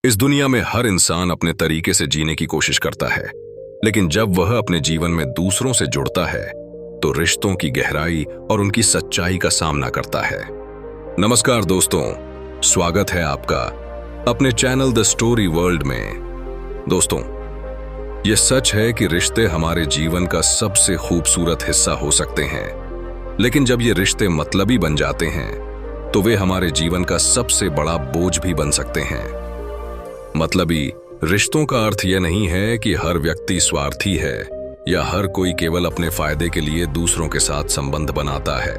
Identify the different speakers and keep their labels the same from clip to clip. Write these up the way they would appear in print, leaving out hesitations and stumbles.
Speaker 1: इस दुनिया में हर इंसान अपने तरीके से जीने की कोशिश करता है, लेकिन जब वह अपने जीवन में दूसरों से जुड़ता है तो रिश्तों की गहराई और उनकी सच्चाई का सामना करता है। नमस्कार दोस्तों, स्वागत है आपका अपने चैनल द स्टोरी वर्ल्ड में। दोस्तों, यह सच है कि रिश्ते हमारे जीवन का सबसे खूबसूरत हिस्सा हो सकते हैं, लेकिन जब ये रिश्ते मतलबी बन जाते हैं तो वे हमारे जीवन का सबसे बड़ा बोझ भी बन सकते हैं। मतलबी रिश्तों का अर्थ यह नहीं है कि हर व्यक्ति स्वार्थी है या हर कोई केवल अपने फायदे के लिए दूसरों के साथ संबंध बनाता है,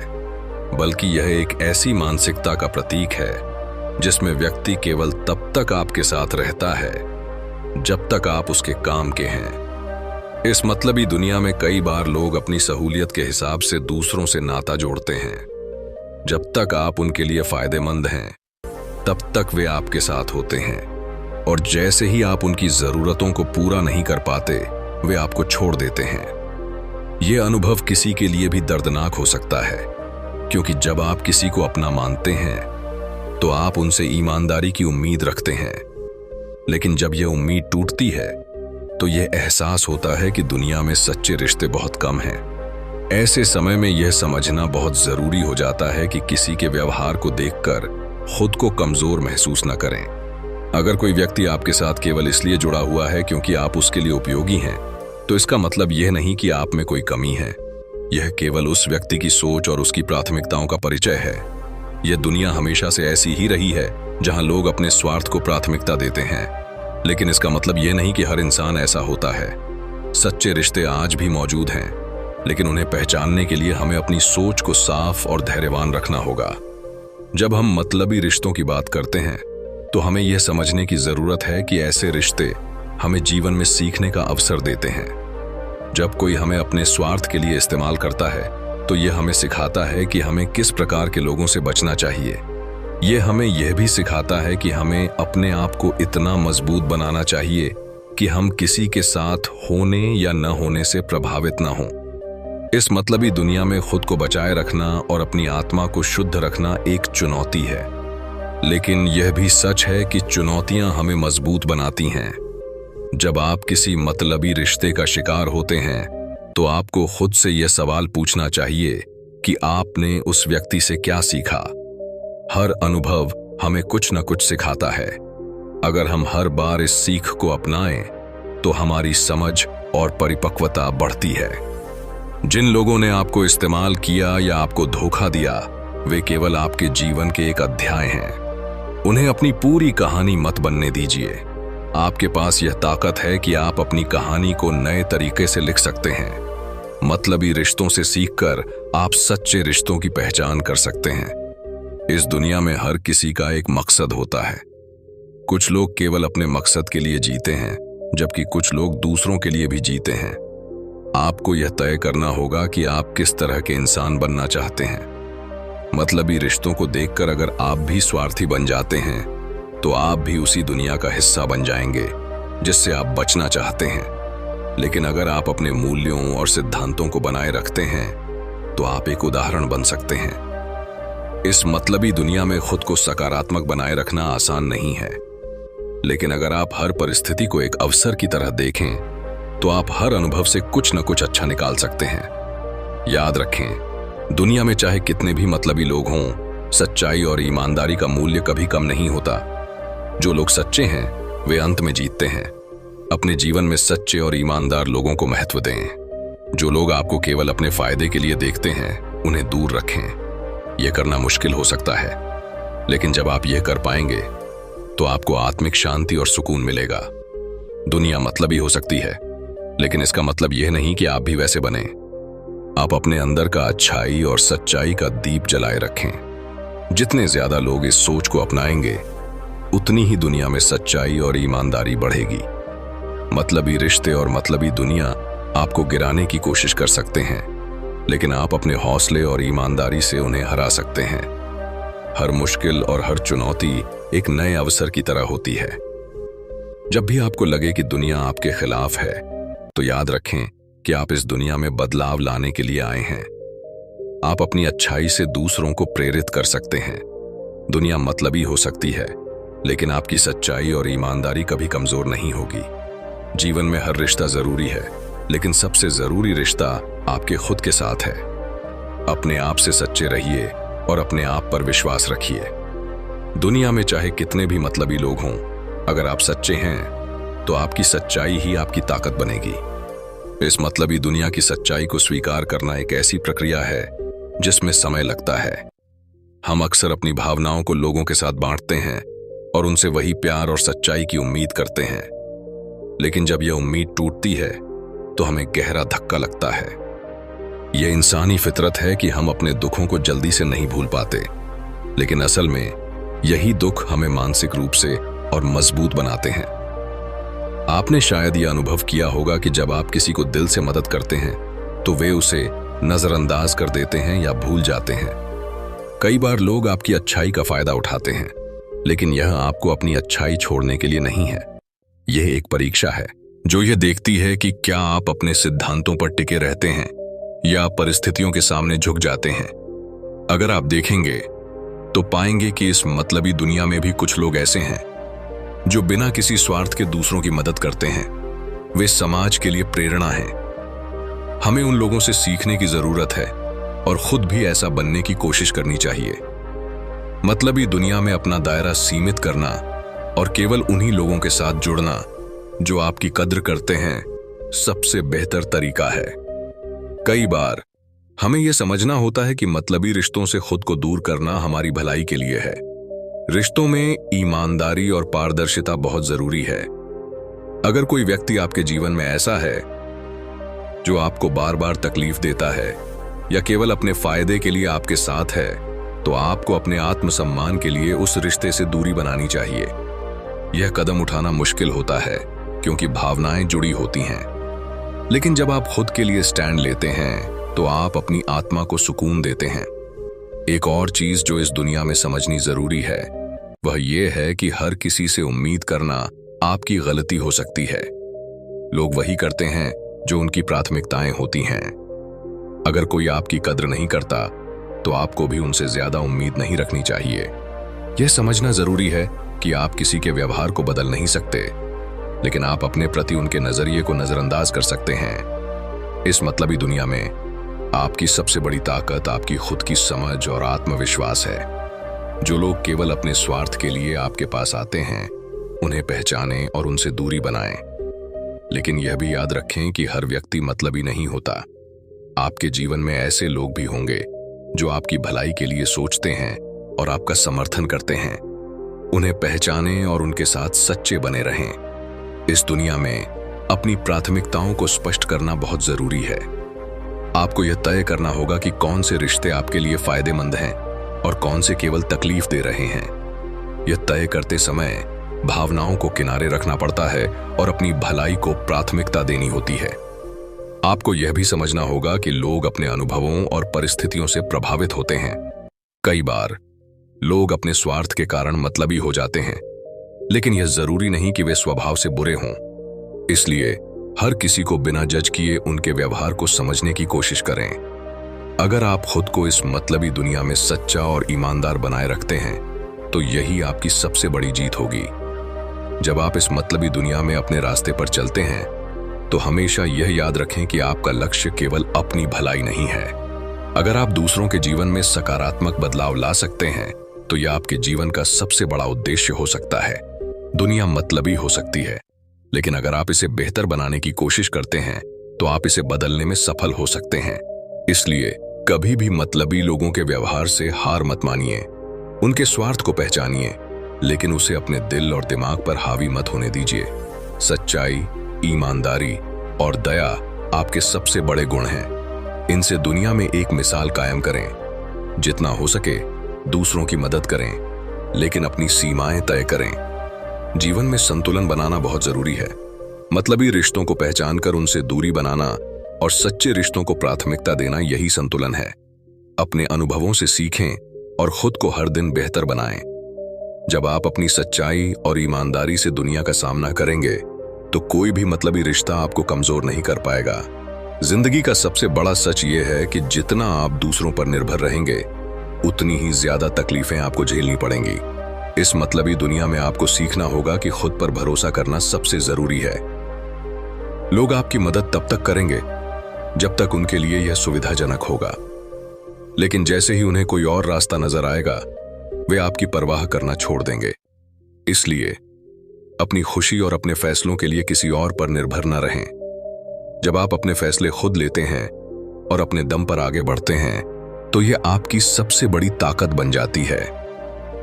Speaker 1: बल्कि यह एक ऐसी मानसिकता का प्रतीक है जिसमें व्यक्ति केवल तब तक आपके साथ रहता है जब तक आप उसके काम के हैं। इस मतलबी दुनिया में कई बार लोग अपनी सहूलियत के हिसाब से दूसरों से नाता जोड़ते हैं। जब तक आप उनके लिए फायदेमंद हैं तब तक वे आपके साथ होते हैं, और जैसे ही आप उनकी जरूरतों को पूरा नहीं कर पाते वे आपको छोड़ देते हैं। यह अनुभव किसी के लिए भी दर्दनाक हो सकता है, क्योंकि जब आप किसी को अपना मानते हैं तो आप उनसे ईमानदारी की उम्मीद रखते हैं, लेकिन जब यह उम्मीद टूटती है तो यह एहसास होता है कि दुनिया में सच्चे रिश्ते बहुत कम हैं। ऐसे समय में यह समझना बहुत जरूरी हो जाता है कि किसी के व्यवहार को देखकर खुद को कमजोर महसूस न करें। अगर कोई व्यक्ति आपके साथ केवल इसलिए जुड़ा हुआ है क्योंकि आप उसके लिए उपयोगी हैं, तो इसका मतलब यह नहीं कि आप में कोई कमी है। यह केवल उस व्यक्ति की सोच और उसकी प्राथमिकताओं का परिचय है। यह दुनिया हमेशा से ऐसी ही रही है जहां लोग अपने स्वार्थ को प्राथमिकता देते हैं, लेकिन इसका मतलब यह नहीं कि हर इंसान ऐसा होता है। सच्चे रिश्ते आज भी मौजूद हैं, लेकिन उन्हें पहचानने के लिए हमें अपनी सोच को साफ और धैर्यवान रखना होगा। जब हम मतलबी रिश्तों की बात करते हैं तो हमें यह समझने की जरूरत है कि ऐसे रिश्ते हमें जीवन में सीखने का अवसर देते हैं। जब कोई हमें अपने स्वार्थ के लिए इस्तेमाल करता है तो यह हमें सिखाता है कि हमें किस प्रकार के लोगों से बचना चाहिए। यह हमें यह भी सिखाता है कि हमें अपने आप को इतना मजबूत बनाना चाहिए कि हम किसी के साथ होने या न होने से प्रभावित न हों। इस मतलबी दुनिया में खुद को बचाए रखना और अपनी आत्मा को शुद्ध रखना एक चुनौती है, लेकिन यह भी सच है कि चुनौतियां हमें मजबूत बनाती हैं। जब आप किसी मतलबी रिश्ते का शिकार होते हैं तो आपको खुद से यह सवाल पूछना चाहिए कि आपने उस व्यक्ति से क्या सीखा। हर अनुभव हमें कुछ न कुछ सिखाता है। अगर हम हर बार इस सीख को अपनाएं तो हमारी समझ और परिपक्वता बढ़ती है। जिन लोगों ने आपको इस्तेमाल किया या आपको धोखा दिया, वे केवल आपके जीवन के एक अध्याय हैं। उन्हें अपनी पूरी कहानी मत बनने दीजिए। आपके पास यह ताकत है कि आप अपनी कहानी को नए तरीके से लिख सकते हैं। मतलबी रिश्तों से सीखकर आप सच्चे रिश्तों की पहचान कर सकते हैं। इस दुनिया में हर किसी का एक मकसद होता है। कुछ लोग केवल अपने मकसद के लिए जीते हैं, जबकि कुछ लोग दूसरों के लिए भी जीते हैं। आपको यह तय करना होगा कि आप किस तरह के इंसान बनना चाहते हैं। मतलबी रिश्तों को देखकर अगर आप भी स्वार्थी बन जाते हैं तो आप भी उसी दुनिया का हिस्सा बन जाएंगे जिससे आप बचना चाहते हैं। लेकिन अगर आप अपने मूल्यों और सिद्धांतों को बनाए रखते हैं तो आप एक उदाहरण बन सकते हैं। इस मतलबी दुनिया में खुद को सकारात्मक बनाए रखना आसान नहीं है, लेकिन अगर आप हर परिस्थिति को एक अवसर की तरह देखें तो आप हर अनुभव से कुछ न कुछ अच्छा निकाल सकते हैं। याद रखें, दुनिया में चाहे कितने भी मतलबी लोग हों, सच्चाई और ईमानदारी का मूल्य कभी कम नहीं होता। जो लोग सच्चे हैं वे अंत में जीतते हैं। अपने जीवन में सच्चे और ईमानदार लोगों को महत्व दें। जो लोग आपको केवल अपने फायदे के लिए देखते हैं उन्हें दूर रखें। यह करना मुश्किल हो सकता है, लेकिन जब आप यह कर पाएंगे तो आपको आत्मिक शांति और सुकून मिलेगा। दुनिया मतलबी हो सकती है, लेकिन इसका मतलब यह नहीं कि आप भी वैसे बने। आप अपने अंदर का अच्छाई और सच्चाई का दीप जलाए रखें। जितने ज्यादा लोग इस सोच को अपनाएंगे उतनी ही दुनिया में सच्चाई और ईमानदारी बढ़ेगी। मतलबी रिश्ते और मतलबी दुनिया आपको गिराने की कोशिश कर सकते हैं, लेकिन आप अपने हौसले और ईमानदारी से उन्हें हरा सकते हैं। हर मुश्किल और हर चुनौती एक नए अवसर की तरह होती है। जब भी आपको लगे कि दुनिया आपके खिलाफ है तो याद रखें कि आप इस दुनिया में बदलाव लाने के लिए आए हैं। आप अपनी अच्छाई से दूसरों को प्रेरित कर सकते हैं। दुनिया मतलबी हो सकती है, लेकिन आपकी सच्चाई और ईमानदारी कभी कमजोर नहीं होगी। जीवन में हर रिश्ता जरूरी है, लेकिन सबसे जरूरी रिश्ता आपके खुद के साथ है। अपने आप से सच्चे रहिए और अपने आप पर विश्वास रखिए। दुनिया में चाहे कितने भी मतलबी लोग हों, अगर आप सच्चे हैं तो आपकी सच्चाई ही आपकी ताकत बनेगी। इस मतलबी दुनिया की सच्चाई को स्वीकार करना एक ऐसी प्रक्रिया है जिसमें समय लगता है। हम अक्सर अपनी भावनाओं को लोगों के साथ बांटते हैं और उनसे वही प्यार और सच्चाई की उम्मीद करते हैं, लेकिन जब यह उम्मीद टूटती है तो हमें गहरा धक्का लगता है। यह इंसानी फितरत है कि हम अपने दुखों को जल्दी से नहीं भूल पाते, लेकिन असल में यही दुख हमें मानसिक रूप से और मजबूत बनाते हैं। आपने शायद यह अनुभव किया होगा कि जब आप किसी को दिल से मदद करते हैं तो वे उसे नजरअंदाज कर देते हैं या भूल जाते हैं। कई बार लोग आपकी अच्छाई का फायदा उठाते हैं, लेकिन यह आपको अपनी अच्छाई छोड़ने के लिए नहीं है। यह एक परीक्षा है जो यह देखती है कि क्या आप अपने सिद्धांतों पर टिके रहते हैं या परिस्थितियों के सामने झुक जाते हैं। अगर आप देखेंगे तो पाएंगे कि इस मतलबी दुनिया में भी कुछ लोग ऐसे हैं जो बिना किसी स्वार्थ के दूसरों की मदद करते हैं। वे समाज के लिए प्रेरणा हैं। हमें उन लोगों से सीखने की जरूरत है और खुद भी ऐसा बनने की कोशिश करनी चाहिए। मतलबी दुनिया में अपना दायरा सीमित करना और केवल उन्हीं लोगों के साथ जुड़ना जो आपकी कद्र करते हैं सबसे बेहतर तरीका है। कई बार हमें यह समझना होता है कि मतलबी रिश्तों से खुद को दूर करना हमारी भलाई के लिए है। रिश्तों में ईमानदारी और पारदर्शिता बहुत जरूरी है। अगर कोई व्यक्ति आपके जीवन में ऐसा है जो आपको बार बार तकलीफ देता है या केवल अपने फायदे के लिए आपके साथ है, तो आपको अपने आत्मसम्मान के लिए उस रिश्ते से दूरी बनानी चाहिए। यह कदम उठाना मुश्किल होता है क्योंकि भावनाएं जुड़ी होती हैं, लेकिन जब आप खुद के लिए स्टैंड लेते हैं तो आप अपनी आत्मा को सुकून देते हैं। एक और चीज जो इस दुनिया में समझनी जरूरी है वह यह है कि हर किसी से उम्मीद करना आपकी गलती हो सकती है। लोग वही करते हैं जो उनकी प्राथमिकताएं होती हैं। अगर कोई आपकी कद्र नहीं करता तो आपको भी उनसे ज्यादा उम्मीद नहीं रखनी चाहिए। यह समझना जरूरी है कि आप किसी के व्यवहार को बदल नहीं सकते, लेकिन आप अपने प्रति उनके नजरिए को नजरअंदाज कर सकते हैं। इस मतलबी दुनिया में आपकी सबसे बड़ी ताकत आपकी खुद की समझ और आत्मविश्वास है। जो लोग केवल अपने स्वार्थ के लिए आपके पास आते हैं, उन्हें पहचानें और उनसे दूरी बनाएं। लेकिन यह भी याद रखें कि हर व्यक्ति मतलबी नहीं होता। आपके जीवन में ऐसे लोग भी होंगे जो आपकी भलाई के लिए सोचते हैं और आपका समर्थन करते हैं। उन्हें पहचानें और उनके साथ सच्चे बने रहें। इस दुनिया में अपनी प्राथमिकताओं को स्पष्ट करना बहुत जरूरी है। आपको यह तय करना होगा कि कौन से रिश्ते आपके लिए फायदेमंद हैं और कौन से केवल तकलीफ दे रहे हैं। यह तय करते समय भावनाओं को किनारे रखना पड़ता है और अपनी भलाई को प्राथमिकता देनी होती है। आपको यह भी समझना होगा कि लोग अपने अनुभवों और परिस्थितियों से प्रभावित होते हैं। कई बार लोग अपने स्वार्थ के कारण मतलबी हो जाते हैं, लेकिन यह जरूरी नहीं कि वे स्वभाव से बुरे हों। इसलिए हर किसी को बिना जज किए उनके व्यवहार को समझने की कोशिश करें। अगर आप खुद को इस मतलबी दुनिया में सच्चा और ईमानदार बनाए रखते हैं तो यही आपकी सबसे बड़ी जीत होगी। जब आप इस मतलबी दुनिया में अपने रास्ते पर चलते हैं तो हमेशा यह याद रखें कि आपका लक्ष्य केवल अपनी भलाई नहीं है। अगर आप दूसरों के जीवन में सकारात्मक बदलाव ला सकते हैं तो यह आपके जीवन का सबसे बड़ा उद्देश्य हो सकता है। दुनिया मतलबी हो सकती है, लेकिन अगर आप इसे बेहतर बनाने की कोशिश करते हैं तो आप इसे बदलने में सफल हो सकते हैं। इसलिए कभी भी मतलबी लोगों के व्यवहार से हार मत मानिए। उनके स्वार्थ को पहचानिए, लेकिन उसे अपने दिल और दिमाग पर हावी मत होने दीजिए। सच्चाई, ईमानदारी और दया आपके सबसे बड़े गुण हैं। इनसे दुनिया में एक मिसाल कायम करें। जितना हो सके दूसरों की मदद करें, लेकिन अपनी सीमाएं तय करें। जीवन में संतुलन बनाना बहुत जरूरी है। मतलबी रिश्तों को पहचानकर उनसे दूरी बनाना और सच्चे रिश्तों को प्राथमिकता देना, यही संतुलन है। अपने अनुभवों से सीखें और खुद को हर दिन बेहतर बनाएं। जब आप अपनी सच्चाई और ईमानदारी से दुनिया का सामना करेंगे तो कोई भी मतलबी रिश्ता आपको कमजोर नहीं कर पाएगा। जिंदगी का सबसे बड़ा सच ये है कि जितना आप दूसरों पर निर्भर रहेंगे उतनी ही ज्यादा तकलीफें आपको झेलनी पड़ेंगी। इस मतलबी दुनिया में आपको सीखना होगा कि खुद पर भरोसा करना सबसे जरूरी है। लोग आपकी मदद तब तक करेंगे जब तक उनके लिए यह सुविधाजनक होगा, लेकिन जैसे ही उन्हें कोई और रास्ता नजर आएगा, वे आपकी परवाह करना छोड़ देंगे। इसलिए अपनी खुशी और अपने फैसलों के लिए किसी और पर निर्भर न रहें। जब आप अपने फैसले खुद लेते हैं और अपने दम पर आगे बढ़ते हैं, तो यह आपकी सबसे बड़ी ताकत बन जाती है।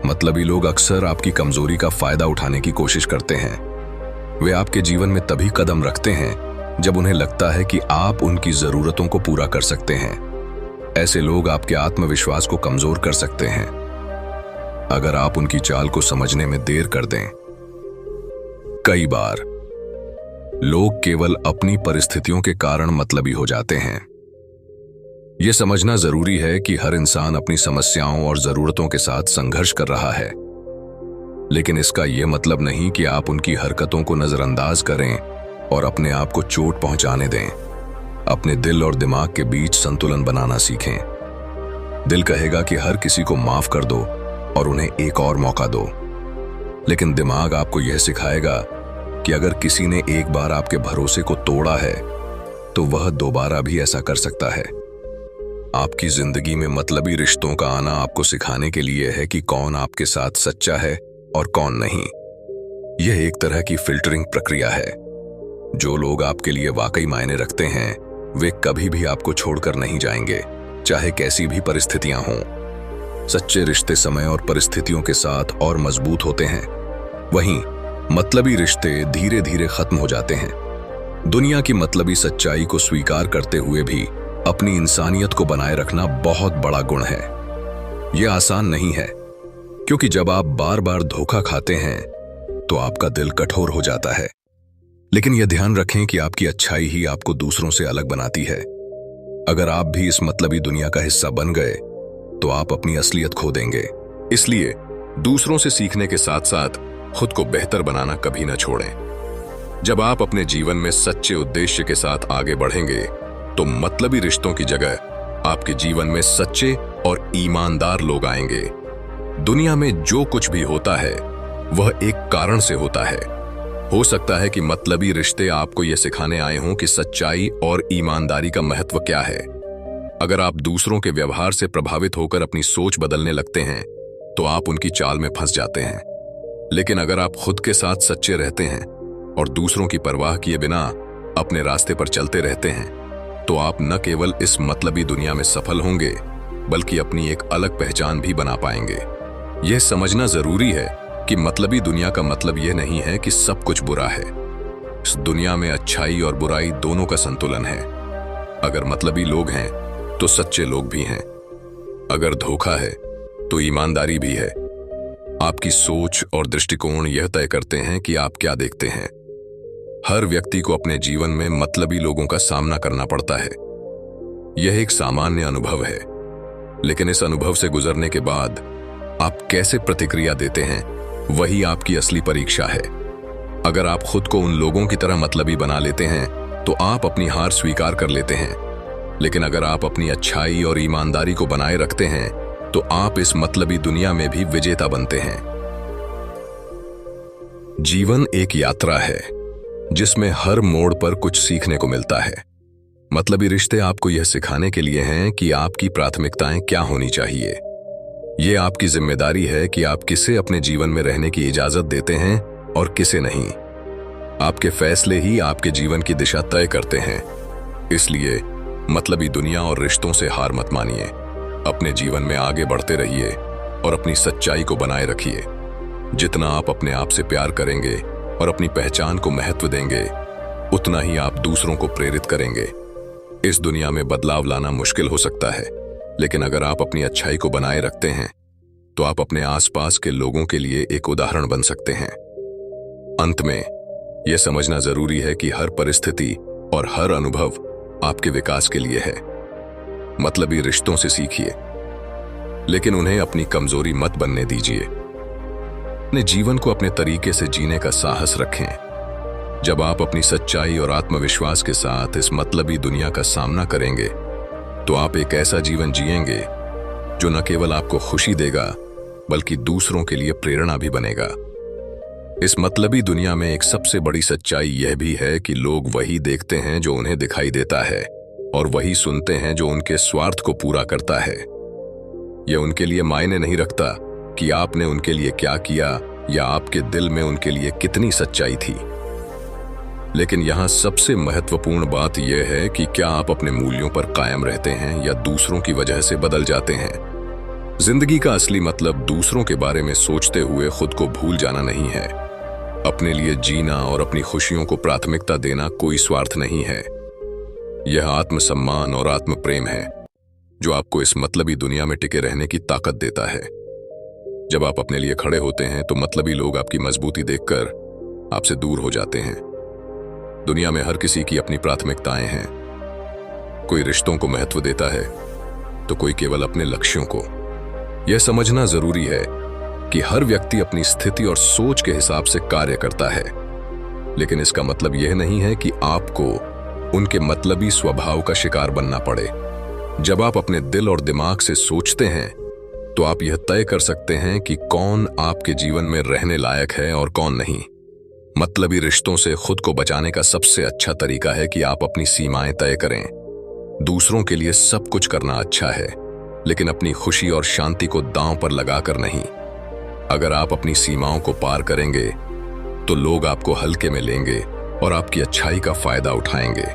Speaker 1: मतलबी लोग अक्सर आपकी कमजोरी का फायदा उठाने की कोशिश करते हैं। वे आपके जीवन में तभी कदम रखते हैं जब उन्हें लगता है कि आप उनकी जरूरतों को पूरा कर सकते हैं। ऐसे लोग आपके आत्मविश्वास को कमजोर कर सकते हैं अगर आप उनकी चाल को समझने में देर कर दें। कई बार लोग केवल अपनी परिस्थितियों के कारण मतलबी हो जाते हैं। यह समझना जरूरी है कि हर इंसान अपनी समस्याओं और जरूरतों के साथ संघर्ष कर रहा है, लेकिन इसका यह मतलब नहीं कि आप उनकी हरकतों को नजरअंदाज करें और अपने आप को चोट पहुंचाने दें। अपने दिल और दिमाग के बीच संतुलन बनाना सीखें। दिल कहेगा कि हर किसी को माफ कर दो और उन्हें एक और मौका दो, लेकिन दिमाग आपको यह सिखाएगा कि अगर किसी ने एक बार आपके भरोसे को तोड़ा है तो वह दोबारा भी ऐसा कर सकता है। आपकी जिंदगी में मतलबी रिश्तों का आना आपको सिखाने के लिए है कि कौन आपके साथ सच्चा है और कौन नहीं। यह एक तरह की फिल्टरिंग प्रक्रिया है। जो लोग आपके लिए वाकई मायने रखते हैं, वे कभी भी आपको छोड़कर नहीं जाएंगे, चाहे कैसी भी परिस्थितियां हों। सच्चे रिश्ते समय और परिस्थितियों के साथ और मजबूत होते हैं, वहीं मतलबी रिश्ते धीरे धीरे खत्म हो जाते हैं। दुनिया की मतलबी सच्चाई को स्वीकार करते हुए भी अपनी इंसानियत को बनाए रखना बहुत बड़ा गुण है। यह आसान नहीं है, क्योंकि जब आप बार बार धोखा खाते हैं तो आपका दिल कठोर हो जाता है। लेकिन यह ध्यान रखें कि आपकी अच्छाई ही आपको दूसरों से अलग बनाती है। अगर आप भी इस मतलबी दुनिया का हिस्सा बन गए तो आप अपनी असलियत खो देंगे। इसलिए दूसरों से सीखने के साथ साथ खुद को बेहतर बनाना कभी न छोड़ें। जब आप अपने जीवन में सच्चे उद्देश्य के साथ आगे बढ़ेंगे तो मतलबी रिश्तों की जगह आपके जीवन में सच्चे और ईमानदार लोग आएंगे। दुनिया में जो कुछ भी होता है वह एक कारण से होता है। हो सकता है कि मतलबी रिश्ते आपको यह सिखाने आए हों कि सच्चाई और ईमानदारी का महत्व क्या है। अगर आप दूसरों के व्यवहार से प्रभावित होकर अपनी सोच बदलने लगते हैं तो आप उनकी चाल में फंस जाते हैं। लेकिन अगर आप खुद के साथ सच्चे रहते हैं और दूसरों की परवाह किए बिना अपने रास्ते पर चलते रहते हैं, तो आप न केवल इस मतलबी दुनिया में सफल होंगे, बल्कि अपनी एक अलग पहचान भी बना पाएंगे। यह समझना जरूरी है कि मतलबी दुनिया का मतलब यह नहीं है कि सब कुछ बुरा है। इस दुनिया में अच्छाई और बुराई दोनों का संतुलन है। अगर मतलबी लोग हैं तो सच्चे लोग भी हैं। अगर धोखा है तो ईमानदारी भी है। आपकी सोच और दृष्टिकोण यह तय करते हैं कि आप क्या देखते हैं। हर व्यक्ति को अपने जीवन में मतलबी लोगों का सामना करना पड़ता है। यह एक सामान्य अनुभव है, लेकिन इस अनुभव से गुजरने के बाद आप कैसे प्रतिक्रिया देते हैं, वही आपकी असली परीक्षा है। अगर आप खुद को उन लोगों की तरह मतलबी बना लेते हैं तो आप अपनी हार स्वीकार कर लेते हैं। लेकिन अगर आप अपनी अच्छाई और ईमानदारी को बनाए रखते हैं तो आप इस मतलबी दुनिया में भी विजेता बनते हैं। जीवन एक यात्रा है जिसमें हर मोड़ पर कुछ सीखने को मिलता है। मतलबी रिश्ते आपको यह सिखाने के लिए हैं कि आपकी प्राथमिकताएं क्या होनी चाहिए। यह आपकी जिम्मेदारी है कि आप किसे अपने जीवन में रहने की इजाजत देते हैं और किसे नहीं। आपके फैसले ही आपके जीवन की दिशा तय करते हैं। इसलिए मतलबी दुनिया और रिश्तों से हार मत मानिए। अपने जीवन में आगे बढ़ते रहिए और अपनी सच्चाई को बनाए रखिए। जितना आप अपने आप से प्यार करेंगे और अपनी पहचान को महत्व देंगे, उतना ही आप दूसरों को प्रेरित करेंगे। इस दुनिया में बदलाव लाना मुश्किल हो सकता है, लेकिन अगर आप अपनी अच्छाई को बनाए रखते हैं तो आप अपने आसपास के लोगों के लिए एक उदाहरण बन सकते हैं। अंत में यह समझना जरूरी है कि हर परिस्थिति और हर अनुभव आपके विकास के लिए है। मतलबी रिश्तों से सीखिए, लेकिन उन्हें अपनी कमजोरी मत बनने दीजिए। अपने जीवन को अपने तरीके से जीने का साहस रखें। जब आप अपनी सच्चाई और आत्मविश्वास के साथ इस मतलबी दुनिया का सामना करेंगे तो आप एक ऐसा जीवन जिएंगे जो न केवल आपको खुशी देगा, बल्कि दूसरों के लिए प्रेरणा भी बनेगा। इस मतलबी दुनिया में एक सबसे बड़ी सच्चाई यह भी है कि लोग वही देखते हैं जो उन्हें दिखाई देता है और वही सुनते हैं जो उनके स्वार्थ को पूरा करता है। यह उनके लिए मायने नहीं रखता कि आपने उनके लिए क्या किया या आपके दिल में उनके लिए कितनी सच्चाई थी। लेकिन यहां सबसे महत्वपूर्ण बात यह है कि क्या आप अपने मूल्यों पर कायम रहते हैं या दूसरों की वजह से बदल जाते हैं। जिंदगी का असली मतलब दूसरों के बारे में सोचते हुए खुद को भूल जाना नहीं है। अपने लिए जीना और अपनी खुशियों को प्राथमिकता देना कोई स्वार्थ नहीं है। यह आत्मसम्मान और आत्म प्रेम है जो आपको इस मतलबी दुनिया में टिके रहने की ताकत देता है। जब आप अपने लिए खड़े होते हैं तो मतलबी लोग आपकी मजबूती देखकर आपसे दूर हो जाते हैं। दुनिया में हर किसी की अपनी प्राथमिकताएं हैं। कोई रिश्तों को महत्व देता है तो कोई केवल अपने लक्ष्यों को। यह समझना जरूरी है कि हर व्यक्ति अपनी स्थिति और सोच के हिसाब से कार्य करता है, लेकिन इसका मतलब यह नहीं है कि आपको उनके मतलबी स्वभाव का शिकार बनना पड़े। जब आप अपने दिल और दिमाग से सोचते हैं तो आप यह तय कर सकते हैं कि कौन आपके जीवन में रहने लायक है और कौन नहीं। मतलबी रिश्तों से खुद को बचाने का सबसे अच्छा तरीका है कि आप अपनी सीमाएं तय करें। दूसरों के लिए सब कुछ करना अच्छा है, लेकिन अपनी खुशी और शांति को दांव पर लगाकर नहीं। अगर आप अपनी सीमाओं को पार करेंगे तो लोग आपको हल्के में लेंगे और आपकी अच्छाई का फायदा उठाएंगे।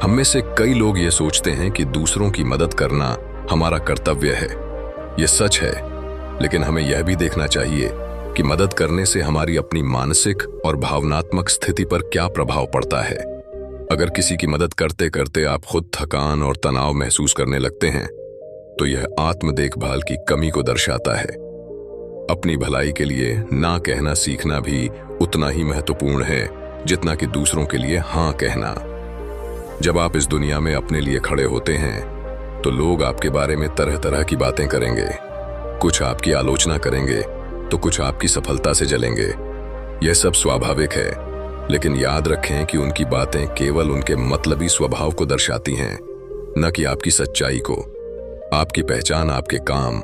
Speaker 1: हम में से कई लोग ये सोचते हैं कि दूसरों की मदद करना हमारा कर्तव्य है। यह सच है, लेकिन हमें यह भी देखना चाहिए कि मदद करने से हमारी अपनी मानसिक और भावनात्मक स्थिति पर क्या प्रभाव पड़ता है। अगर किसी की मदद करते करते आप खुद थकान और तनाव महसूस करने लगते हैं तो यह आत्म देखभाल की कमी को दर्शाता है। अपनी भलाई के लिए ना कहना सीखना भी उतना ही महत्वपूर्ण है जितना कि दूसरों के लिए हाँ कहना। जब आप इस दुनिया में अपने लिए खड़े होते हैं तो लोग आपके बारे में तरह तरह की बातें करेंगे। कुछ आपकी आलोचना करेंगे तो कुछ आपकी सफलता से जलेंगे। यह सब स्वाभाविक है, लेकिन याद रखें कि उनकी बातें केवल उनके मतलबी स्वभाव को दर्शाती हैं, न कि आपकी सच्चाई को। आपकी पहचान आपके काम,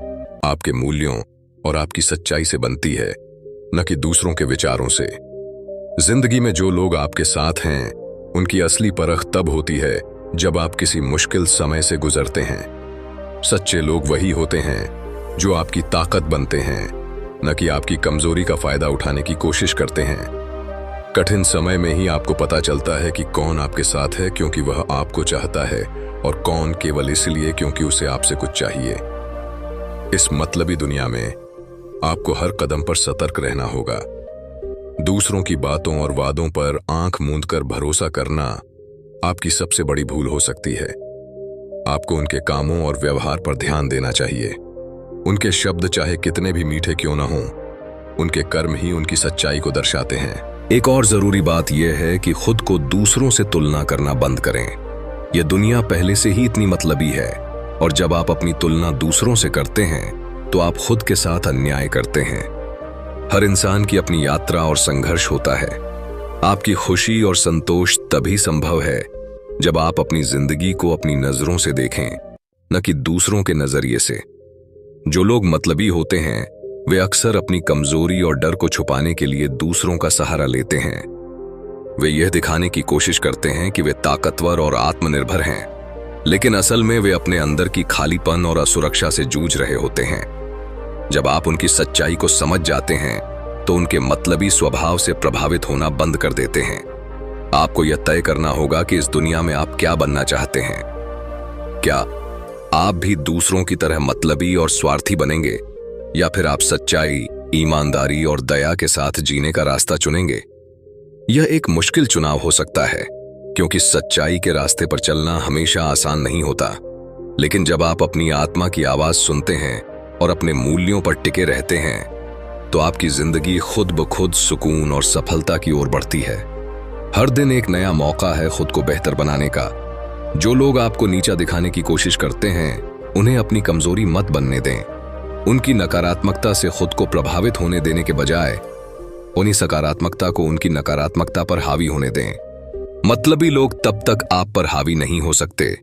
Speaker 1: आपके मूल्यों और आपकी सच्चाई से बनती है, न कि दूसरों के विचारों से। जिंदगी में जो लोग आपके साथ हैं उनकी असली परख तब होती है जब आप किसी मुश्किल समय से गुजरते हैं। सच्चे लोग वही होते हैं जो आपकी ताकत बनते हैं, न कि आपकी कमजोरी का फायदा उठाने की कोशिश करते हैं। कठिन समय में ही आपको पता चलता है कि कौन आपके साथ है क्योंकि वह आपको चाहता है और कौन केवल इसलिए क्योंकि उसे आपसे कुछ चाहिए। इस मतलबी दुनिया में आपको हर कदम पर सतर्क रहना होगा। दूसरों की बातों और वादों पर आंख मूंदकर भरोसा करना आपकी सबसे बड़ी भूल हो सकती है। आपको उनके कामों और व्यवहार पर ध्यान देना चाहिए। उनके शब्द चाहे कितने भी मीठे क्यों ना हों, उनके कर्म ही उनकी सच्चाई को दर्शाते हैं। एक और जरूरी बात यह है कि खुद को दूसरों से तुलना करना बंद करें। यह दुनिया पहले से ही इतनी मतलबी है, और जब आप अपनी तुलना दूसरों से करते हैं तो आप खुद के साथ अन्याय करते हैं। हर इंसान की अपनी यात्रा और संघर्ष होता है। आपकी खुशी और संतोष तभी संभव है जब आप अपनी जिंदगी को अपनी नजरों से देखें, न कि दूसरों के नजरिए से। जो लोग मतलबी होते हैं वे अक्सर अपनी कमजोरी और डर को छुपाने के लिए दूसरों का सहारा लेते हैं। वे यह दिखाने की कोशिश करते हैं कि वे ताकतवर और आत्मनिर्भर हैं, लेकिन असल में वे अपने अंदर की खालीपन और असुरक्षा से जूझ रहे होते हैं। जब आप उनकी सच्चाई को समझ जाते हैं तो उनके मतलबी स्वभाव से प्रभावित होना बंद कर देते हैं। आपको यह तय करना होगा कि इस दुनिया में आप क्या बनना चाहते हैं। क्या आप भी दूसरों की तरह मतलबी और स्वार्थी बनेंगे, या फिर आप सच्चाई, ईमानदारी और दया के साथ जीने का रास्ता चुनेंगे? यह एक मुश्किल चुनाव हो सकता है, क्योंकि सच्चाई के रास्ते पर चलना हमेशा आसान नहीं होता। लेकिन जब आप अपनी आत्मा की आवाज सुनते हैं और अपने मूल्यों पर टिके रहते हैं तो आपकी जिंदगी खुद ब खुद सुकून और सफलता की ओर बढ़ती है। हर दिन एक नया मौका है खुद को बेहतर बनाने का। जो लोग आपको नीचा दिखाने की कोशिश करते हैं उन्हें अपनी कमजोरी मत बनने दें। उनकी नकारात्मकता से खुद को प्रभावित होने देने के बजाय उन्हीं सकारात्मकता को उनकी नकारात्मकता पर हावी होने दें। मतलबी लोग तब तक आप पर हावी नहीं हो सकते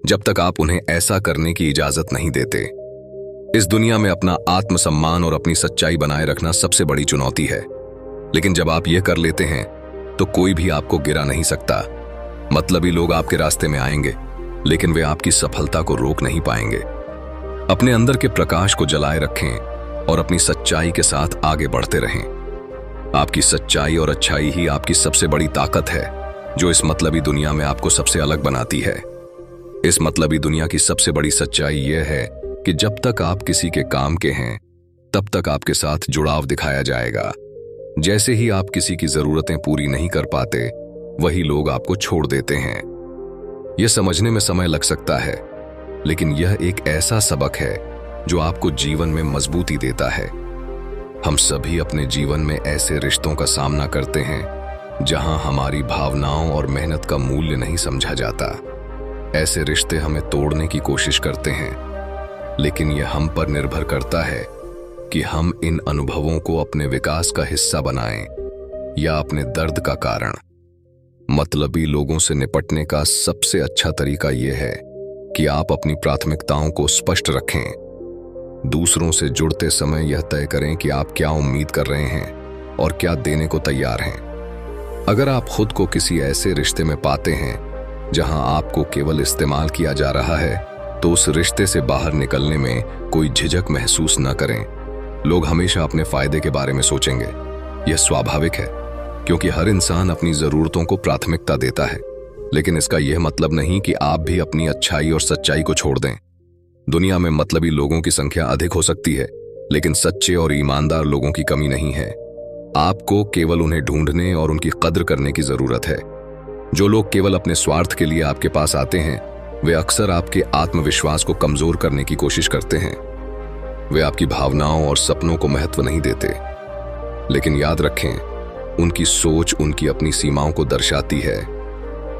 Speaker 1: जब तक आप उन्हें ऐसा करने की इजाजत नहीं देते। इस दुनिया में अपना आत्मसम्मान और अपनी सच्चाई बनाए रखना सबसे बड़ी चुनौती है, लेकिन जब आप यह कर लेते हैं तो कोई भी आपको गिरा नहीं सकता। मतलबी लोग आपके रास्ते में आएंगे, लेकिन वे आपकी सफलता को रोक नहीं पाएंगे। अपने अंदर के प्रकाश को जलाए रखें और अपनी सच्चाई के साथ आगे बढ़ते रहें। आपकी सच्चाई और अच्छाई ही आपकी सबसे बड़ी ताकत है, जो इस मतलबी दुनिया में आपको सबसे अलग बनाती है। इस मतलबी दुनिया की सबसे बड़ी सच्चाई यह है कि जब तक आप किसी के काम के हैं, तब तक आपके साथ जुड़ाव दिखाया जाएगा। जैसे ही आप किसी की जरूरतें पूरी नहीं कर पाते, वही लोग आपको छोड़ देते हैं। यह समझने में समय लग सकता है, लेकिन यह एक ऐसा सबक है जो आपको जीवन में मजबूती देता है। हम सभी अपने जीवन में ऐसे रिश्तों का सामना करते हैं जहां हमारी भावनाओं और मेहनत का मूल्य नहीं समझा जाता। ऐसे रिश्ते हमें तोड़ने की कोशिश करते हैं, लेकिन यह हम पर निर्भर करता है कि हम इन अनुभवों को अपने विकास का हिस्सा बनाएं या अपने दर्द का कारण। मतलबी लोगों से निपटने का सबसे अच्छा तरीका यह है कि आप अपनी प्राथमिकताओं को स्पष्ट रखें। दूसरों से जुड़ते समय यह तय करें कि आप क्या उम्मीद कर रहे हैं और क्या देने को तैयार हैं। अगर आप खुद को किसी ऐसे रिश्ते में पाते हैं जहां आपको केवल इस्तेमाल किया जा रहा है, तो उस रिश्ते से बाहर निकलने में कोई झिझक महसूस न करें। लोग हमेशा अपने फायदे के बारे में सोचेंगे। यह स्वाभाविक है, क्योंकि हर इंसान अपनी जरूरतों को प्राथमिकता देता है। लेकिन इसका यह मतलब नहीं कि आप भी अपनी अच्छाई और सच्चाई को छोड़ दें। दुनिया में मतलबी लोगों की संख्या अधिक हो सकती है, लेकिन सच्चे और ईमानदार लोगों की कमी नहीं है। आपको केवल उन्हें ढूंढने और उनकी कद्र करने की जरूरत है। जो लोग केवल अपने स्वार्थ के लिए आपके पास आते हैं, वे अक्सर आपके आत्मविश्वास को कमजोर करने की कोशिश करते हैं। वे आपकी भावनाओं और सपनों को महत्व नहीं देते। लेकिन याद रखें, उनकी सोच उनकी अपनी सीमाओं को दर्शाती है,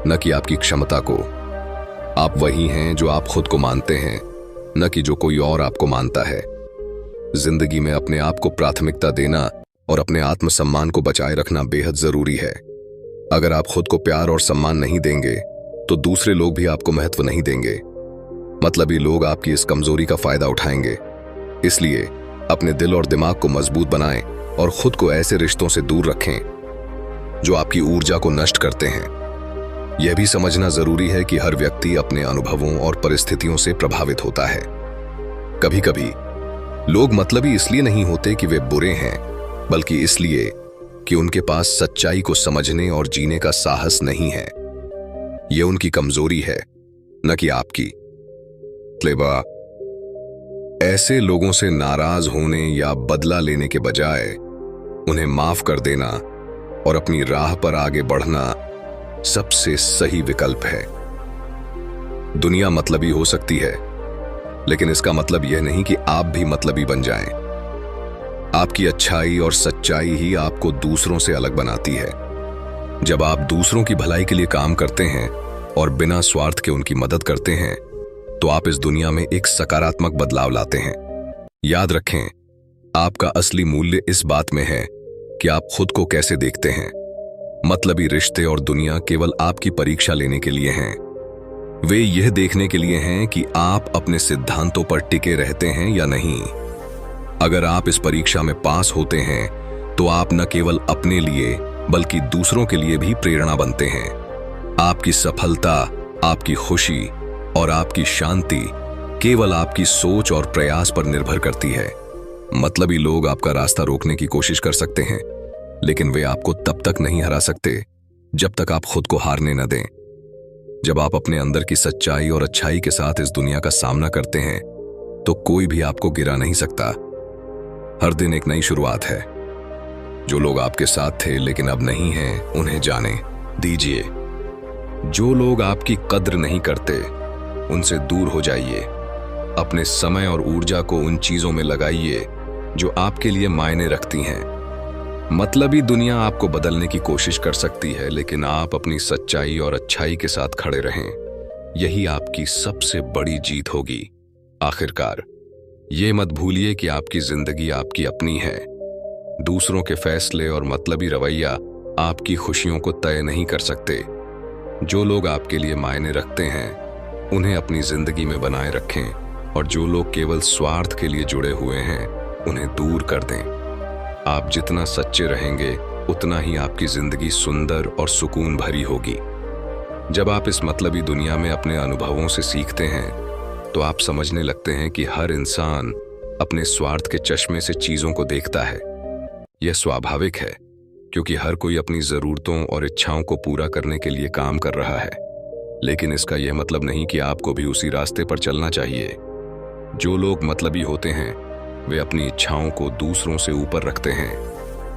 Speaker 1: न कि आपकी क्षमता को। आप वही हैं जो आप खुद को मानते हैं, न कि जो कोई और आपको मानता है। जिंदगी में अपने आप को प्राथमिकता देना और अपने आत्मसम्मान को बचाए रखना बेहद जरूरी है। अगर आप खुद को प्यार और सम्मान नहीं देंगे, तो दूसरे लोग भी आपको महत्व नहीं देंगे। मतलबी लोग आपकी इस कमजोरी का फायदा उठाएंगे। इसलिए अपने दिल और दिमाग को मजबूत बनाएं और खुद को ऐसे रिश्तों से दूर रखें जो आपकी ऊर्जा को नष्ट करते हैं। यह भी समझना जरूरी है कि हर व्यक्ति अपने अनुभवों और परिस्थितियों से प्रभावित होता है। कभी कभी लोग मतलबी इसलिए नहीं होते कि वे बुरे हैं, बल्कि इसलिए कि उनके पास सच्चाई को समझने और जीने का साहस नहीं है। यह उनकी कमजोरी है, न कि आपकी। ऐसे लोगों से नाराज होने या बदला लेने के बजाय उन्हें माफ कर देना और अपनी राह पर आगे बढ़ना सबसे सही विकल्प है। दुनिया मतलबी हो सकती है, लेकिन इसका मतलब यह नहीं कि आप भी मतलबी बन जाएं। आपकी अच्छाई और सच्चाई ही आपको दूसरों से अलग बनाती है। जब आप दूसरों की भलाई के लिए काम करते हैं और बिना स्वार्थ के उनकी मदद करते हैं, तो आप इस दुनिया में एक सकारात्मक बदलाव लाते हैं। याद रखें, आपका असली मूल्य इस बात में है कि आप खुद को कैसे देखते हैं। मतलबी रिश्ते और दुनिया केवल आपकी परीक्षा लेने के लिए हैं। वे यह देखने के लिए हैं कि आप अपने सिद्धांतों पर टिके रहते हैं या नहीं। अगर आप इस परीक्षा में पास होते हैं, तो आप न केवल अपने लिए बल्कि दूसरों के लिए भी प्रेरणा बनते हैं। आपकी सफलता, आपकी खुशी और आपकी शांति केवल आपकी सोच और प्रयास पर निर्भर करती है। मतलबी लोग आपका रास्ता रोकने की कोशिश कर सकते हैं, लेकिन वे आपको तब तक नहीं हरा सकते जब तक आप खुद को हारने न दें। जब आप अपने अंदर की सच्चाई और अच्छाई के साथ इस दुनिया का सामना करते हैं, तो कोई भी आपको गिरा नहीं सकता। हर दिन एक नई शुरुआत है। जो लोग आपके साथ थे लेकिन अब नहीं हैं, उन्हें जाने दीजिए। जो लोग आपकी कद्र नहीं करते, उनसे दूर हो जाइए। अपने समय और ऊर्जा को उन चीजों में लगाइए जो आपके लिए मायने रखती हैं। मतलबी दुनिया आपको बदलने की कोशिश कर सकती है, लेकिन आप अपनी सच्चाई और अच्छाई के साथ खड़े रहें। यही आपकी सबसे बड़ी जीत होगी। आखिरकार, ये मत भूलिए कि आपकी जिंदगी आपकी अपनी है। दूसरों के फैसले और मतलबी रवैया आपकी खुशियों को तय नहीं कर सकते। जो लोग आपके लिए मायने रखते हैं, उन्हें अपनी जिंदगी में बनाए रखें और जो लोग केवल स्वार्थ के लिए जुड़े हुए हैं उन्हें दूर कर दें। आप जितना सच्चे रहेंगे उतना ही आपकी जिंदगी सुंदर और सुकून भरी होगी। जब आप इस मतलबी दुनिया में अपने अनुभवों से सीखते हैं तो आप समझने लगते हैं कि हर इंसान अपने स्वार्थ के चश्मे से चीजों को देखता है। यह स्वाभाविक है क्योंकि हर कोई अपनी जरूरतों और इच्छाओं को पूरा करने के लिए काम कर रहा है। लेकिन इसका यह मतलब नहीं कि आपको भी उसी रास्ते पर चलना चाहिए। जो लोग मतलबी होते हैं वे अपनी इच्छाओं को दूसरों से ऊपर रखते हैं।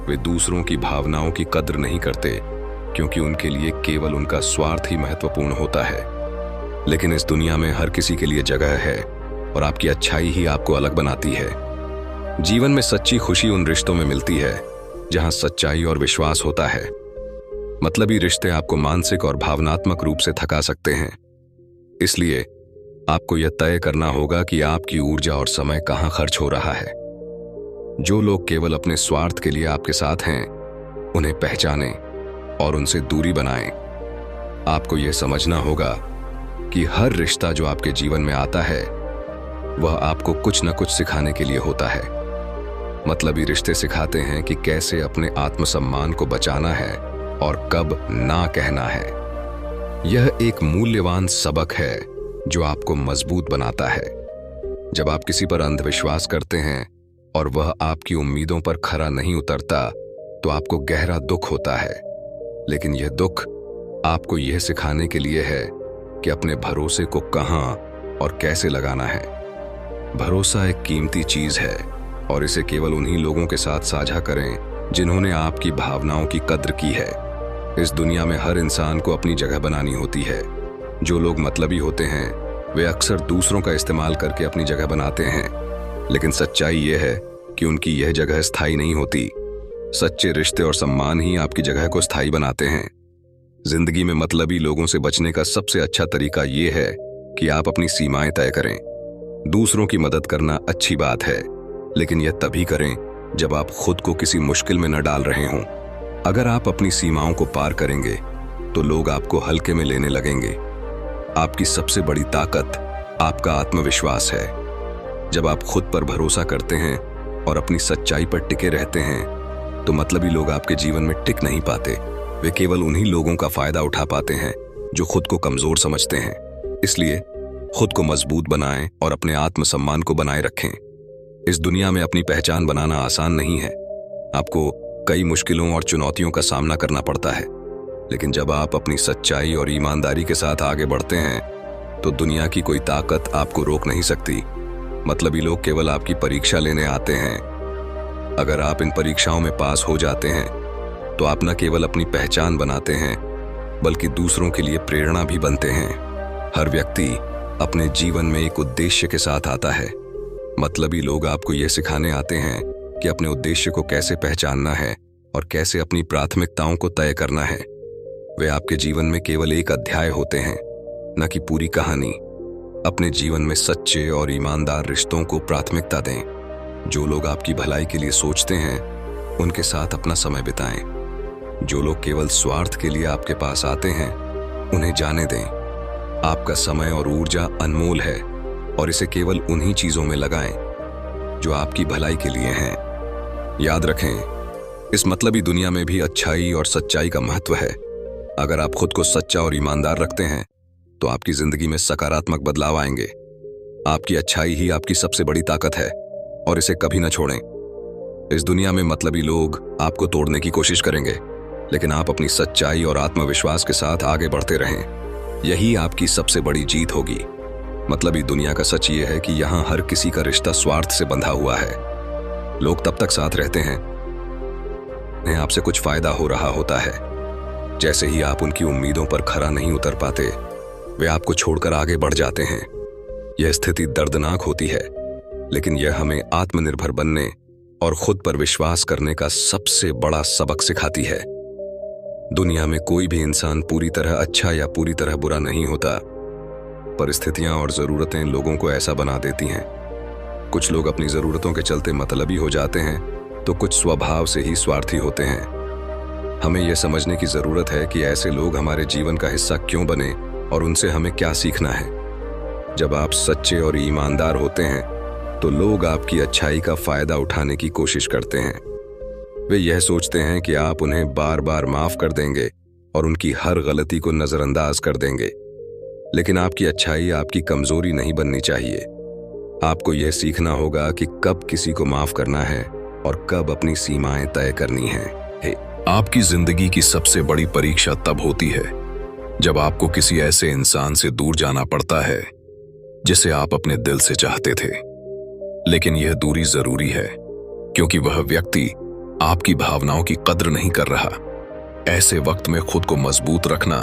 Speaker 1: वे दूसरों की भावनाओं की कद्र नहीं करते क्योंकि उनके लिए केवल उनका स्वार्थ ही महत्वपूर्ण होता है। लेकिन इस दुनिया में हर किसी के लिए जगह है और आपकी अच्छाई ही आपको अलग बनाती है। जीवन में सच्ची खुशी उन रिश्तों में मिलती है जहां सच्चाई और विश्वास होता है। मतलबी रिश्ते आपको मानसिक और भावनात्मक रूप से थका सकते हैं। इसलिए आपको यह तय करना होगा कि आपकी ऊर्जा और समय कहां खर्च हो रहा है। जो लोग केवल अपने स्वार्थ के लिए आपके साथ हैं उन्हें पहचानें और उनसे दूरी बनाएं। आपको यह समझना होगा कि हर रिश्ता जो आपके जीवन में आता है वह आपको कुछ न कुछ सिखाने के लिए होता है। मतलबी रिश्ते सिखाते हैं कि कैसे अपने आत्मसम्मान को बचाना है और कब ना कहना है। यह एक मूल्यवान सबक है जो आपको मजबूत बनाता है। जब आप किसी पर अंधविश्वास करते हैं और वह आपकी उम्मीदों पर खरा नहीं उतरता तो आपको गहरा दुख होता है। लेकिन यह दुख आपको यह सिखाने के लिए है कि अपने भरोसे को कहां और कैसे लगाना है। भरोसा एक कीमती चीज है और इसे केवल उन्हीं लोगों के साथ साझा करें जिन्होंने आपकी भावनाओं की कद्र की है। इस दुनिया में हर इंसान को अपनी जगह बनानी होती है। जो लोग मतलबी होते हैं वे अक्सर दूसरों का इस्तेमाल करके अपनी जगह बनाते हैं। लेकिन सच्चाई यह है कि उनकी यह जगह स्थायी नहीं होती। सच्चे रिश्ते और सम्मान ही आपकी जगह को स्थायी बनाते हैं। जिंदगी में मतलबी लोगों से बचने का सबसे अच्छा तरीका यह है कि आप अपनी सीमाएं तय करें। दूसरों की मदद करना अच्छी बात है, लेकिन यह तभी करें जब आप खुद को किसी मुश्किल में न डाल रहे हों। अगर आप अपनी सीमाओं को पार करेंगे तो लोग आपको हल्के में लेने लगेंगे। आपकी सबसे बड़ी ताकत आपका आत्मविश्वास है। जब आप खुद पर भरोसा करते हैं और अपनी सच्चाई पर टिके रहते हैं तो मतलबी लोग आपके जीवन में टिक नहीं पाते। वे केवल उन्हीं लोगों का फायदा उठा पाते हैं जो खुद को कमजोर समझते हैं। इसलिए खुद को मजबूत बनाएं और अपने आत्मसम्मान को बनाए रखें। इस दुनिया में अपनी पहचान बनाना आसान नहीं है। आपको कई मुश्किलों और चुनौतियों का सामना करना पड़ता है। लेकिन जब आप अपनी सच्चाई और ईमानदारी के साथ आगे बढ़ते हैं तो दुनिया की कोई ताकत आपको रोक नहीं सकती। मतलबी लोग केवल आपकी परीक्षा लेने आते हैं। अगर आप इन परीक्षाओं में पास हो जाते हैं तो आप न केवल अपनी पहचान बनाते हैं बल्कि दूसरों के लिए प्रेरणा भी बनते हैं। हर व्यक्ति अपने जीवन में एक उद्देश्य के साथ आता है। मतलबी लोग आपको यह सिखाने आते हैं कि अपने उद्देश्य को कैसे पहचानना है और कैसे अपनी प्राथमिकताओं को तय करना है। वे आपके जीवन में केवल एक अध्याय होते हैं, न कि पूरी कहानी। अपने जीवन में सच्चे और ईमानदार रिश्तों को प्राथमिकता दें। जो लोग आपकी भलाई के लिए सोचते हैं उनके साथ अपना समय बिताएं। जो लोग केवल स्वार्थ के लिए आपके पास आते हैं उन्हें जाने दें। आपका समय और ऊर्जा अनमोल है और इसे केवल उन्हीं चीजों में लगाएं जो आपकी भलाई के लिए हैं। याद रखें, इस मतलबी दुनिया में भी अच्छाई और सच्चाई का महत्व है। अगर आप खुद को सच्चा और ईमानदार रखते हैं तो आपकी जिंदगी में सकारात्मक बदलाव आएंगे। आपकी अच्छाई ही आपकी सबसे बड़ी ताकत है और इसे कभी न छोड़ें। इस दुनिया में मतलबी लोग आपको तोड़ने की कोशिश करेंगे, लेकिन आप अपनी सच्चाई और आत्मविश्वास के साथ आगे बढ़ते रहें। यही आपकी सबसे बड़ी जीत होगी। मतलबी दुनिया का सच ये है कि यहाँ हर किसी का रिश्ता स्वार्थ से बंधा हुआ है। लोग तब तक साथ रहते हैं उन्हें आपसे कुछ फायदा हो रहा होता है। जैसे ही आप उनकी उम्मीदों पर खरा नहीं उतर पाते वे आपको छोड़कर आगे बढ़ जाते हैं। यह स्थिति दर्दनाक होती है, लेकिन यह हमें आत्मनिर्भर बनने और खुद पर विश्वास करने का सबसे बड़ा सबक सिखाती है। दुनिया में कोई भी इंसान पूरी तरह अच्छा या पूरी तरह बुरा नहीं होता। परिस्थितियां और जरूरतें लोगों को ऐसा बना देती हैं। कुछ लोग अपनी जरूरतों के चलते मतलबी हो जाते हैं तो कुछ स्वभाव से ही स्वार्थी होते हैं। हमें यह समझने की जरूरत है कि ऐसे लोग हमारे जीवन का हिस्सा क्यों बने और उनसे हमें क्या सीखना है। जब आप सच्चे और ईमानदार होते हैं तो लोग आपकी अच्छाई का फायदा उठाने की कोशिश करते हैं। वे यह सोचते हैं कि आप उन्हें बार बार माफ कर देंगे और उनकी हर गलती को नजरअंदाज कर देंगे। लेकिन आपकी अच्छाई आपकी कमजोरी नहीं बननी चाहिए। आपको यह सीखना होगा कि कब किसी को माफ करना है और कब अपनी सीमाएं तय करनी है। आपकी जिंदगी की सबसे बड़ी परीक्षा तब होती है जब आपको किसी ऐसे इंसान से दूर जाना पड़ता है जिसे आप अपने दिल से चाहते थे। लेकिन यह दूरी जरूरी है क्योंकि वह व्यक्ति आपकी भावनाओं की कद्र नहीं कर रहा। ऐसे वक्त में खुद को मजबूत रखना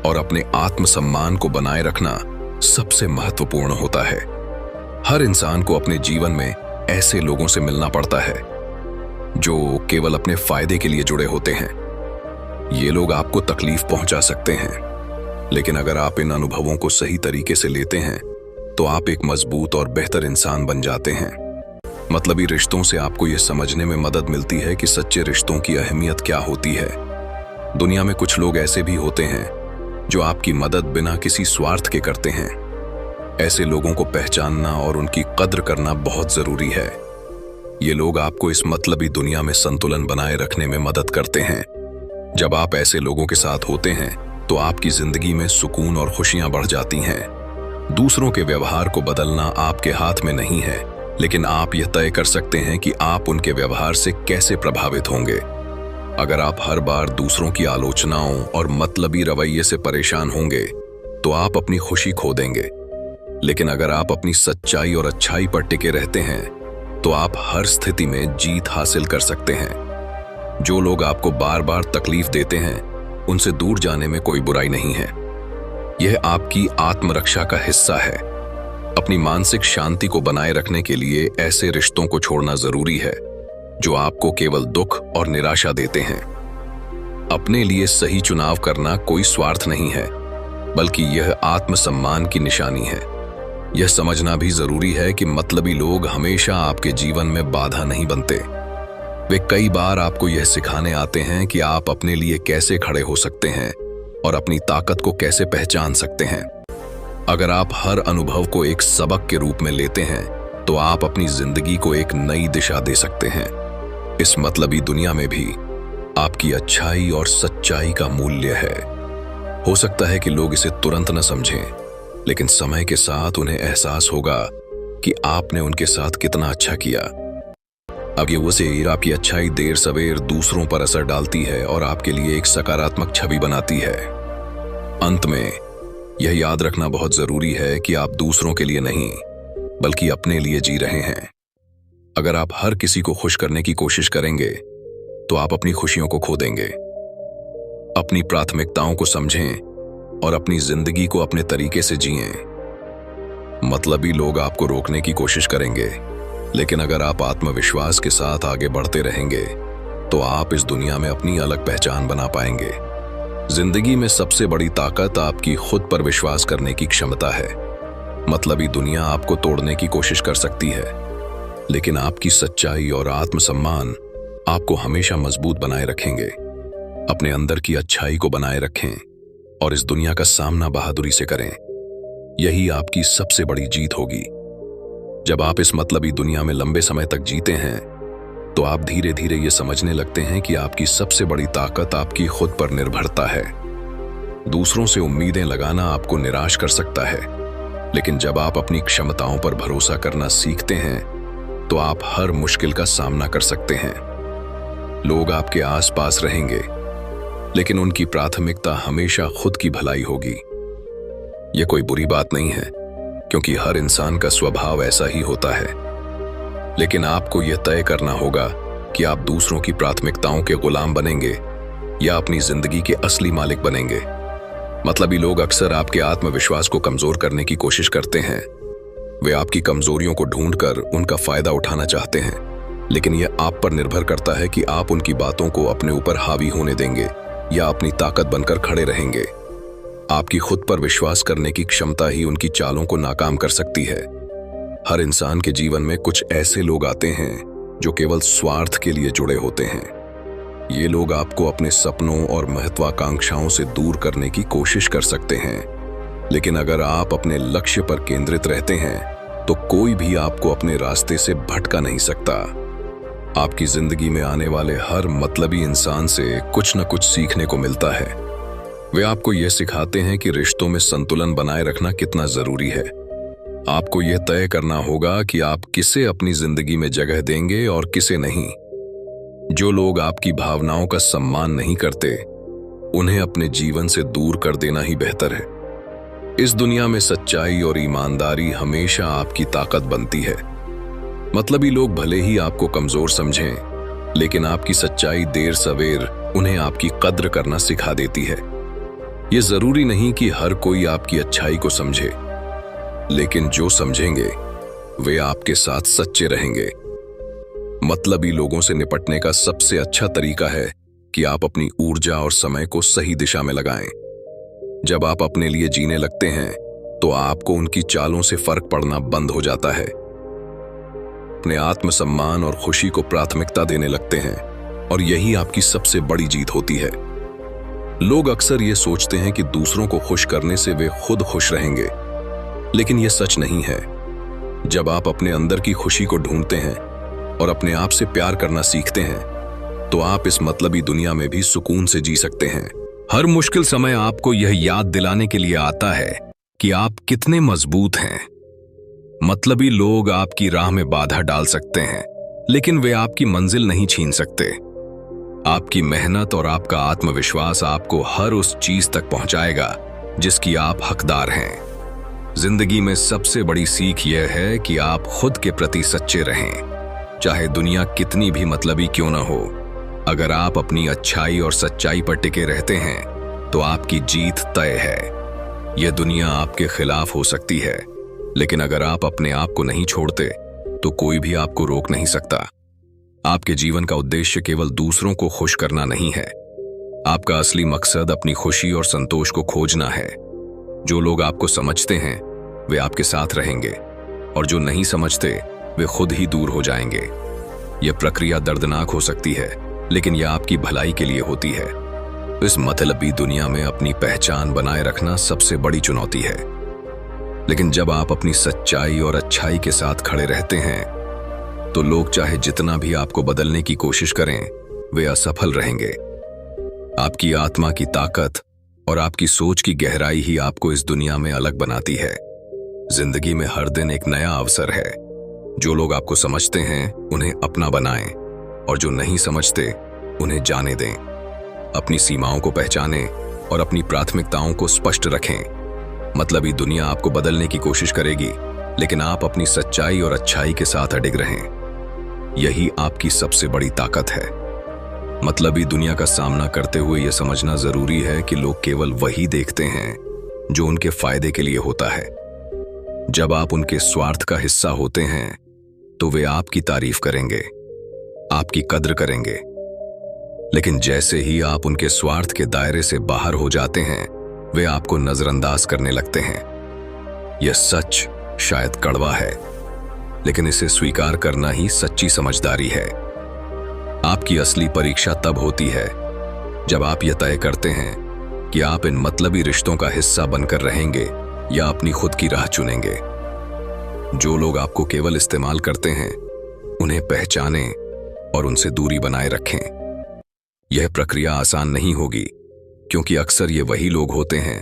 Speaker 1: और अपने आत्मसम्मान को बनाए रखना सबसे महत्वपूर्ण होता है। हर इंसान को अपने जीवन में ऐसे लोगों से मिलना पड़ता है जो केवल अपने फायदे के लिए जुड़े होते हैं। ये लोग आपको तकलीफ पहुंचा सकते हैं, लेकिन अगर आप इन अनुभवों को सही तरीके से लेते हैं तो आप एक मजबूत और बेहतर इंसान बन जाते हैं। मतलबी रिश्तों से आपको यह समझने में मदद मिलती है कि सच्चे रिश्तों की अहमियत क्या होती है। दुनिया में कुछ लोग ऐसे भी होते हैं जो आपकी मदद बिना किसी स्वार्थ के करते हैं। ऐसे लोगों को पहचानना और उनकी कद्र करना बहुत जरूरी है। ये लोग आपको इस मतलबी दुनिया में संतुलन बनाए रखने में मदद करते हैं। जब आप ऐसे लोगों के साथ होते हैं तो आपकी जिंदगी में सुकून और खुशियां बढ़ जाती हैं। दूसरों के व्यवहार को बदलना आपके हाथ में नहीं है, लेकिन आप यह तय कर सकते हैं कि आप उनके व्यवहार से कैसे प्रभावित होंगे। अगर आप हर बार दूसरों की आलोचनाओं और मतलबी रवैये से परेशान होंगे तो आप अपनी खुशी खो देंगे। लेकिन अगर आप अपनी सच्चाई और अच्छाई पर टिके रहते हैं तो आप हर स्थिति में जीत हासिल कर सकते हैं। जो लोग आपको बार बार तकलीफ देते हैं उनसे दूर जाने में कोई बुराई नहीं है। यह आपकी आत्मरक्षा का हिस्सा है। अपनी मानसिक शांति को बनाए रखने के लिए ऐसे रिश्तों को छोड़ना जरूरी है जो आपको केवल दुख और निराशा देते हैं। अपने लिए सही चुनाव करना कोई स्वार्थ नहीं है, बल्कि यह आत्मसम्मान की निशानी है। यह समझना भी जरूरी है कि मतलबी लोग हमेशा आपके जीवन में बाधा नहीं बनते। वे कई बार आपको यह सिखाने आते हैं कि आप अपने लिए कैसे खड़े हो सकते हैं और अपनी ताकत को कैसे पहचान सकते हैं। अगर आप हर अनुभव को एक सबक के रूप में लेते हैं तो आप अपनी जिंदगी को एक नई दिशा दे सकते हैं। इस मतलबी दुनिया में भी आपकी अच्छाई और सच्चाई का मूल्य है। हो सकता है कि लोग इसे तुरंत न समझें, लेकिन समय के साथ उन्हें एहसास होगा कि आपने उनके साथ कितना अच्छा किया। अब ये वजह आपकी अच्छाई देर सवेर दूसरों पर असर डालती है और आपके लिए एक सकारात्मक छवि बनाती है। अंत में यह याद रखना बहुत जरूरी है कि आप दूसरों के लिए नहीं बल्कि अपने लिए जी रहे हैं। अगर आप हर किसी को खुश करने की कोशिश करेंगे तो आप अपनी खुशियों को खो देंगे। अपनी प्राथमिकताओं को समझें और अपनी जिंदगी को अपने तरीके से जिएं। मतलबी लोग आपको रोकने की कोशिश करेंगे, लेकिन अगर आप आत्मविश्वास के साथ आगे बढ़ते रहेंगे तो आप इस दुनिया में अपनी अलग पहचान बना पाएंगे। जिंदगी में सबसे बड़ी ताकत आपकी खुद पर विश्वास करने की क्षमता है। मतलबी दुनिया आपको तोड़ने की कोशिश कर सकती है, लेकिन आपकी सच्चाई और आत्मसम्मान आपको हमेशा मजबूत बनाए रखेंगे। अपने अंदर की अच्छाई को बनाए रखें और इस दुनिया का सामना बहादुरी से करें। यही आपकी सबसे बड़ी जीत होगी। जब आप इस मतलबी दुनिया में लंबे समय तक जीते हैं तो आप धीरे धीरे ये समझने लगते हैं कि आपकी सबसे बड़ी ताकत आपकी खुद पर निर्भरता है। दूसरों से उम्मीदें लगाना आपको निराश कर सकता है, लेकिन जब आप अपनी क्षमताओं पर भरोसा करना सीखते हैं तो आप हर मुश्किल का सामना कर सकते हैं। लोग आपके आसपास रहेंगे, लेकिन उनकी प्राथमिकता हमेशा खुद की भलाई होगी। यह कोई बुरी बात नहीं है, क्योंकि हर इंसान का स्वभाव ऐसा ही होता है। लेकिन आपको यह तय करना होगा कि आप दूसरों की प्राथमिकताओं के गुलाम बनेंगे या अपनी जिंदगी के असली मालिक बनेंगे। मतलबी लोग अक्सर आपके आत्मविश्वास को कमजोर करने की कोशिश करते हैं। वे आपकी कमजोरियों को ढूंढकर उनका फायदा उठाना चाहते हैं, लेकिन यह आप पर निर्भर करता है कि आप उनकी बातों को अपने ऊपर हावी होने देंगे या अपनी ताकत बनकर खड़े रहेंगे। आपकी खुद पर विश्वास करने की क्षमता ही उनकी चालों को नाकाम कर सकती है। हर इंसान के जीवन में कुछ ऐसे लोग आते हैं जो केवल स्वार्थ के लिए जुड़े होते हैं। ये लोग आपको अपने सपनों और महत्वाकांक्षाओं से दूर करने की कोशिश कर सकते हैं। लेकिन अगर आप अपने लक्ष्य पर केंद्रित रहते हैं तो कोई भी आपको अपने रास्ते से भटका नहीं सकता। आपकी जिंदगी में आने वाले हर मतलबी इंसान से कुछ न कुछ सीखने को मिलता है। वे आपको यह सिखाते हैं कि रिश्तों में संतुलन बनाए रखना कितना जरूरी है। आपको यह तय करना होगा कि आप किसे अपनी जिंदगी में जगह देंगे और किसे नहीं। जो लोग आपकी भावनाओं का सम्मान नहीं करते, उन्हें अपने जीवन से दूर कर देना ही बेहतर है। इस दुनिया में सच्चाई और ईमानदारी हमेशा आपकी ताकत बनती है। मतलबी लोग भले ही आपको कमजोर समझें, लेकिन आपकी सच्चाई देर सवेर उन्हें आपकी कद्र करना सिखा देती है। यह जरूरी नहीं कि हर कोई आपकी अच्छाई को समझे, लेकिन जो समझेंगे वे आपके साथ सच्चे रहेंगे। मतलबी लोगों से निपटने का सबसे अच्छा तरीका है कि आप अपनी ऊर्जा और समय को सही दिशा में लगाएं। जब आप अपने लिए जीने लगते हैं तो आपको उनकी चालों से फर्क पड़ना बंद हो जाता है। अपने आत्मसम्मान और खुशी को प्राथमिकता देने लगते हैं और यही आपकी सबसे बड़ी जीत होती है। लोग अक्सर ये सोचते हैं कि दूसरों को खुश करने से वे खुद खुश रहेंगे, लेकिन यह सच नहीं है। जब आप अपने अंदर की खुशी को ढूंढते हैं और अपने आप से प्यार करना सीखते हैं, तो आप इस मतलबी दुनिया में भी सुकून से जी सकते हैं। हर मुश्किल समय आपको यह याद दिलाने के लिए आता है कि आप कितने मजबूत हैं। मतलबी लोग आपकी राह में बाधा डाल सकते हैं, लेकिन वे आपकी मंजिल नहीं छीन सकते। आपकी मेहनत और आपका आत्मविश्वास आपको हर उस चीज तक पहुंचाएगा जिसकी आप हकदार हैं। जिंदगी में सबसे बड़ी सीख यह है कि आप खुद के प्रति सच्चे रहें, चाहे दुनिया कितनी भी मतलबी क्यों न हो। अगर आप अपनी अच्छाई और सच्चाई पर टिके रहते हैं तो आपकी जीत तय है। यह दुनिया आपके खिलाफ हो सकती है, लेकिन अगर आप अपने आप को नहीं छोड़ते तो कोई भी आपको रोक नहीं सकता। आपके जीवन का उद्देश्य केवल दूसरों को खुश करना नहीं है। आपका असली मकसद अपनी खुशी और संतोष को खोजना है। जो लोग आपको समझते हैं वे आपके साथ रहेंगे, और जो नहीं समझते वे खुद ही दूर हो जाएंगे। यह प्रक्रिया दर्दनाक हो सकती है, लेकिन यह आपकी भलाई के लिए होती है। इस मतलबी दुनिया में अपनी पहचान बनाए रखना सबसे बड़ी चुनौती है, लेकिन जब आप अपनी सच्चाई और अच्छाई के साथ खड़े रहते हैं तो लोग चाहे जितना भी आपको बदलने की कोशिश करें, वे असफल रहेंगे। आपकी आत्मा की ताकत और आपकी सोच की गहराई ही आपको इस दुनिया में अलग बनाती है। जिंदगी में हर दिन एक नया अवसर है। जो लोग आपको समझते हैं उन्हें अपना बनाएं, और जो नहीं समझते उन्हें जाने दें। अपनी सीमाओं को पहचानें और अपनी प्राथमिकताओं को स्पष्ट रखें। मतलबी दुनिया आपको बदलने की कोशिश करेगी, लेकिन आप अपनी सच्चाई और अच्छाई के साथ अडिग रहें। यही आपकी सबसे बड़ी ताकत है। मतलबी दुनिया का सामना करते हुए यह समझना जरूरी है कि लोग केवल वही देखते हैं जो उनके फायदे के लिए होता है। जब आप उनके स्वार्थ का हिस्सा होते हैं तो वे आपकी तारीफ करेंगे, आपकी कद्र करेंगे, लेकिन जैसे ही आप उनके स्वार्थ के दायरे से बाहर हो जाते हैं, वे आपको नजरअंदाज करने लगते हैं। यह सच शायद कड़वा है, लेकिन इसे स्वीकार करना ही सच्ची समझदारी है। आपकी असली परीक्षा तब होती है जब आप यह तय करते हैं कि आप इन मतलबी रिश्तों का हिस्सा बनकर रहेंगे या अपनी खुद की राह चुनेंगे। जो लोग आपको केवल इस्तेमाल करते हैं, उन्हें पहचानें और उनसे दूरी बनाए रखें। यह प्रक्रिया आसान नहीं होगी, क्योंकि अक्सर ये वही लोग होते हैं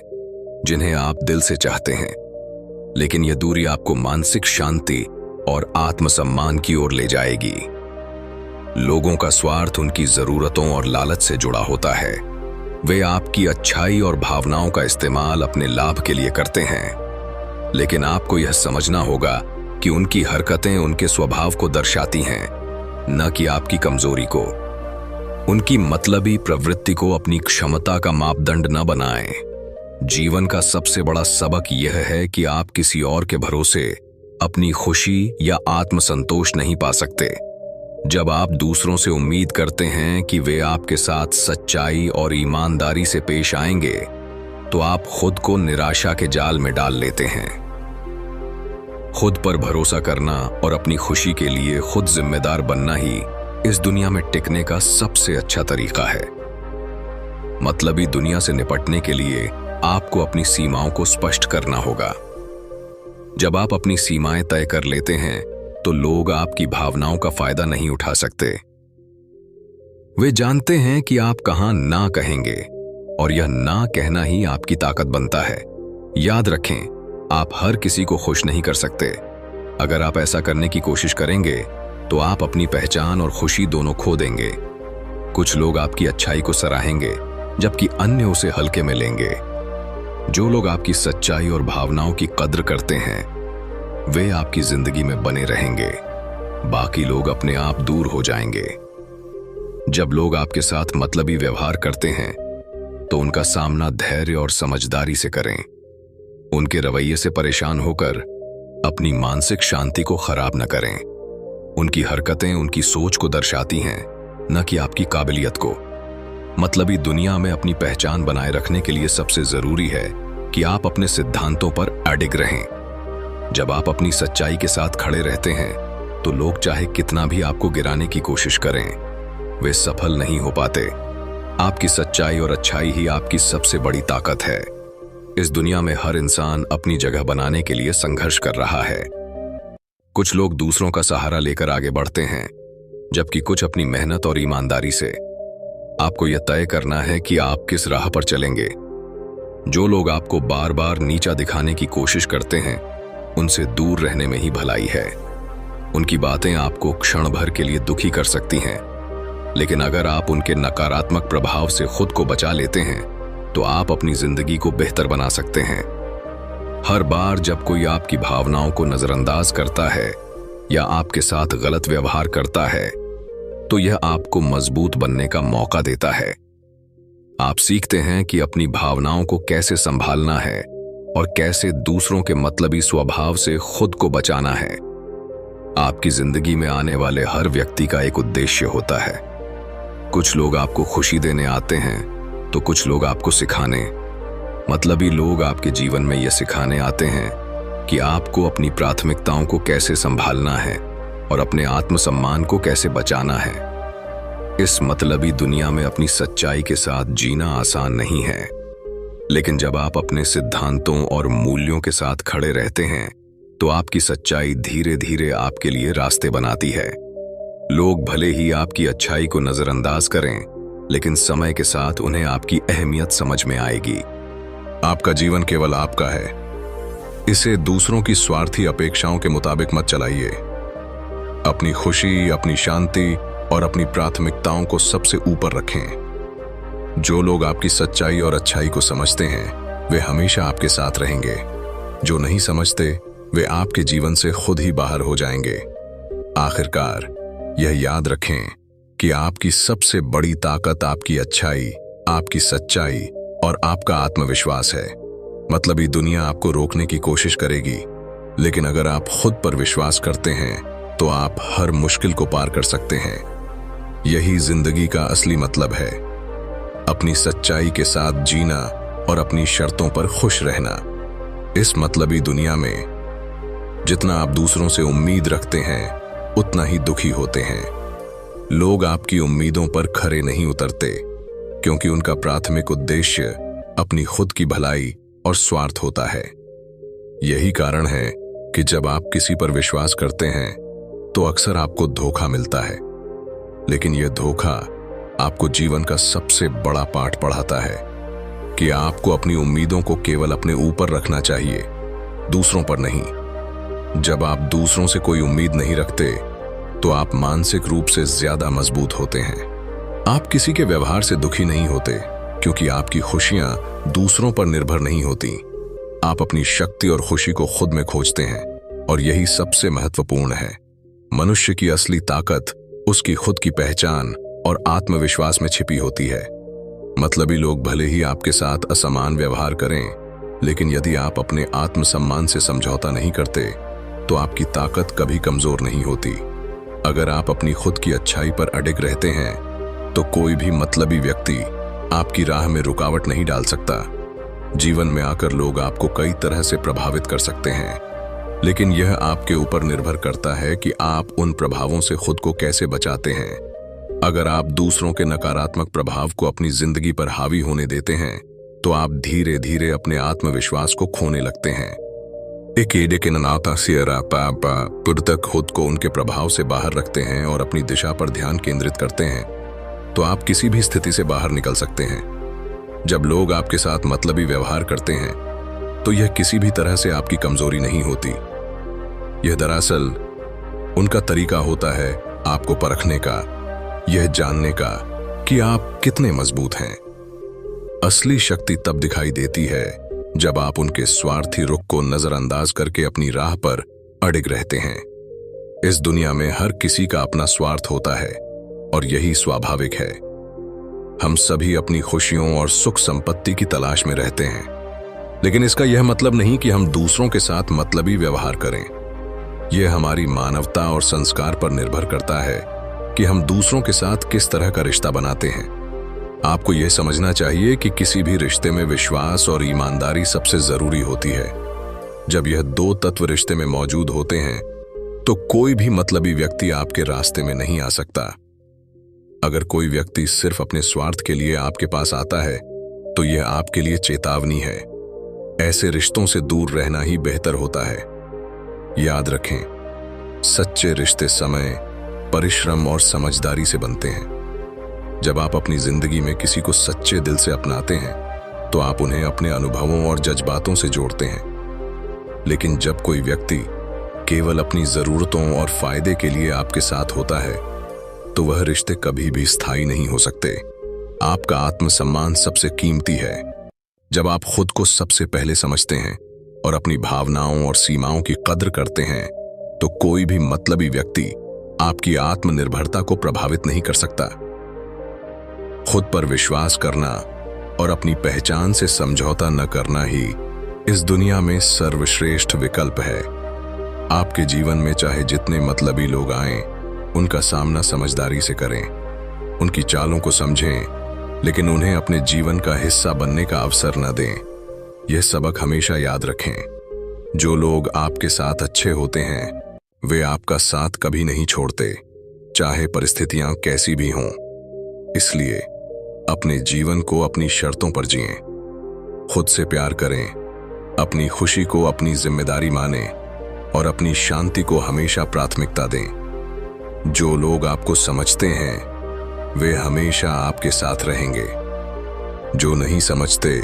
Speaker 1: जिन्हें आप दिल से चाहते हैं, लेकिन यह दूरी आपको मानसिक शांति और आत्मसम्मान की ओर ले जाएगी। लोगों का स्वार्थ उनकी जरूरतों और लालच से जुड़ा होता है। वे आपकी अच्छाई और भावनाओं का इस्तेमाल अपने लाभ के लिए करते हैं, लेकिन आपको यह समझना होगा कि उनकी हरकतें उनके स्वभाव को दर्शाती हैं, न कि आपकी कमजोरी को। उनकी मतलबी प्रवृत्ति को अपनी क्षमता का मापदंड न बनाएं। जीवन का सबसे बड़ा सबक यह है कि आप किसी और के भरोसे अपनी खुशी या आत्मसंतोष नहीं पा सकते। जब आप दूसरों से उम्मीद करते हैं कि वे आपके साथ सच्चाई और ईमानदारी से पेश आएंगे, तो आप खुद को निराशा के जाल में डाल लेते हैं। खुद पर भरोसा करना और अपनी खुशी के लिए खुद जिम्मेदार बनना ही इस दुनिया में टिकने का सबसे अच्छा तरीका है। मतलबी दुनिया से निपटने के लिए आपको अपनी सीमाओं को स्पष्ट करना होगा। जब आप अपनी सीमाएं तय कर लेते हैं तो लोग आपकी भावनाओं का फायदा नहीं उठा सकते। वे जानते हैं कि आप कहां ना कहेंगे और यह ना कहना ही आपकी ताकत बनता है। याद रखें, आप हर किसी को खुश नहीं कर सकते। अगर आप ऐसा करने की कोशिश करेंगे तो आप अपनी पहचान और खुशी दोनों खो देंगे। कुछ लोग आपकी अच्छाई को सराहेंगे जबकि अन्य उसे हल्के में लेंगे। जो लोग आपकी सच्चाई और भावनाओं की कद्र करते हैं वे आपकी जिंदगी में बने रहेंगे, बाकी लोग अपने आप दूर हो जाएंगे। जब लोग आपके साथ मतलबी व्यवहार करते हैं तो उनका सामना धैर्य और समझदारी से करें। उनके रवैये से परेशान होकर अपनी मानसिक शांति को खराब न करें। उनकी हरकतें उनकी सोच को दर्शाती हैं, न कि आपकी काबिलियत को। मतलबी दुनिया में अपनी पहचान बनाए रखने के लिए सबसे जरूरी है कि आप अपने सिद्धांतों पर अडिग रहें। जब आप अपनी सच्चाई के साथ खड़े रहते हैं तो लोग चाहे कितना भी आपको गिराने की कोशिश करें, वे सफल नहीं हो पाते। आपकी सच्चाई और अच्छाई ही आपकी सबसे बड़ी ताकत है। इस दुनिया में हर इंसान अपनी जगह बनाने के लिए संघर्ष कर रहा है। कुछ लोग दूसरों का सहारा लेकर आगे बढ़ते हैं, जबकि कुछ अपनी मेहनत और ईमानदारी से। आपको यह तय करना है कि आप किस राह पर चलेंगे। जो लोग आपको बार बार नीचा दिखाने की कोशिश करते हैं उनसे दूर रहने में ही भलाई है। उनकी बातें आपको क्षण भर के लिए दुखी कर सकती हैं, लेकिन अगर आप उनके नकारात्मक प्रभाव से खुद को बचा लेते हैं तो आप अपनी जिंदगी को बेहतर बना सकते हैं। हर बार जब कोई आपकी भावनाओं को नजरअंदाज करता है या आपके साथ गलत व्यवहार करता है तो यह आपको मजबूत बनने का मौका देता है। आप सीखते हैं कि अपनी भावनाओं को कैसे संभालना है और कैसे दूसरों के मतलबी स्वभाव से खुद को बचाना है। आपकी जिंदगी में आने वाले हर व्यक्ति का एक उद्देश्य होता है। कुछ लोग आपको खुशी देने आते हैं तो कुछ लोग आपको सिखाने। मतलबी लोग आपके जीवन में यह सिखाने आते हैं कि आपको अपनी प्राथमिकताओं को कैसे संभालना है और अपने आत्मसम्मान को कैसे बचाना है। इस मतलबी दुनिया में अपनी सच्चाई के साथ जीना आसान नहीं है, लेकिन जब आप अपने सिद्धांतों और मूल्यों के साथ खड़े रहते हैं तो आपकी सच्चाई धीरे धीरे आपके लिए रास्ते बनाती है। लोग भले ही आपकी अच्छाई को नजरअंदाज करें, लेकिन समय के साथ उन्हें आपकी अहमियत समझ में आएगी। आपका जीवन केवल आपका है, इसे दूसरों की स्वार्थी अपेक्षाओं के मुताबिक मत चलाइए। अपनी खुशी, अपनी शांति और अपनी प्राथमिकताओं को सबसे ऊपर रखें। जो लोग आपकी सच्चाई और अच्छाई को समझते हैं वे हमेशा आपके साथ रहेंगे। जो नहीं समझते वे आपके जीवन से खुद ही बाहर हो जाएंगे। आखिरकार यह याद रखें कि आपकी सबसे बड़ी ताकत आपकी अच्छाई, आपकी सच्चाई और आपका आत्मविश्वास है। मतलबी दुनिया आपको रोकने की कोशिश करेगी, लेकिन अगर आप खुद पर विश्वास करते हैं तो आप हर मुश्किल को पार कर सकते हैं। यही जिंदगी का असली मतलब है, अपनी सच्चाई के साथ जीना और अपनी शर्तों पर खुश रहना। इस मतलबी दुनिया में जितना आप दूसरों से उम्मीद रखते हैं उतना ही दुखी होते हैं। लोग आपकी उम्मीदों पर खरे नहीं उतरते क्योंकि उनका प्राथमिक उद्देश्य अपनी खुद की भलाई और स्वार्थ होता है। यही कारण है कि जब आप किसी पर विश्वास करते हैं तो अक्सर आपको धोखा मिलता है, लेकिन यह धोखा आपको जीवन का सबसे बड़ा पाठ पढ़ाता है कि आपको अपनी उम्मीदों को केवल अपने ऊपर रखना चाहिए, दूसरों पर नहीं। जब आप दूसरों से कोई उम्मीद नहीं रखते तो आप मानसिक रूप से ज्यादा मजबूत होते हैं। आप किसी के व्यवहार से दुखी नहीं होते क्योंकि आपकी खुशियां दूसरों पर निर्भर नहीं होती। आप अपनी शक्ति और खुशी को खुद में खोजते हैं और यही सबसे महत्वपूर्ण है। मनुष्य की असली ताकत उसकी खुद की पहचान और आत्मविश्वास में छिपी होती है। मतलबी लोग भले ही आपके साथ असमान व्यवहार करें, लेकिन यदि आप अपने आत्मसम्मान से समझौता नहीं करते तो आपकी ताकत कभी कमजोर नहीं होती। अगर आप अपनी खुद की अच्छाई पर अडिग रहते हैं तो कोई भी मतलबी व्यक्ति आपकी राह में रुकावट नहीं डाल सकता। जीवन में आकर लोग आपको कई तरह से प्रभावित कर सकते हैं, लेकिन यह आपके ऊपर निर्भर करता है कि आप उन प्रभावों से खुद को कैसे बचाते हैं। अगर आप दूसरों के नकारात्मक प्रभाव को अपनी जिंदगी पर हावी होने देते हैं तो आप धीरे धीरे अपने आत्मविश्वास को खोने लगते हैं। तक खुद को उनके प्रभाव से बाहर रखते हैं और अपनी दिशा पर ध्यान केंद्रित करते हैं तो आप किसी भी स्थिति से बाहर निकल सकते हैं। जब लोग आपके साथ मतलबी व्यवहार करते हैं तो यह किसी भी तरह से आपकी कमजोरी नहीं होती। यह दरअसल उनका तरीका होता है आपको परखने का, यह जानने का कि आप कितने मजबूत हैं। असली शक्ति तब दिखाई देती है जब आप उनके स्वार्थी रुख को नजरअंदाज करके अपनी राह पर अडिग रहते हैं। इस दुनिया में हर किसी का अपना स्वार्थ होता है और यही स्वाभाविक है। हम सभी अपनी खुशियों और सुख संपत्ति की तलाश में रहते हैं, लेकिन इसका यह मतलब नहीं कि हम दूसरों के साथ मतलबी व्यवहार करें। यह हमारी मानवता और संस्कार पर निर्भर करता है कि हम दूसरों के साथ किस तरह का रिश्ता बनाते हैं। आपको यह समझना चाहिए कि किसी भी रिश्ते में विश्वास और ईमानदारी सबसे जरूरी होती है। जब यह दो तत्व रिश्ते में मौजूद होते हैं तो कोई भी मतलबी व्यक्ति आपके रास्ते में नहीं आ सकता। अगर कोई व्यक्ति सिर्फ अपने स्वार्थ के लिए आपके पास आता है तो यह आपके लिए चेतावनी है। ऐसे रिश्तों से दूर रहना ही बेहतर होता है। याद रखें, सच्चे रिश्ते समय, परिश्रम और समझदारी से बनते हैं। जब आप अपनी जिंदगी में किसी को सच्चे दिल से अपनाते हैं तो आप उन्हें अपने अनुभवों और जज्बातों से जोड़ते हैं। लेकिन जब कोई व्यक्ति केवल अपनी जरूरतों और फायदे के लिए आपके साथ होता है तो वह रिश्ते कभी भी स्थायी नहीं हो सकते। आपका आत्मसम्मान सबसे कीमती है। जब आप खुद को सबसे पहले समझते हैं और अपनी भावनाओं और सीमाओं की कद्र करते हैं तो कोई भी मतलबी व्यक्ति आपकी आत्मनिर्भरता को प्रभावित नहीं कर सकता। खुद पर विश्वास करना और अपनी पहचान से समझौता न करना ही इस दुनिया में सर्वश्रेष्ठ विकल्प है। आपके जीवन में चाहे जितने मतलबी लोग आएं, उनका सामना समझदारी से करें, उनकी चालों को समझें, लेकिन उन्हें अपने जीवन का हिस्सा बनने का अवसर न दें। यह सबक हमेशा याद रखें, जो लोग आपके साथ अच्छे होते हैं वे आपका साथ कभी नहीं छोड़ते, चाहे परिस्थितियां कैसी भी हों। इसलिए अपने जीवन को अपनी शर्तों पर जिएं, खुद से प्यार करें, अपनी खुशी को अपनी जिम्मेदारी मानें और अपनी शांति को हमेशा प्राथमिकता दें। जो लोग आपको समझते हैं वे हमेशा आपके साथ रहेंगे। जो नहीं समझते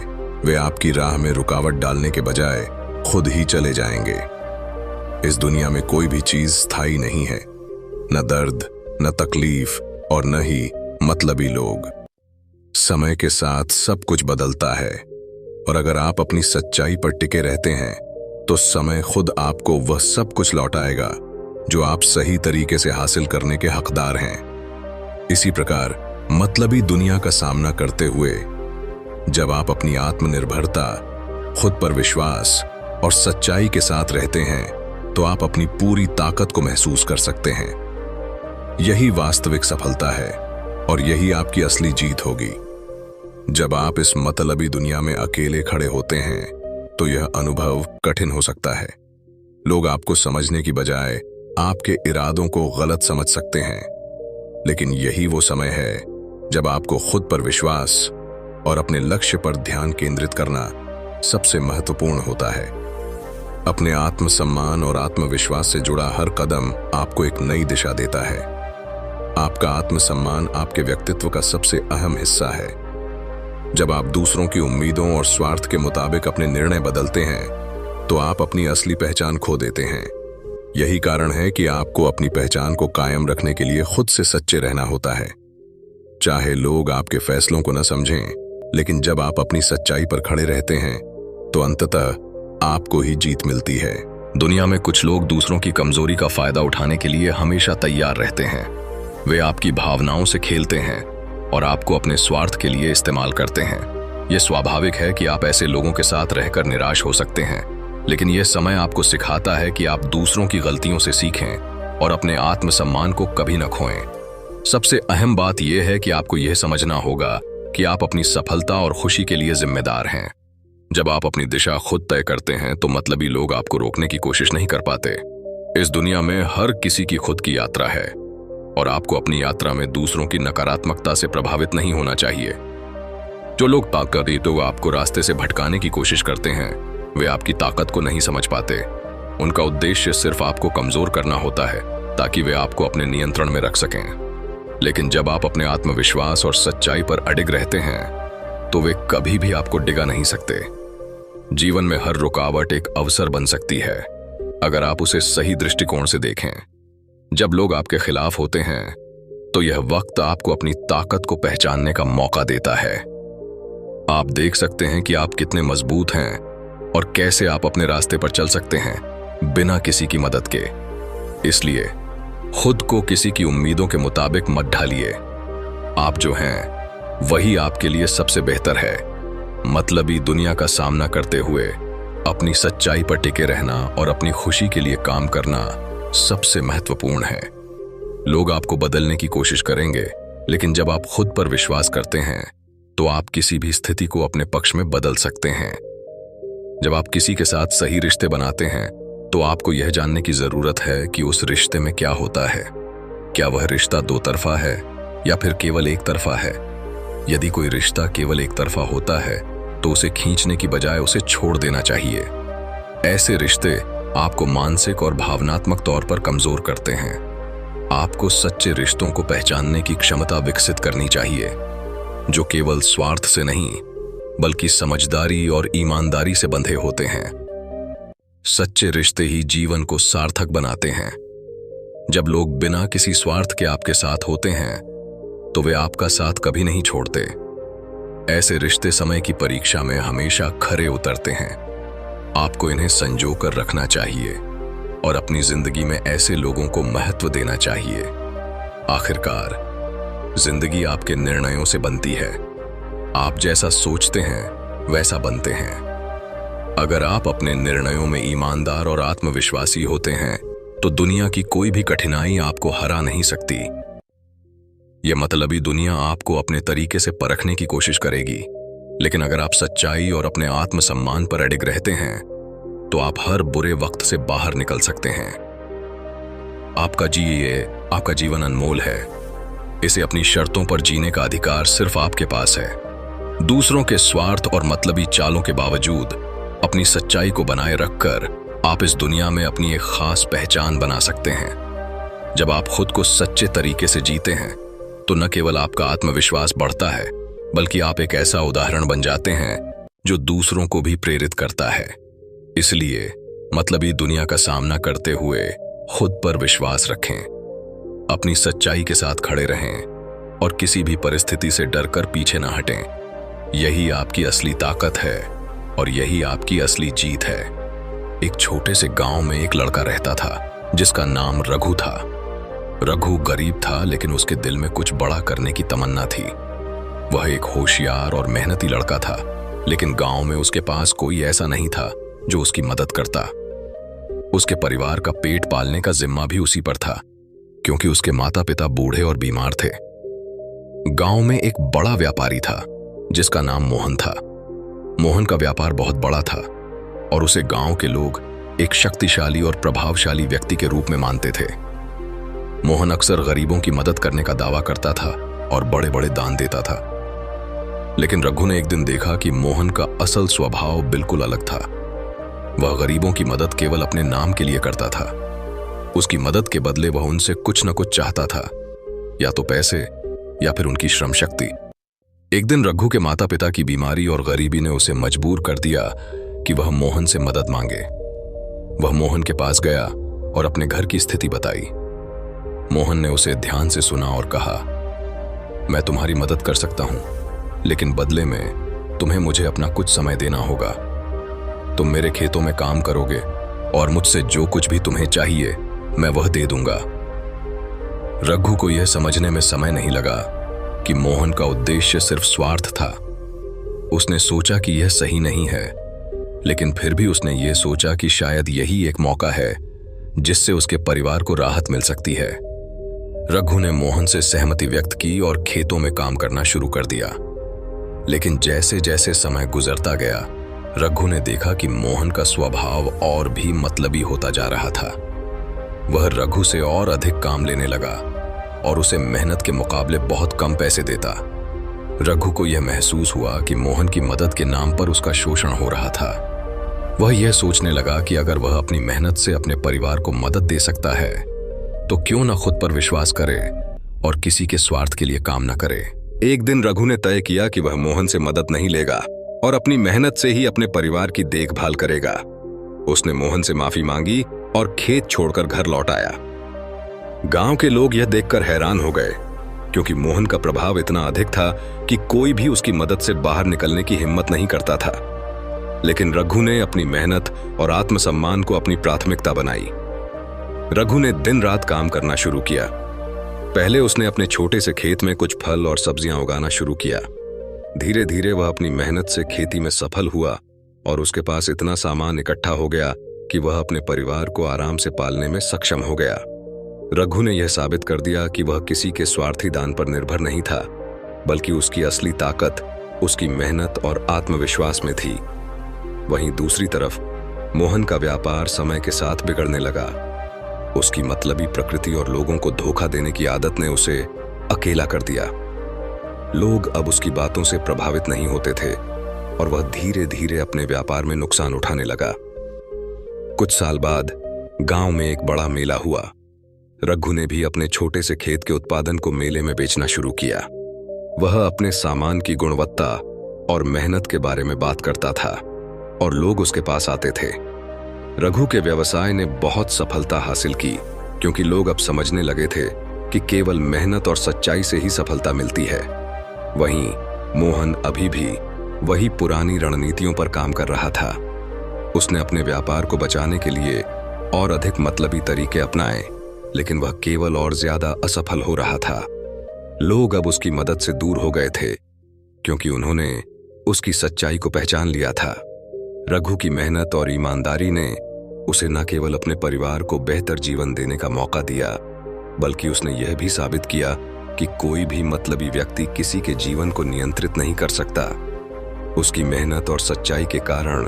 Speaker 1: वे आपकी राह में रुकावट डालने के बजाय खुद ही चले जाएंगे। इस दुनिया में कोई भी चीज स्थायी नहीं है, न दर्द, न तकलीफ और न ही मतलबी लोग। समय के साथ सब कुछ बदलता है और अगर आप अपनी सच्चाई पर टिके रहते हैं तो समय खुद आपको वह सब कुछ लौटाएगा जो आप सही तरीके से हासिल करने के हकदार हैं। इसी प्रकार मतलबी दुनिया का सामना करते हुए जब आप अपनी आत्मनिर्भरता, खुद पर विश्वास और सच्चाई के साथ रहते हैं तो आप अपनी पूरी ताकत को महसूस कर सकते हैं। यही वास्तविक सफलता है और यही आपकी असली जीत होगी। जब आप इस मतलबी दुनिया में अकेले खड़े होते हैं तो यह अनुभव कठिन हो सकता है। लोग आपको समझने की बजाय आपके इरादों को गलत समझ सकते हैं, लेकिन यही वो समय है जब आपको खुद पर विश्वास और अपने लक्ष्य पर ध्यान केंद्रित करना सबसे महत्वपूर्ण होता है। अपने आत्मसम्मान और आत्मविश्वास से जुड़ा हर कदम आपको एक नई दिशा देता है। आपका आत्मसम्मान आपके व्यक्तित्व का सबसे अहम हिस्सा है। जब आप दूसरों की उम्मीदों और स्वार्थ के मुताबिक अपने निर्णय बदलते हैं तो आप अपनी असली पहचान खो देते हैं। यही कारण है कि आपको अपनी पहचान को कायम रखने के लिए खुद से सच्चे रहना होता है। चाहे लोग आपके फैसलों को न समझें, लेकिन जब आप अपनी सच्चाई पर खड़े रहते हैं तो अंततः आपको ही जीत मिलती है। दुनिया में कुछ लोग दूसरों की कमजोरी का फायदा उठाने के लिए हमेशा तैयार रहते हैं। वे आपकी भावनाओं से खेलते हैं और आपको अपने स्वार्थ के लिए इस्तेमाल करते हैं। यह स्वाभाविक है कि आप ऐसे लोगों के साथ रहकर निराश हो सकते हैं, लेकिन यह समय आपको सिखाता है कि आप दूसरों की गलतियों से सीखें और अपने आत्मसम्मान को कभी न खोएं। सबसे अहम बात यह है कि आपको यह समझना होगा कि आप अपनी सफलता और खुशी के लिए जिम्मेदार हैं। जब आप अपनी दिशा खुद तय करते हैं तो मतलबी लोग आपको रोकने की कोशिश नहीं कर पाते। इस दुनिया में हर किसी की खुद की यात्रा है। और आपको अपनी यात्रा में दूसरों की नकारात्मकता से प्रभावित नहीं होना चाहिए। जो लोग ताकत आपको रास्ते से भटकाने की कोशिश करते हैं, वे आपकी ताकत को नहीं समझ पाते। उनका उद्देश्य सिर्फ आपको कमजोर करना होता है ताकि वे आपको अपने नियंत्रण में रख सकें। लेकिन जब आप अपने आत्मविश्वास और सच्चाई पर अडिग रहते हैं तो वे कभी भी आपको डिगा नहीं सकते। जीवन में हर रुकावट एक अवसर बन सकती है अगर आप उसे सही दृष्टिकोण से देखें। जब लोग आपके खिलाफ होते हैं तो यह वक्त आपको अपनी ताकत को पहचानने का मौका देता है। आप देख सकते हैं कि आप कितने मजबूत हैं और कैसे आप अपने रास्ते पर चल सकते हैं बिना किसी की मदद के। इसलिए खुद को किसी की उम्मीदों के मुताबिक मत ढालिए। आप जो हैं वही आपके लिए सबसे बेहतर है। मतलबी दुनिया का सामना करते हुए अपनी सच्चाई पर टिके रहना और अपनी खुशी के लिए काम करना सबसे महत्वपूर्ण है। लोग आपको बदलने की कोशिश करेंगे, लेकिन जब आप खुद पर विश्वास करते हैं तो आप किसी भी स्थिति को अपने पक्ष में बदल सकते हैं। जब आप किसी के साथ सही रिश्ते बनाते हैं तो आपको यह जानने की जरूरत है कि उस रिश्ते में क्या होता है। क्या वह रिश्ता दो तरफा है या फिर केवल एक तरफा है? यदि कोई रिश्ता केवल एक तरफा होता है तो उसे खींचने की बजाय उसे छोड़ देना चाहिए। ऐसे रिश्ते आपको मानसिक और भावनात्मक तौर पर कमजोर करते हैं। आपको सच्चे रिश्तों को पहचानने की क्षमता विकसित करनी चाहिए, जो केवल स्वार्थ से नहीं बल्कि समझदारी और ईमानदारी से बंधे होते हैं। सच्चे रिश्ते ही जीवन को सार्थक बनाते हैं। जब लोग बिना किसी स्वार्थ के आपके साथ होते हैं तो वे आपका साथ कभी नहीं छोड़ते। ऐसे रिश्ते समय की परीक्षा में हमेशा खरे उतरते हैं। आपको इन्हें संजो कर रखना चाहिए और अपनी जिंदगी में ऐसे लोगों को महत्व देना चाहिए। आखिरकार जिंदगी आपके निर्णयों से बनती है। आप जैसा सोचते हैं वैसा बनते हैं। अगर आप अपने निर्णयों में ईमानदार और आत्मविश्वासी होते हैं तो दुनिया की कोई भी कठिनाई आपको हरा नहीं सकती। यह मतलबी दुनिया आपको अपने तरीके से परखने की कोशिश करेगी, लेकिन अगर आप सच्चाई और अपने आत्मसम्मान पर अडिग रहते हैं तो आप हर बुरे वक्त से बाहर निकल सकते हैं। आपका जीवन अनमोल है। इसे अपनी शर्तों पर जीने का अधिकार सिर्फ आपके पास है। दूसरों के स्वार्थ और मतलबी चालों के बावजूद अपनी सच्चाई को बनाए रखकर आप इस दुनिया में अपनी एक खास पहचान बना सकते हैं। जब आप खुद को सच्चे तरीके से जीते हैं तो न केवल आपका आत्मविश्वास बढ़ता है, बल्कि आप एक ऐसा उदाहरण बन जाते हैं जो दूसरों को भी प्रेरित करता है। इसलिए मतलबी दुनिया का सामना करते हुए खुद पर विश्वास रखें, अपनी सच्चाई के साथ खड़े रहें और किसी भी परिस्थिति से डरकर पीछे न हटें। यही आपकी असली ताकत है और यही आपकी असली जीत है। एक छोटे से गांव में एक लड़का रहता था जिसका नाम रघु था। रघु गरीब था, लेकिन उसके दिल में कुछ बड़ा करने की तमन्ना थी। वह एक होशियार और मेहनती लड़का था, लेकिन गांव में उसके पास कोई ऐसा नहीं था जो उसकी मदद करता। उसके परिवार का पेट पालने का जिम्मा भी उसी पर था, क्योंकि उसके माता पिता बूढ़े और बीमार थे। गांव में एक बड़ा व्यापारी था जिसका नाम मोहन था। मोहन का व्यापार बहुत बड़ा था और उसे गांव के लोग एक शक्तिशाली और प्रभावशाली व्यक्ति के रूप में मानते थे। मोहन अक्सर गरीबों की मदद करने का दावा करता था और बड़े बड़े दान देता था। लेकिन रघु ने एक दिन देखा कि मोहन का असल स्वभाव बिल्कुल अलग था। वह गरीबों की मदद केवल अपने नाम के लिए करता था। उसकी मदद के बदले वह उनसे कुछ न कुछ चाहता था, या तो पैसे या फिर उनकी श्रम शक्ति। एक दिन रघु के माता पिता की बीमारी और गरीबी ने उसे मजबूर कर दिया कि वह मोहन से मदद मांगे। वह मोहन के पास गया और अपने घर की स्थिति बताई। मोहन ने उसे ध्यान से सुना और कहा, मैं तुम्हारी मदद कर सकता हूं, लेकिन बदले में तुम्हें मुझे अपना कुछ समय देना होगा। तुम मेरे खेतों में काम करोगे और मुझसे जो कुछ भी तुम्हें चाहिए मैं वह दे दूंगा। रघु को यह समझने में समय नहीं लगा कि मोहन का उद्देश्य सिर्फ स्वार्थ था। उसने सोचा कि यह सही नहीं है, लेकिन फिर भी उसने यह सोचा कि शायद यही एक मौका है जिससे उसके परिवार को राहत मिल सकती है। रघु ने मोहन से सहमति व्यक्त की और खेतों में काम करना शुरू कर दिया। लेकिन जैसे जैसे समय गुजरता गया, रघु ने देखा कि मोहन का स्वभाव और भी मतलबी होता जा रहा था। वह रघु से और अधिक काम लेने लगा और उसे मेहनत के मुकाबले बहुत कम पैसे देता। रघु को यह महसूस हुआ कि मोहन की मदद के नाम पर उसका शोषण हो रहा था। वह यह सोचने लगा कि अगर वह अपनी मेहनत से अपने परिवार को मदद दे सकता है तो क्यों न खुद पर विश्वास करे और किसी के स्वार्थ के लिए काम न करे। एक दिन रघु ने तय किया कि वह मोहन से मदद नहीं लेगा और अपनी मेहनत से ही अपने परिवार की देखभाल करेगा। उसने मोहन से माफी मांगी और खेत छोड़कर घर लौट आया। गांव के लोग यह देखकर हैरान हो गए, क्योंकि मोहन का प्रभाव इतना अधिक था कि कोई भी उसकी मदद से बाहर निकलने की हिम्मत नहीं करता था। लेकिन रघु ने अपनी मेहनत और आत्मसम्मान को अपनी प्राथमिकता बनाई। रघु ने दिन रात काम करना शुरू किया। पहले उसने अपने छोटे से खेत में कुछ फल और सब्जियां उगाना शुरू किया। धीरे धीरे वह अपनी मेहनत से खेती में सफल हुआ और उसके पास इतना सामान इकट्ठा हो गया कि वह अपने परिवार को आराम से पालने में सक्षम हो गया। रघु ने यह साबित कर दिया कि वह किसी के स्वार्थी दान पर निर्भर नहीं था, बल्कि उसकी असली ताकत उसकी मेहनत और आत्मविश्वास में थी। वहीं दूसरी तरफ मोहन का व्यापार समय के साथ बिगड़ने लगा। उसकी मतलबी प्रकृति और लोगों को धोखा देने की आदत ने उसे अकेला कर दिया। लोग अब उसकी बातों से प्रभावित नहीं होते थे और वह धीरे धीरे अपने व्यापार में नुकसान उठाने लगा। कुछ साल बाद गांव में एक बड़ा मेला हुआ। रघु ने भी अपने छोटे से खेत के उत्पादन को मेले में बेचना शुरू किया। वह अपने सामान की गुणवत्ता और मेहनत के बारे में बात करता था और लोग उसके पास आते थे। रघु के व्यवसाय ने बहुत सफलता हासिल की, क्योंकि लोग अब समझने लगे थे कि केवल मेहनत और सच्चाई से ही सफलता मिलती है। वहीं मोहन अभी भी वही पुरानी रणनीतियों पर काम कर रहा था। उसने अपने व्यापार को बचाने के लिए और अधिक मतलबी तरीके अपनाए, लेकिन वह केवल और ज्यादा असफल हो रहा था। लोग अब उसकी मदद से दूर हो गए थे, क्योंकि उन्होंने उसकी सच्चाई को पहचान लिया था। रघु की मेहनत और ईमानदारी ने उसे न केवल अपने परिवार को बेहतर जीवन देने का मौका दिया, बल्कि उसने यह भी साबित किया कि कोई भी मतलबी व्यक्ति किसी के जीवन को नियंत्रित नहीं कर सकता। उसकी मेहनत और सच्चाई के कारण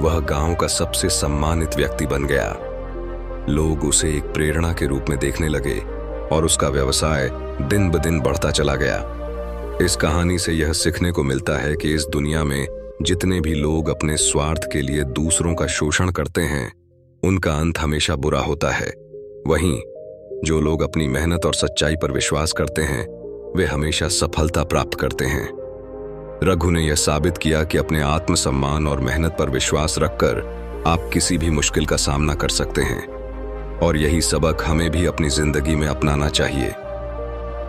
Speaker 1: वह गांव का सबसे सम्मानित व्यक्ति बन गया। लोग उसे एक प्रेरणा के रूप में देखने लगे और उसका व्यवसाय दिन ब दिन बढ़ता चला गया। इस कहानी से यह सीखने को मिलता है कि इस दुनिया में जितने भी लोग अपने स्वार्थ के लिए दूसरों का शोषण करते हैं, उनका अंत हमेशा बुरा होता है। वहीं जो लोग अपनी मेहनत और सच्चाई पर विश्वास करते हैं, वे हमेशा सफलता प्राप्त करते हैं। रघु ने यह साबित किया कि अपने आत्मसम्मान और मेहनत पर विश्वास रखकर आप किसी भी मुश्किल का सामना कर सकते हैं, और यही सबक हमें भी अपनी जिंदगी में अपनाना चाहिए।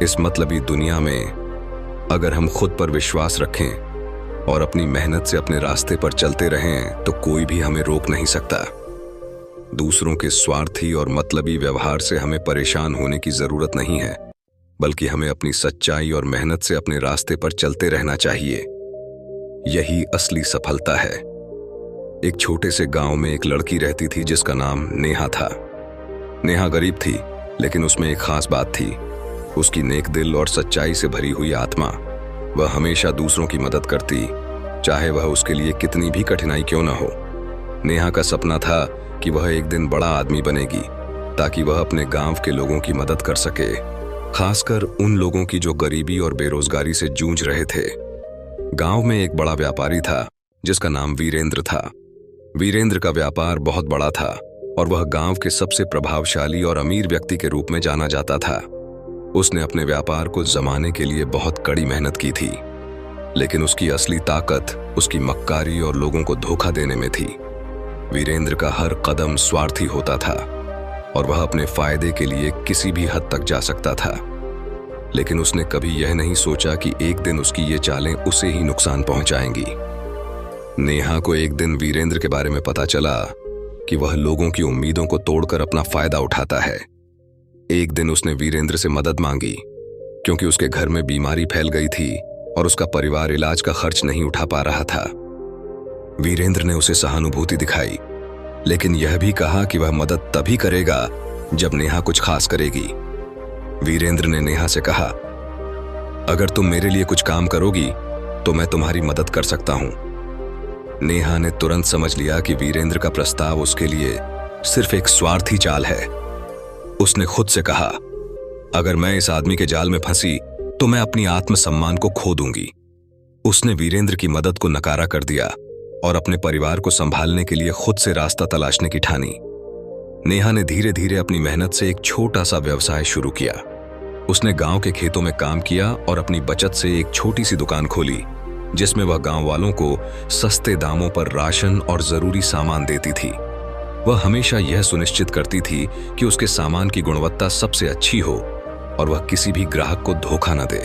Speaker 1: इस मतलबी दुनिया में अगर हम खुद पर विश्वास रखें और अपनी मेहनत से अपने रास्ते पर चलते रहें, तो कोई भी हमें रोक नहीं सकता। दूसरों के स्वार्थी और मतलबी व्यवहार से हमें परेशान होने की जरूरत नहीं है, बल्कि हमें अपनी सच्चाई और मेहनत से अपने रास्ते पर चलते रहना चाहिए। यही असली सफलता है। एक छोटे से गांव में एक लड़की रहती थी जिसका नाम नेहा था। नेहा गरीब थी, लेकिन उसमें एक खास बात थी, उसकी नेक दिल और सच्चाई से भरी हुई आत्मा। वह हमेशा दूसरों की मदद करती, चाहे वह उसके लिए कितनी भी कठिनाई क्यों न हो। नेहा का सपना था कि वह एक दिन बड़ा आदमी बनेगी, ताकि वह अपने गांव के लोगों की मदद कर सके, खासकर उन लोगों की जो गरीबी और बेरोजगारी से जूझ रहे थे। गांव में एक बड़ा व्यापारी था जिसका नाम वीरेंद्र था। वीरेंद्र का व्यापार बहुत बड़ा था और वह गांव के सबसे प्रभावशाली और अमीर व्यक्ति के रूप में जाना जाता था। उसने अपने व्यापार को जमाने के लिए बहुत कड़ी मेहनत की थी, लेकिन उसकी असली ताकत उसकी मक्कारी और लोगों को धोखा देने में थी। वीरेंद्र का हर कदम स्वार्थी होता था और वह अपने फायदे के लिए किसी भी हद तक जा सकता था, लेकिन उसने कभी यह नहीं सोचा कि एक दिन उसकी ये चालें उसे ही नुकसान पहुंचाएंगी। नेहा को एक दिन वीरेंद्र के बारे में पता चला कि वह लोगों की उम्मीदों को तोड़कर अपना फायदा उठाता है। एक दिन उसने वीरेंद्र से मदद मांगी, क्योंकि उसके घर में बीमारी फैल गई थी और उसका परिवार इलाज का खर्च नहीं उठा पा रहा था। वीरेंद्र ने उसे सहानुभूति दिखाई, लेकिन यह भी कहा कि वह मदद तभी करेगा जब नेहा कुछ खास करेगी। वीरेंद्र ने नेहा से कहा, अगर तुम मेरे लिए कुछ काम करोगी तो मैं तुम्हारी मदद कर सकता हूं। नेहा ने तुरंत समझ लिया कि वीरेंद्र का प्रस्ताव उसके लिए सिर्फ एक स्वार्थी चाल है। उसने खुद से कहा, अगर मैं इस आदमी के जाल में फंसी तो मैं अपनी आत्मसम्मान को खो दूंगी। उसने वीरेंद्र की मदद को नकारा कर दिया और अपने परिवार को संभालने के लिए खुद से रास्ता तलाशने की ठानी। नेहा ने धीरे धीरे अपनी मेहनत से एक छोटा सा व्यवसाय शुरू किया। उसने गांव के खेतों में काम किया और अपनी बचत से एक छोटी सी दुकान खोली, जिसमें वह गांव वालों को सस्ते दामों पर राशन और जरूरी सामान देती थी। वह हमेशा यह सुनिश्चित करती थी कि उसके सामान की गुणवत्ता सबसे अच्छी हो और वह किसी भी ग्राहक को धोखा न दे।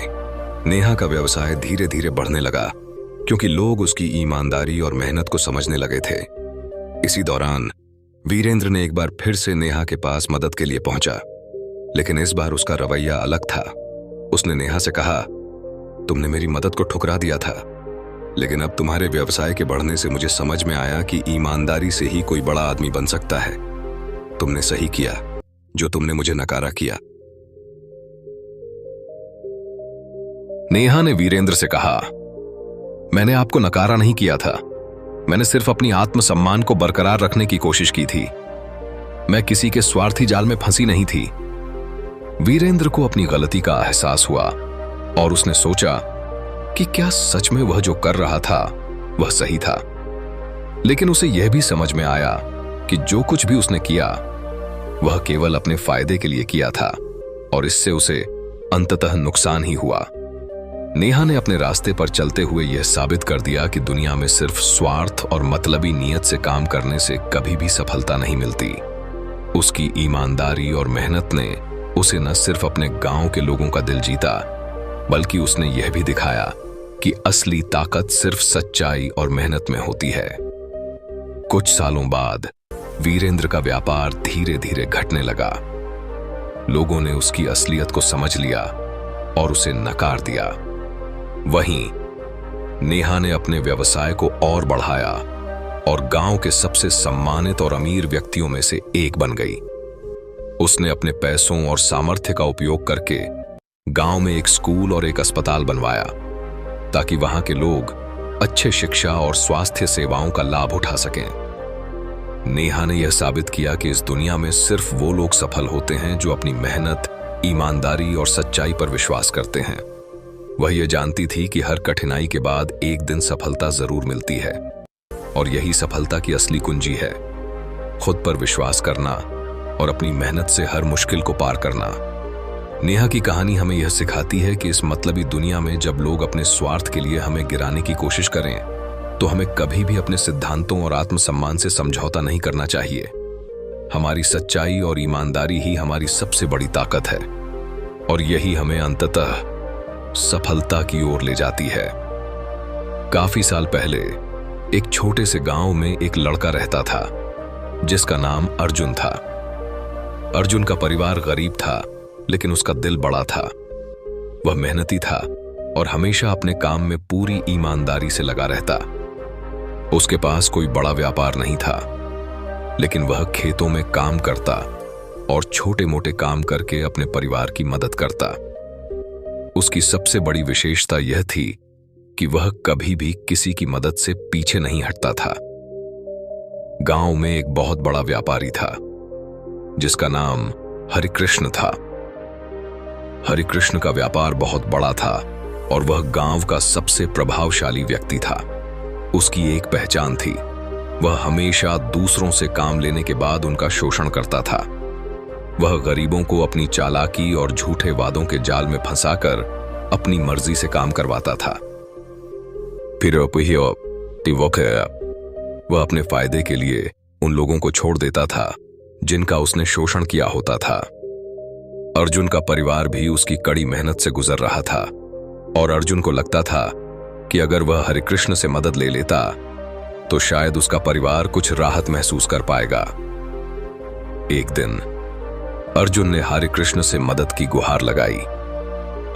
Speaker 1: नेहा का व्यवसाय धीरे धीरे बढ़ने लगा क्योंकि लोग उसकी ईमानदारी और मेहनत को समझने लगे थे। इसी दौरान वीरेंद्र ने एक बार फिर से नेहा के पास मदद के लिए पहुंचा, लेकिन इस बार उसका रवैया अलग था। उसने नेहा से कहा, तुमने मेरी मदद को ठुकरा दिया था, लेकिन अब तुम्हारे व्यवसाय के बढ़ने से मुझे समझ में आया कि ईमानदारी से ही कोई बड़ा आदमी बन सकता है। तुमने सही किया जो तुमने मुझे नकारा किया। नेहा ने वीरेंद्र से कहा, मैंने आपको नकारा नहीं किया था, मैंने सिर्फ अपनी आत्मसम्मान को बरकरार रखने की कोशिश की थी। मैं किसी के स्वार्थी जाल में फंसी नहीं थी। वीरेंद्र को अपनी गलती का एहसास हुआ और उसने सोचा कि क्या सच में वह जो कर रहा था वह सही था। लेकिन उसे यह भी समझ में आया कि जो कुछ भी उसने किया वह केवल अपने फायदे के लिए किया था और इससे उसे अंततः नुकसान ही हुआ। नेहा ने अपने रास्ते पर चलते हुए यह साबित कर दिया कि दुनिया में सिर्फ स्वार्थ और मतलबी नीयत से काम करने से कभी भी सफलता नहीं मिलती। उसकी ईमानदारी और मेहनत ने उसे न सिर्फ अपने गांव के लोगों का दिल जीता, बल्कि उसने यह भी दिखाया कि असली ताकत सिर्फ सच्चाई और मेहनत में होती है। कुछ सालों बाद वीरेंद्र का व्यापार धीरे धीरे घटने लगा। लोगों ने उसकी असलियत को समझ लिया और उसे नकार दिया। वहीं नेहा ने अपने व्यवसाय को और बढ़ाया और गांव के सबसे सम्मानित और अमीर व्यक्तियों में से एक बन गई। उसने अपने पैसों और सामर्थ्य का उपयोग करके गांव में एक स्कूल और एक अस्पताल बनवाया ताकि वहां के लोग अच्छे शिक्षा और स्वास्थ्य सेवाओं का लाभ उठा सकें। नेहा ने यह साबित किया कि इस दुनिया में सिर्फ वो लोग सफल होते हैं जो अपनी मेहनत, ईमानदारी और सच्चाई पर विश्वास करते हैं। वह यह जानती थी कि हर कठिनाई के बाद एक दिन सफलता जरूर मिलती है और यही सफलता की असली कुंजी है। खुद पर विश्वास करना और अपनी मेहनत से हर मुश्किल को पार करना। नेहा की कहानी हमें यह सिखाती है कि इस मतलबी दुनिया में जब लोग अपने स्वार्थ के लिए हमें गिराने की कोशिश करें तो हमें कभी भी अपने सिद्धांतों और आत्मसम्मान से समझौता नहीं करना चाहिए। हमारी सच्चाई और ईमानदारी ही हमारी सबसे बड़ी ताकत है और यही हमें अंततः सफलता की ओर ले जाती है। काफी साल पहले एक छोटे से गांव में एक लड़का रहता था जिसका नाम अर्जुन था। अर्जुन का परिवार गरीब था, लेकिन उसका दिल बड़ा था। वह मेहनती था और हमेशा अपने काम में पूरी ईमानदारी से लगा रहता। उसके पास कोई बड़ा व्यापार नहीं था, लेकिन वह खेतों में काम करता और छोटे मोटे काम करके अपने परिवार की मदद करता। उसकी सबसे बड़ी विशेषता यह थी कि वह कभी भी किसी की मदद से पीछे नहीं हटता था। गांव में एक बहुत बड़ा व्यापारी था जिसका नाम हरिकृष्ण था। हरिकृष्ण का व्यापार बहुत बड़ा था और वह गांव का सबसे प्रभावशाली व्यक्ति था। उसकी एक पहचान थी, वह हमेशा दूसरों से काम लेने के बाद उनका शोषण करता था। वह गरीबों को अपनी चालाकी और झूठे वादों के जाल में फंसाकर अपनी मर्जी से काम करवाता था। फिर वह अपने फायदे के लिए उन लोगों को छोड़ देता था जिनका उसने शोषण किया होता था। अर्जुन का परिवार भी उसकी कड़ी मेहनत से गुजर रहा था और अर्जुन को लगता था कि अगर वह हरिकृष्ण से मदद ले लेता तो शायद उसका परिवार कुछ राहत महसूस कर पाएगा। एक दिन अर्जुन ने हरिकृष्ण से मदद की गुहार लगाई।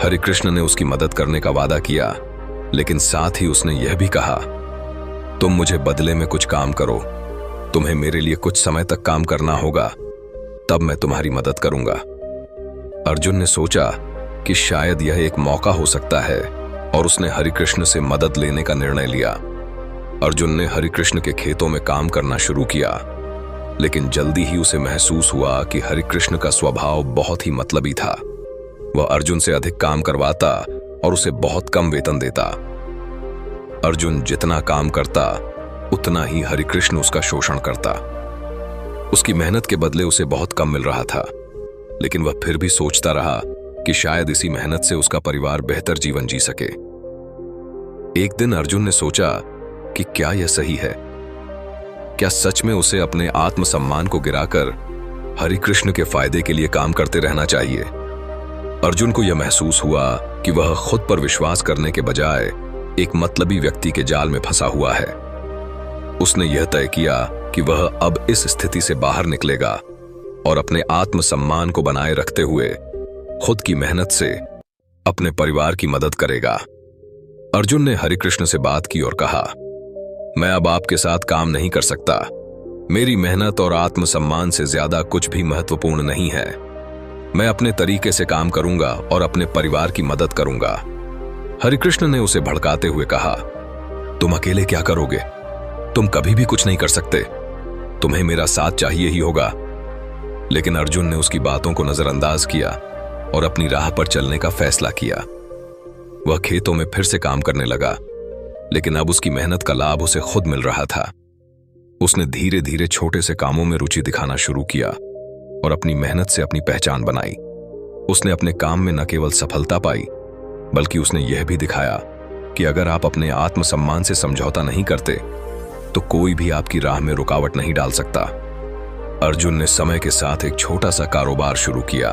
Speaker 1: हरिकृष्ण ने उसकी मदद करने का वादा किया, लेकिन साथ ही उसने यह भी कहा, तुम मुझे बदले में कुछ काम करो, तुम्हें मेरे लिए कुछ समय तक काम करना होगा, तब मैं तुम्हारी मदद करूंगा। अर्जुन ने सोचा कि शायद यह एक मौका हो सकता है और उसने हरिकृष्ण से मदद लेने का निर्णय लिया। अर्जुन ने हरिकृष्ण के खेतों में काम करना शुरू किया, लेकिन जल्दी ही उसे महसूस हुआ कि हरिकृष्ण का स्वभाव बहुत ही मतलबी था। वह अर्जुन से अधिक काम करवाता और उसे बहुत कम वेतन देता। अर्जुन जितना काम करता उतना ही हरिकृष्ण उसका शोषण करता। उसकी मेहनत के बदले उसे बहुत कम मिल रहा था, लेकिन वह फिर भी सोचता रहा कि शायद इसी मेहनत से उसका परिवार बेहतर जीवन जी सके। एक दिन अर्जुन ने सोचा कि क्या यह सही है? क्या सच में उसे अपने आत्मसम्मान को गिराकर हरिकृष्ण के फायदे के लिए काम करते रहना चाहिए? अर्जुन को यह महसूस हुआ कि वह खुद पर विश्वास करने के बजाय एक मतलबी व्यक्ति के जाल में फंसा हुआ है। उसने यह तय किया कि वह अब इस स्थिति से बाहर निकलेगा और अपने आत्मसम्मान को बनाए रखते हुए खुद की मेहनत से अपने परिवार की मदद करेगा। अर्जुन ने हरिकृष्ण से बात की और कहा, मैं अब आपके साथ काम नहीं कर सकता। मेरी मेहनत और आत्मसम्मान से ज्यादा कुछ भी महत्वपूर्ण नहीं है। मैं अपने तरीके से काम करूंगा और अपने परिवार की मदद करूंगा। हरिकृष्ण ने उसे भड़काते हुए कहा, तुम अकेले क्या करोगे? तुम कभी भी कुछ नहीं कर सकते। तुम्हें मेरा साथ चाहिए ही होगा। लेकिन अर्जुन ने उसकी बातों को नजरअंदाज किया और अपनी राह पर चलने का फैसला किया। वह खेतों में फिर से काम करने लगा, लेकिन अब उसकी मेहनत का लाभ उसे खुद मिल रहा था। उसने धीरे धीरे छोटे से कामों में रुचि दिखाना शुरू किया और अपनी मेहनत से अपनी पहचान बनाई। उसने अपने काम में न केवल सफलता पाई, बल्कि उसने यह भी दिखाया कि अगर आप अपने आत्मसम्मान से समझौता नहीं करते तो कोई भी आपकी राह में रुकावट नहीं डाल सकता। अर्जुन ने समय के साथ एक छोटा सा कारोबार शुरू किया।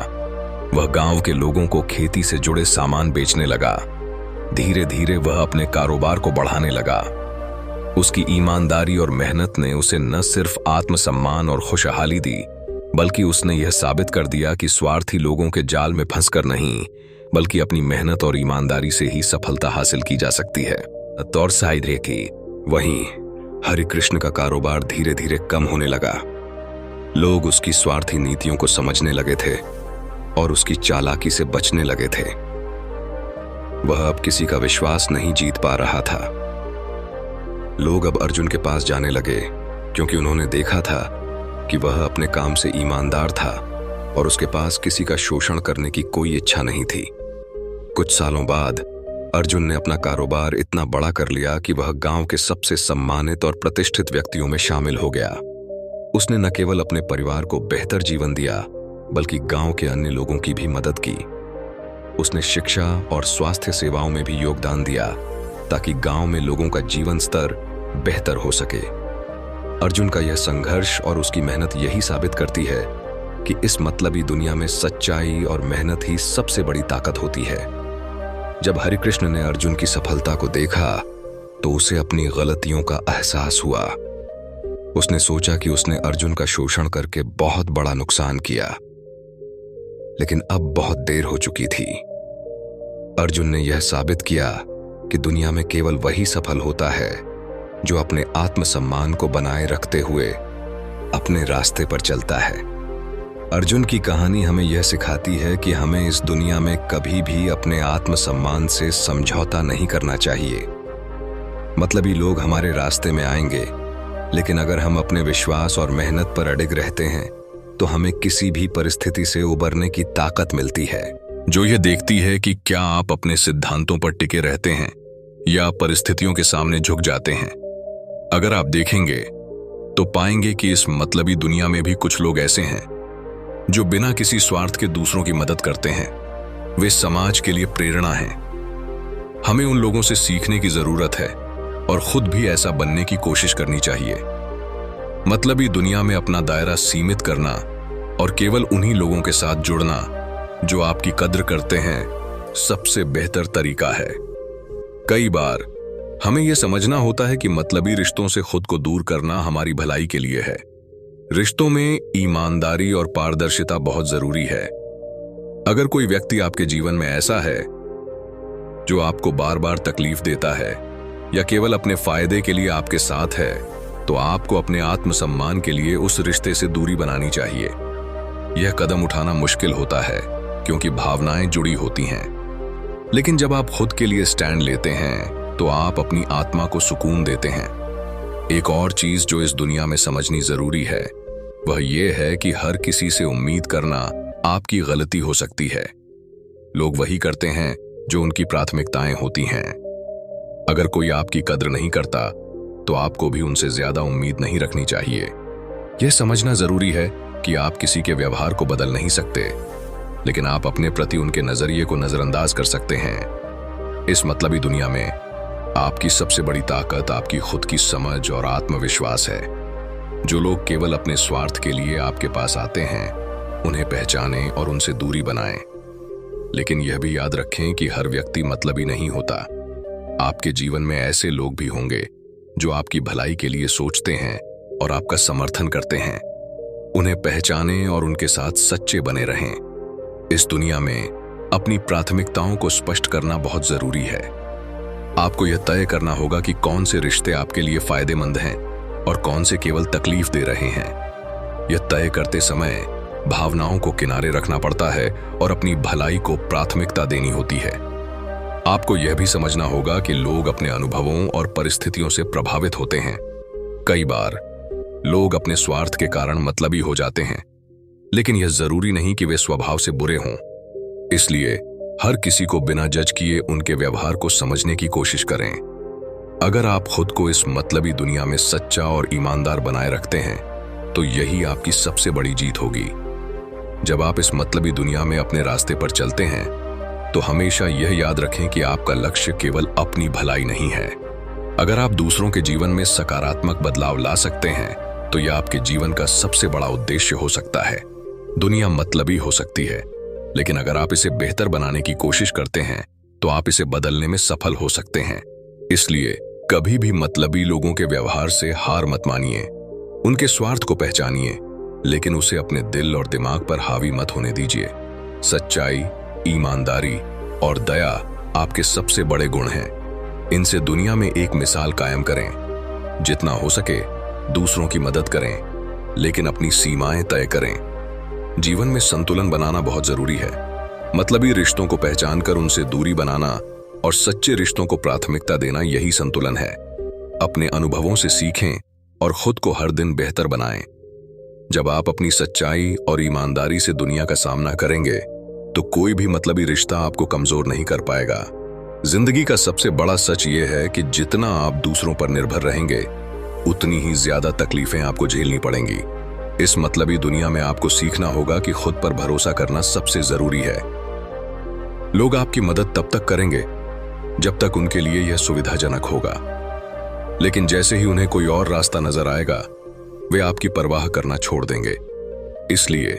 Speaker 1: वह गांव के लोगों को खेती से जुड़े सामान बेचने लगा। धीरे धीरे वह अपने कारोबार को बढ़ाने लगा। उसकी ईमानदारी और मेहनत ने उसे न सिर्फ आत्मसम्मान और खुशहाली दी, बल्कि उसने यह साबित कर दिया कि स्वार्थी लोगों के जाल में फंसकर नहीं, बल्कि अपनी मेहनत और ईमानदारी से ही सफलता हासिल की जा सकती है। और साइड की वहीं हरिकृष्ण का कारोबार धीरे धीरे कम होने लगा। लोग उसकी स्वार्थी नीतियों को समझने लगे थे और उसकी चालाकी से बचने लगे थे। वह अब किसी का विश्वास नहीं जीत पा रहा था। लोग अब अर्जुन के पास जाने लगे क्योंकि उन्होंने देखा था कि वह अपने काम से ईमानदार था और उसके पास किसी का शोषण करने की कोई इच्छा नहीं थी। कुछ सालों बाद अर्जुन ने अपना कारोबार इतना बड़ा कर लिया कि वह गांव के सबसे सम्मानित और प्रतिष्ठित व्यक्तियों में शामिल हो गया। उसने न केवल अपने परिवार को बेहतर जीवन दिया, बल्कि गांव के अन्य लोगों की भी मदद की। उसने शिक्षा और स्वास्थ्य सेवाओं में भी योगदान दिया ताकि गांव में लोगों का जीवन स्तर बेहतर हो सके। अर्जुन का यह संघर्ष और उसकी मेहनत यही साबित करती है कि इस मतलबी दुनिया में सच्चाई और मेहनत ही सबसे बड़ी ताकत होती है। जब हरिकृष्ण ने अर्जुन की सफलता को देखा तो उसे अपनी गलतियों का एहसास हुआ। उसने सोचा कि उसने अर्जुन का शोषण करके बहुत बड़ा नुकसान किया, लेकिन अब बहुत देर हो चुकी थी। अर्जुन ने यह साबित किया कि दुनिया में केवल वही सफल होता है जो अपने आत्मसम्मान को बनाए रखते हुए अपने रास्ते पर चलता है। अर्जुन की कहानी हमें यह सिखाती है कि हमें इस दुनिया में कभी भी अपने आत्मसम्मान से समझौता नहीं करना चाहिए। मतलबी लोग हमारे रास्ते में आएंगे, लेकिन अगर हम अपने विश्वास और मेहनत पर अडिग रहते हैं तो हमें किसी भी परिस्थिति से उबरने की ताकत मिलती है, जो यह देखती है कि क्या आप अपने सिद्धांतों पर टिके रहते हैं या परिस्थितियों के सामने झुक जाते हैं। अगर आप देखेंगे तो पाएंगे कि इस मतलबी दुनिया में भी कुछ लोग ऐसे हैं जो बिना किसी स्वार्थ के दूसरों की मदद करते हैं। वे समाज के लिए प्रेरणा हैं। हमें उन लोगों से सीखने की जरूरत है और खुद भी ऐसा बनने की कोशिश करनी चाहिए। मतलबी दुनिया में अपना दायरा सीमित करना और केवल उन्हीं लोगों के साथ जुड़ना जो आपकी कद्र करते हैं सबसे बेहतर तरीका है। कई बार हमें यह समझना होता है कि मतलबी रिश्तों से खुद को दूर करना हमारी भलाई के लिए है। रिश्तों में ईमानदारी और पारदर्शिता बहुत जरूरी है। अगर कोई व्यक्ति आपके जीवन में ऐसा है जो आपको बार बार तकलीफ देता है या केवल अपने फायदे के लिए आपके साथ है, तो आपको अपने आत्मसम्मान के लिए उस रिश्ते से दूरी बनानी चाहिए। यह कदम उठाना मुश्किल होता है क्योंकि भावनाएं जुड़ी होती हैं, लेकिन जब आप खुद के लिए स्टैंड लेते हैं तो आप अपनी आत्मा को सुकून देते हैं। एक और चीज जो इस दुनिया में समझनी जरूरी है वह यह है कि हर किसी से उम्मीद करना आपकी गलती हो सकती है। लोग वही करते हैं जो उनकी प्राथमिकताएं होती हैं। अगर कोई आपकी कद्र नहीं करता तो आपको भी उनसे ज्यादा उम्मीद नहीं रखनी चाहिए। यह समझना जरूरी है कि आप किसी के व्यवहार को बदल नहीं सकते, लेकिन आप अपने प्रति उनके नजरिए को नजरअंदाज कर सकते हैं। इस मतलबी दुनिया में आपकी सबसे बड़ी ताकत आपकी खुद की समझ और आत्मविश्वास है। जो लोग केवल अपने स्वार्थ के लिए आपके पास आते हैं, उन्हें पहचानें और उनसे दूरी बनाएं। लेकिन यह भी याद रखें कि हर व्यक्ति मतलबी नहीं होता। आपके जीवन में ऐसे लोग भी होंगे जो आपकी भलाई के लिए सोचते हैं और आपका समर्थन करते हैं। उन्हें पहचानें और उनके साथ सच्चे बने रहें। इस दुनिया में अपनी प्राथमिकताओं को स्पष्ट करना बहुत जरूरी है। आपको यह तय करना होगा कि कौन से रिश्ते आपके लिए फायदेमंद हैं और कौन से केवल तकलीफ दे रहे हैं। यह तय करते समय भावनाओं को किनारे रखना पड़ता है और अपनी भलाई को प्राथमिकता देनी होती है। आपको यह भी समझना होगा कि लोग अपने अनुभवों और परिस्थितियों से प्रभावित होते हैं। कई बार लोग अपने स्वार्थ के कारण मतलबी हो जाते हैं, लेकिन यह जरूरी नहीं कि वे स्वभाव से बुरे हों। इसलिए हर किसी को बिना जज किए उनके व्यवहार को समझने की कोशिश करें। अगर आप खुद को इस मतलबी दुनिया में सच्चा और ईमानदार बनाए रखते हैं, तो यही आपकी सबसे बड़ी जीत होगी। जब आप इस मतलबी दुनिया में अपने रास्ते पर चलते हैं, तो हमेशा यह याद रखें कि आपका लक्ष्य केवल अपनी भलाई नहीं है। अगर आप दूसरों के जीवन में सकारात्मक बदलाव ला सकते हैं, तो यह आपके जीवन का सबसे बड़ा उद्देश्य हो सकता है। दुनिया मतलबी हो सकती है, लेकिन अगर आप इसे बेहतर बनाने की कोशिश करते हैं, तो आप इसे बदलने में सफल हो सकते हैं। इसलिए कभी भी मतलबी लोगों के व्यवहार से हार मत मानिए। उनके स्वार्थ को पहचानिए, लेकिन उसे अपने दिल और दिमाग पर हावी मत होने दीजिए। सच्चाई, ईमानदारी और दया आपके सबसे बड़े गुण हैं। इनसे दुनिया में एक मिसाल कायम करें। जितना हो सके दूसरों की मदद करें, लेकिन अपनी सीमाएं तय करें। जीवन में संतुलन बनाना बहुत जरूरी है। मतलबी रिश्तों को पहचानकर उनसे दूरी बनाना और सच्चे रिश्तों को प्राथमिकता देना, यही संतुलन है। अपने अनुभवों से सीखें और खुद को हर दिन बेहतर बनाएं। जब आप अपनी सच्चाई और ईमानदारी से दुनिया का सामना करेंगे, तो कोई भी मतलबी रिश्ता आपको कमजोर नहीं कर पाएगा। जिंदगी का सबसे बड़ा सच ये है कि जितना आप दूसरों पर निर्भर रहेंगे, उतनी ही ज्यादा तकलीफें आपको झेलनी पड़ेंगी। इस मतलबी दुनिया में आपको सीखना होगा कि खुद पर भरोसा करना सबसे जरूरी है। लोग आपकी मदद तब तक करेंगे जब तक उनके लिए यह सुविधाजनक होगा, लेकिन जैसे ही उन्हें कोई और रास्ता नजर आएगा, वे आपकी परवाह करना छोड़ देंगे। इसलिए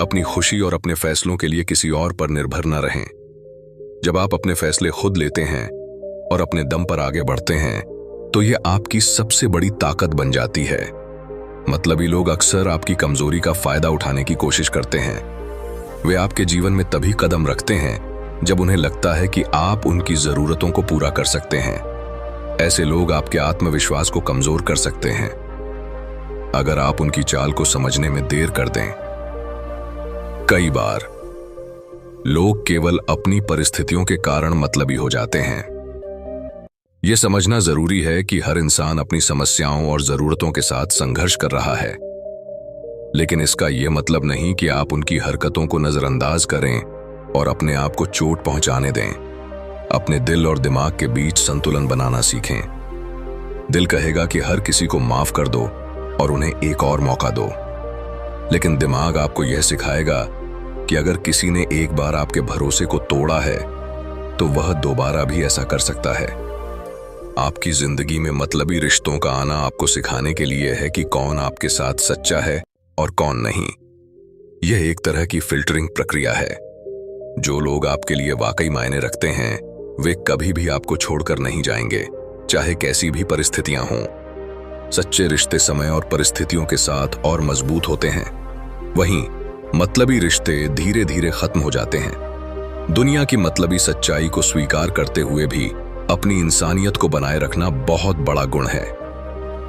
Speaker 1: अपनी खुशी और अपने फैसलों के लिए किसी और पर निर्भर न रहें। जब आप अपने फैसले खुद लेते हैं और अपने दम पर आगे बढ़ते हैं, तो यह आपकी सबसे बड़ी ताकत बन जाती है। मतलबी लोग अक्सर आपकी कमजोरी का फायदा उठाने की कोशिश करते हैं। वे आपके जीवन में तभी कदम रखते हैं जब उन्हें लगता है कि आप उनकी जरूरतों को पूरा कर सकते हैं। ऐसे लोग आपके आत्मविश्वास को कमजोर कर सकते हैं अगर आप उनकी चाल को समझने में देर कर दें। कई बार लोग केवल अपनी परिस्थितियों के कारण मतलबी हो जाते हैं। यह समझना जरूरी है कि हर इंसान अपनी समस्याओं और जरूरतों के साथ संघर्ष कर रहा है, लेकिन इसका यह मतलब नहीं कि आप उनकी हरकतों को नजरअंदाज करें और अपने आप को चोट पहुंचाने दें। अपने दिल और दिमाग के बीच संतुलन बनाना सीखें। दिल कहेगा कि हर किसी को माफ कर दो और उन्हें एक और मौका दो, लेकिन दिमाग आपको यह सिखाएगा कि अगर किसी ने एक बार आपके भरोसे को तोड़ा है, तो वह दोबारा भी ऐसा कर सकता है। आपकी जिंदगी में मतलबी रिश्तों का आना आपको सिखाने के लिए है कि कौन आपके साथ सच्चा है और कौन नहीं। यह एक तरह की फिल्टरिंग प्रक्रिया है। जो लोग आपके लिए वाकई मायने रखते हैं, वे कभी भी आपको छोड़कर नहीं जाएंगे, चाहे कैसी भी परिस्थितियां हों। सच्चे रिश्ते समय और परिस्थितियों के साथ और मजबूत होते हैं, वहीं मतलबी रिश्ते धीरे धीरे खत्म हो जाते हैं। दुनिया की मतलबी सच्चाई को स्वीकार करते हुए भी अपनी इंसानियत को बनाए रखना बहुत बड़ा गुण है।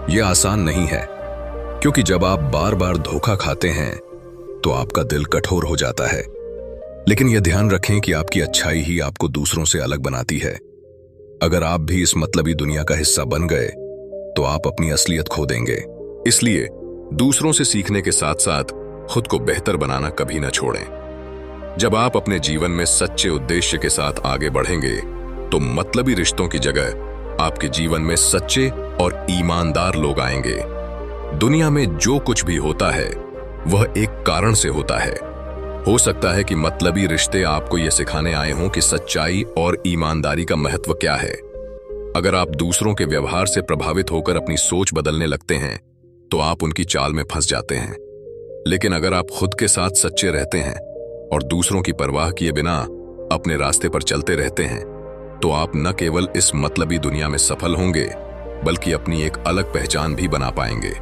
Speaker 1: यह आसान नहीं है, क्योंकि जब आप बार बार धोखा खाते हैं तो आपका दिल कठोर हो जाता है। लेकिन यह ध्यान रखें कि आपकी अच्छाई ही आपको दूसरों से अलग बनाती है। अगर आप भी इस मतलबी दुनिया का हिस्सा बन गए, तो आप अपनी असलियत खो देंगे। इसलिए दूसरों से सीखने के साथ साथ खुद को बेहतर बनाना कभी न छोड़ें। जब आप अपने जीवन में सच्चे उद्देश्य के साथ आगे बढ़ेंगे तो मतलबी रिश्तों की जगह आपके जीवन में सच्चे और ईमानदार लोग आएंगे। दुनिया में जो कुछ भी होता है वह एक कारण से होता है। हो सकता है कि मतलबी रिश्ते आपको यह सिखाने आए हों कि सच्चाई और ईमानदारी का महत्व क्या है। अगर आप दूसरों के व्यवहार से प्रभावित होकर अपनी सोच बदलने लगते हैं तो आप उनकी चाल में फंस जाते हैं। लेकिन अगर आप खुद के साथ सच्चे रहते हैं और दूसरों की परवाह किए बिना अपने रास्ते पर चलते रहते हैं तो आप न केवल इस मतलबी दुनिया में सफल होंगे बल्कि अपनी एक अलग पहचान भी बना पाएंगे।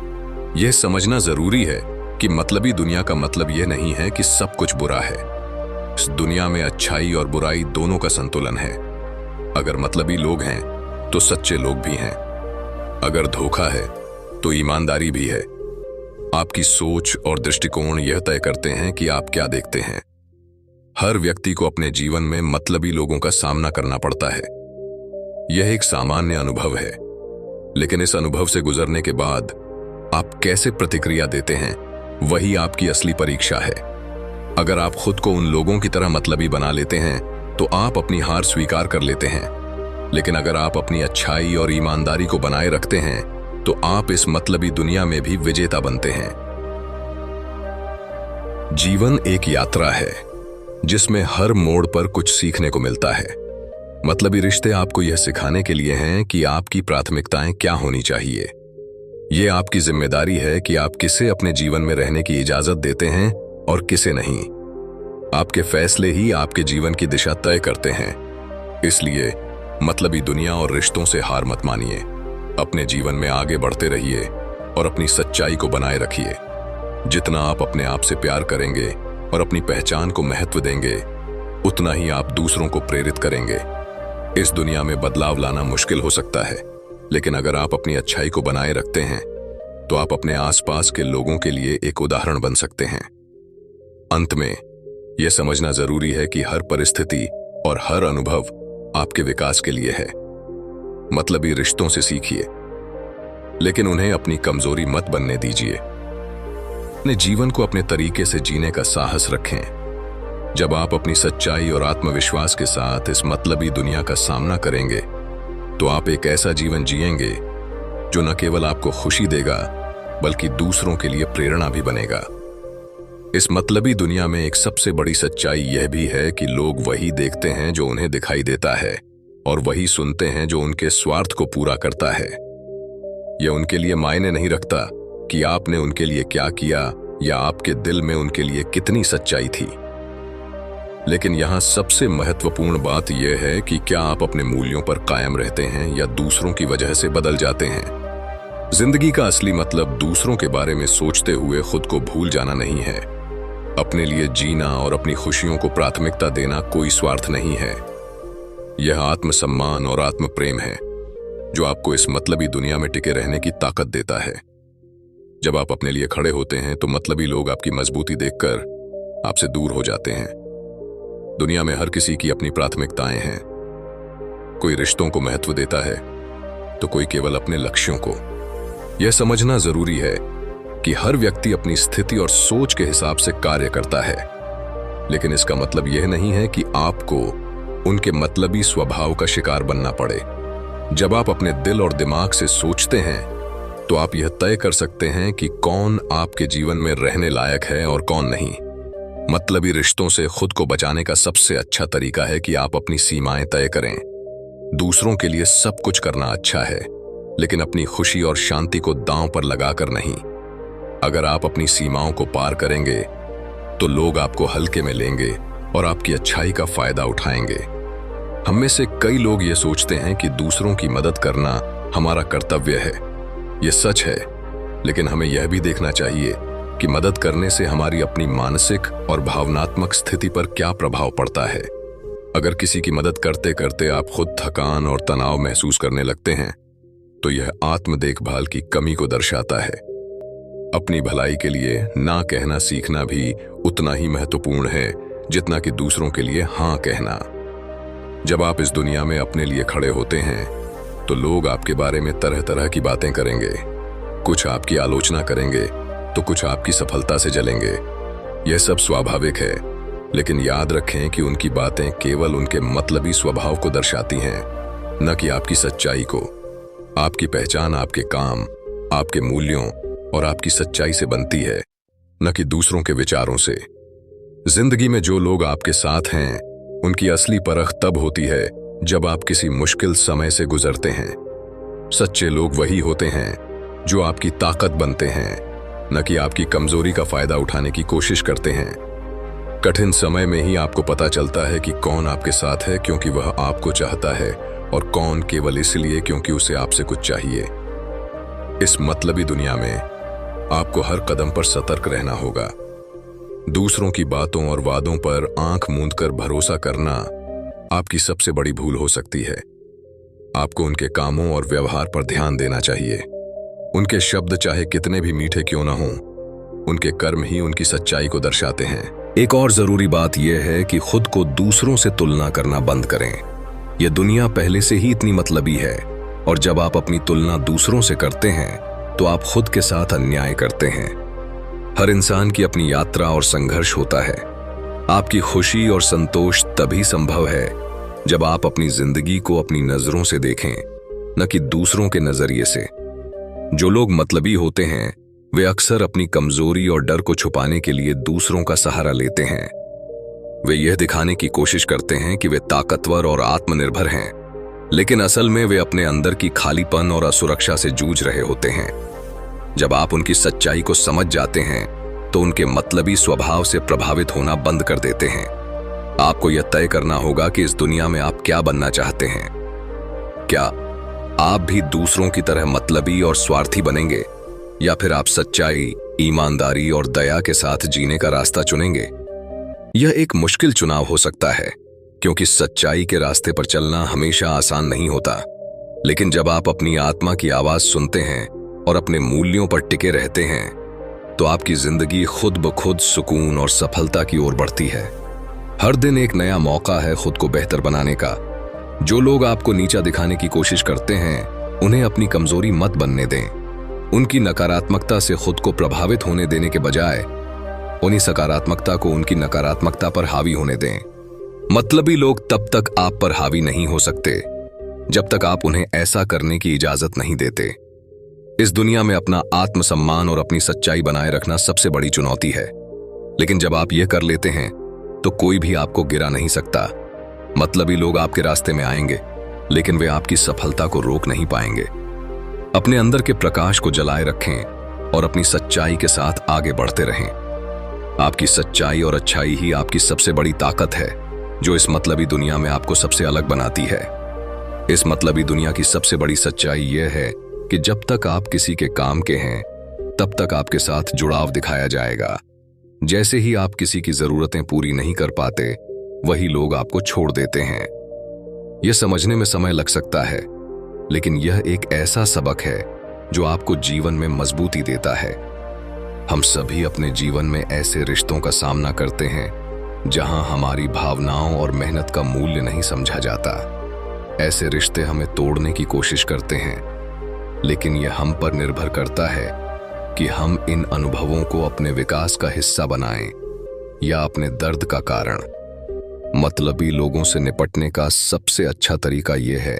Speaker 1: यह समझना जरूरी है कि मतलबी दुनिया का मतलब यह नहीं है कि सब कुछ बुरा है। इस दुनिया में अच्छाई और बुराई दोनों का संतुलन है। अगर मतलबी लोग हैं तो सच्चे लोग भी हैं। अगर धोखा है तो ईमानदारी भी है। आपकी सोच और दृष्टिकोण यह तय करते हैं कि आप क्या देखते हैं। हर व्यक्ति को अपने जीवन में मतलबी लोगों का सामना करना पड़ता है। यह एक सामान्य अनुभव है, लेकिन इस अनुभव से गुजरने के बाद आप कैसे प्रतिक्रिया देते हैं वही आपकी असली परीक्षा है। अगर आप खुद को उन लोगों की तरह मतलबी बना लेते हैं तो आप अपनी हार स्वीकार कर लेते हैं। लेकिन अगर आप अपनी अच्छाई और ईमानदारी को बनाए रखते हैं तो आप इस मतलबी दुनिया में भी विजेता बनते हैं। जीवन एक यात्रा है जिसमें हर मोड़ पर कुछ सीखने को मिलता है। मतलबी रिश्ते आपको यह सिखाने के लिए हैं कि आपकी प्राथमिकताएं क्या होनी चाहिए। यह आपकी जिम्मेदारी है कि आप किसे अपने जीवन में रहने की इजाजत देते हैं और किसे नहीं। आपके फैसले ही आपके जीवन की दिशा तय करते हैं। इसलिए मतलबी दुनिया और रिश्तों से हार मत मानिए। अपने जीवन में आगे बढ़ते रहिए और अपनी सच्चाई को बनाए रखिए। जितना आप अपने आप से प्यार करेंगे और अपनी पहचान को महत्व देंगे, उतना ही आप दूसरों को प्रेरित करेंगे। इस दुनिया में बदलाव लाना मुश्किल हो सकता है, लेकिन अगर आप अपनी अच्छाई को बनाए रखते हैं तो आप अपने आसपास के लोगों के लिए एक उदाहरण बन सकते हैं। अंत में यह समझना जरूरी है कि हर परिस्थिति और हर अनुभव आपके विकास के लिए है। मतलबी रिश्तों से सीखिए, लेकिन उन्हें अपनी कमजोरी मत बनने दीजिए। अपने जीवन को अपने तरीके से जीने का साहस रखें। जब आप अपनी सच्चाई और आत्मविश्वास के साथ इस मतलबी दुनिया का सामना करेंगे तो आप एक ऐसा जीवन जिएंगे जो न केवल आपको खुशी देगा बल्कि दूसरों के लिए प्रेरणा भी बनेगा। इस मतलबी दुनिया में एक सबसे बड़ी सच्चाई यह भी है कि लोग वही देखते हैं जो उन्हें दिखाई देता है और वही सुनते हैं जो उनके स्वार्थ को पूरा करता है। यह उनके लिए मायने नहीं रखता कि आपने उनके लिए क्या किया या आपके दिल में उनके लिए कितनी सच्चाई थी। लेकिन यहां सबसे महत्वपूर्ण बात यह है कि क्या आप अपने मूल्यों पर कायम रहते हैं या दूसरों की वजह से बदल जाते हैं। जिंदगी का असली मतलब दूसरों के बारे में सोचते हुए खुद को भूल जाना नहीं है। अपने लिए जीना और अपनी खुशियों को प्राथमिकता देना कोई स्वार्थ नहीं है। यह आत्मसम्मान और आत्म प्रेम है जो आपको इस मतलबी दुनिया में टिके रहने की ताकत देता है। जब आप अपने लिए खड़े होते हैं तो मतलबी लोग आपकी मजबूती देखकर आपसे दूर हो जाते हैं। दुनिया में हर किसी की अपनी प्राथमिकताएं हैं। कोई रिश्तों को महत्व देता है तो कोई केवल अपने लक्ष्यों को। यह समझना जरूरी है कि हर व्यक्ति अपनी स्थिति और सोच के हिसाब से कार्य करता है, लेकिन इसका मतलब यह नहीं है कि आपको उनके मतलबी स्वभाव का शिकार बनना पड़े। जब आप अपने दिल और दिमाग से सोचते हैं तो आप यह तय कर सकते हैं कि कौन आपके जीवन में रहने लायक है और कौन नहीं। मतलबी रिश्तों से खुद को बचाने का सबसे अच्छा तरीका है कि आप अपनी सीमाएं तय करें। दूसरों के लिए सब कुछ करना अच्छा है, लेकिन अपनी खुशी और शांति को दांव पर लगाकर नहीं। अगर आप अपनी सीमाओं को पार करेंगे तो लोग आपको हल्के में लेंगे और आपकी अच्छाई का फायदा उठाएंगे। हम में से कई लोग ये सोचते हैं कि दूसरों की मदद करना हमारा कर्तव्य है। यह सच है, लेकिन हमें यह भी देखना चाहिए कि मदद करने से हमारी अपनी मानसिक और भावनात्मक स्थिति पर क्या प्रभाव पड़ता है। अगर किसी की मदद करते करते आप खुद थकान और तनाव महसूस करने लगते हैं तो यह आत्म देखभाल की कमी को दर्शाता है। अपनी भलाई के लिए ना कहना सीखना भी उतना ही महत्वपूर्ण है जितना कि दूसरों के लिए हाँ कहना। जब आप इस दुनिया में अपने लिए खड़े होते हैं तो लोग आपके बारे में तरह तरह की बातें करेंगे। कुछ आपकी आलोचना करेंगे तो कुछ आपकी सफलता से जलेंगे। यह सब स्वाभाविक है, लेकिन याद रखें कि उनकी बातें केवल उनके मतलबी स्वभाव को दर्शाती हैं, न कि आपकी सच्चाई को। आपकी पहचान आपके काम, आपके मूल्यों और आपकी सच्चाई से बनती है, न कि दूसरों के विचारों से। जिंदगी में जो लोग आपके साथ हैं, उनकी असली परख तब होती है जब आप किसी मुश्किल समय से गुजरते हैं। सच्चे लोग वही होते हैं जो आपकी ताकत बनते हैं, न कि आपकी कमजोरी का फायदा उठाने की कोशिश करते हैं। कठिन समय में ही आपको पता चलता है कि कौन आपके साथ है क्योंकि वह आपको चाहता है, और कौन केवल इसलिए क्योंकि उसे आपसे कुछ चाहिए। इस मतलबी दुनिया में आपको हर कदम पर सतर्क रहना होगा। दूसरों की बातों और वादों पर आंख मूंदकर भरोसा करना आपकी सबसे बड़ी भूल हो सकती है। आपको उनके कामों और व्यवहार पर ध्यान देना चाहिए। उनके शब्द चाहे कितने भी मीठे क्यों न हों, उनके कर्म ही उनकी सच्चाई को दर्शाते हैं। एक और जरूरी बात यह है कि खुद को दूसरों से तुलना करना बंद करें। यह दुनिया पहले से ही इतनी मतलबी है, और जब आप अपनी तुलना दूसरों से करते हैं तो आप खुद के साथ अन्याय करते हैं। हर इंसान की अपनी यात्रा और संघर्ष होता है। आपकी खुशी और संतोष तभी संभव है जब आप अपनी जिंदगी को अपनी नजरों से देखें, न कि दूसरों के नजरिए से। जो लोग मतलबी होते हैं वे अक्सर अपनी कमजोरी और डर को छुपाने के लिए दूसरों का सहारा लेते हैं। वे यह दिखाने की कोशिश करते हैं कि वे ताकतवर और आत्मनिर्भर हैं, लेकिन असल में वे अपने अंदर की खालीपन और असुरक्षा से जूझ रहे होते हैं। जब आप उनकी सच्चाई को समझ जाते हैं तो उनके मतलबी स्वभाव से प्रभावित होना बंद कर देते हैं। आपको यह तय करना होगा कि इस दुनिया में आप क्या बनना चाहते हैं। क्या आप भी दूसरों की तरह मतलबी और स्वार्थी बनेंगे, या फिर आप सच्चाई, ईमानदारी और दया के साथ जीने का रास्ता चुनेंगे? यह एक मुश्किल चुनाव हो सकता है, क्योंकि सच्चाई के रास्ते पर चलना हमेशा आसान नहीं होता। लेकिन जब आप अपनी आत्मा की आवाज सुनते हैं और अपने मूल्यों पर टिके रहते हैं, तो आपकी जिंदगी खुद ब खुद सुकून और सफलता की ओर बढ़ती है। हर दिन एक नया मौका है खुद को बेहतर बनाने का। जो लोग आपको नीचा दिखाने की कोशिश करते हैं, उन्हें अपनी कमजोरी मत बनने दें। उनकी नकारात्मकता से खुद को प्रभावित होने देने के बजाय उन्हीं सकारात्मकता को उनकी नकारात्मकता पर हावी होने दें। मतलबी लोग तब तक आप पर हावी नहीं हो सकते जब तक आप उन्हें ऐसा करने की इजाजत नहीं देते। इस दुनिया में अपना आत्मसम्मान और अपनी सच्चाई बनाए रखना सबसे बड़ी चुनौती है, लेकिन जब आप यह कर लेते हैं तो कोई भी आपको गिरा नहीं सकता। मतलबी लोग आपके रास्ते में आएंगे, लेकिन वे आपकी सफलता को रोक नहीं पाएंगे। अपने अंदर के प्रकाश को जलाए रखें और अपनी सच्चाई के साथ आगे बढ़ते रहें। आपकी सच्चाई और अच्छाई ही आपकी सबसे बड़ी ताकत है, जो इस मतलबी दुनिया में आपको सबसे अलग बनाती है। इस मतलबी दुनिया की सबसे बड़ी सच्चाई यह है कि जब तक आप किसी के काम के हैं, तब तक आपके साथ जुड़ाव दिखाया जाएगा। जैसे ही आप किसी की जरूरतें पूरी नहीं कर पाते, वही लोग आपको छोड़ देते हैं। यह समझने में समय लग सकता है, लेकिन यह एक ऐसा सबक है जो आपको जीवन में मजबूती देता है। हम सभी अपने जीवन में ऐसे रिश्तों का सामना करते हैं जहां हमारी भावनाओं और मेहनत का मूल्य नहीं समझा जाता। ऐसे रिश्ते हमें तोड़ने की कोशिश करते हैं, लेकिन यह हम पर निर्भर करता है कि हम इन अनुभवों को अपने विकास का हिस्सा बनाएं या अपने दर्द का कारण। मतलबी लोगों से निपटने का सबसे अच्छा तरीका यह है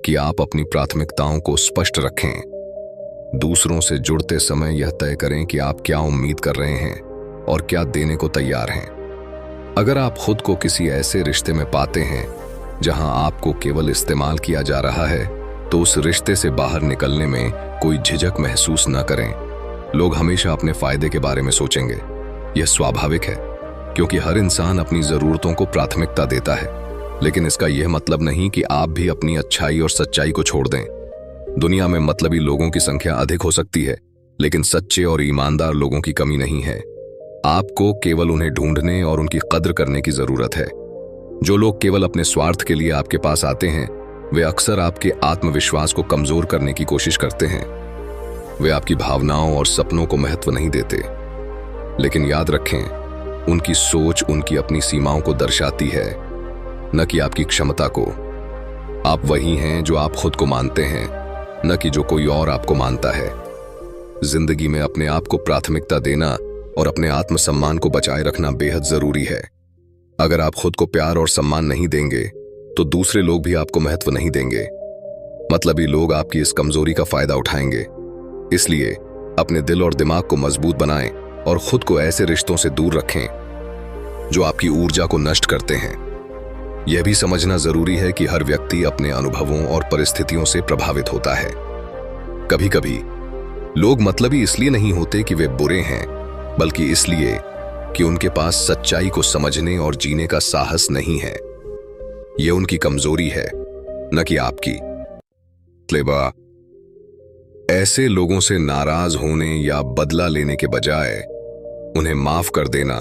Speaker 1: कि आप अपनी प्राथमिकताओं को स्पष्ट रखें। दूसरों से जुड़ते समय यह तय करें कि आप क्या उम्मीद कर रहे हैं और क्या देने को तैयार हैं। अगर आप खुद को किसी ऐसे रिश्ते में पाते हैं जहां आपको केवल इस्तेमाल किया जा रहा है, तो उस रिश्ते से बाहर निकलने में कोई झिझक महसूस न करें। लोग हमेशा अपने फायदे के बारे में सोचेंगे। यह स्वाभाविक है, क्योंकि हर इंसान अपनी जरूरतों को प्राथमिकता देता है। लेकिन इसका यह मतलब नहीं कि आप भी अपनी अच्छाई और सच्चाई को छोड़ दें। दुनिया में मतलबी लोगों की संख्या अधिक हो सकती है, लेकिन सच्चे और ईमानदार लोगों की कमी नहीं है। आपको केवल उन्हें ढूंढने और उनकी कद्र करने की जरूरत है। जो लोग केवल अपने स्वार्थ के लिए आपके पास आते हैं, वे अक्सर आपके आत्मविश्वास को कमजोर करने की कोशिश करते हैं। वे आपकी भावनाओं और सपनों को महत्व नहीं देते। लेकिन याद रखें, उनकी सोच उनकी अपनी सीमाओं को दर्शाती है, न कि आपकी क्षमता को। आप वही हैं जो आप खुद को मानते हैं, न कि जो कोई और आपको मानता है। जिंदगी में अपने आप को प्राथमिकता देना और अपने आत्मसम्मान को बचाए रखना बेहद जरूरी है। अगर आप खुद को प्यार और सम्मान नहीं देंगे तो दूसरे लोग भी आपको महत्व नहीं देंगे। मतलबी लोग आपकी इस कमजोरी का फायदा उठाएंगे। इसलिए अपने दिल और दिमाग को मजबूत बनाएं और खुद को ऐसे रिश्तों से दूर रखें जो आपकी ऊर्जा को नष्ट करते हैं। यह भी समझना जरूरी है कि हर व्यक्ति अपने अनुभवों और परिस्थितियों से प्रभावित होता है। कभी कभी लोग मतलबी इसलिए नहीं होते कि वे बुरे हैं, बल्कि इसलिए कि उनके पास सच्चाई को समझने और जीने का साहस नहीं है। यह उनकी कमजोरी है, न कि आपकी। लेबा ऐसे लोगों से नाराज होने या बदला लेने के बजाय उन्हें माफ कर देना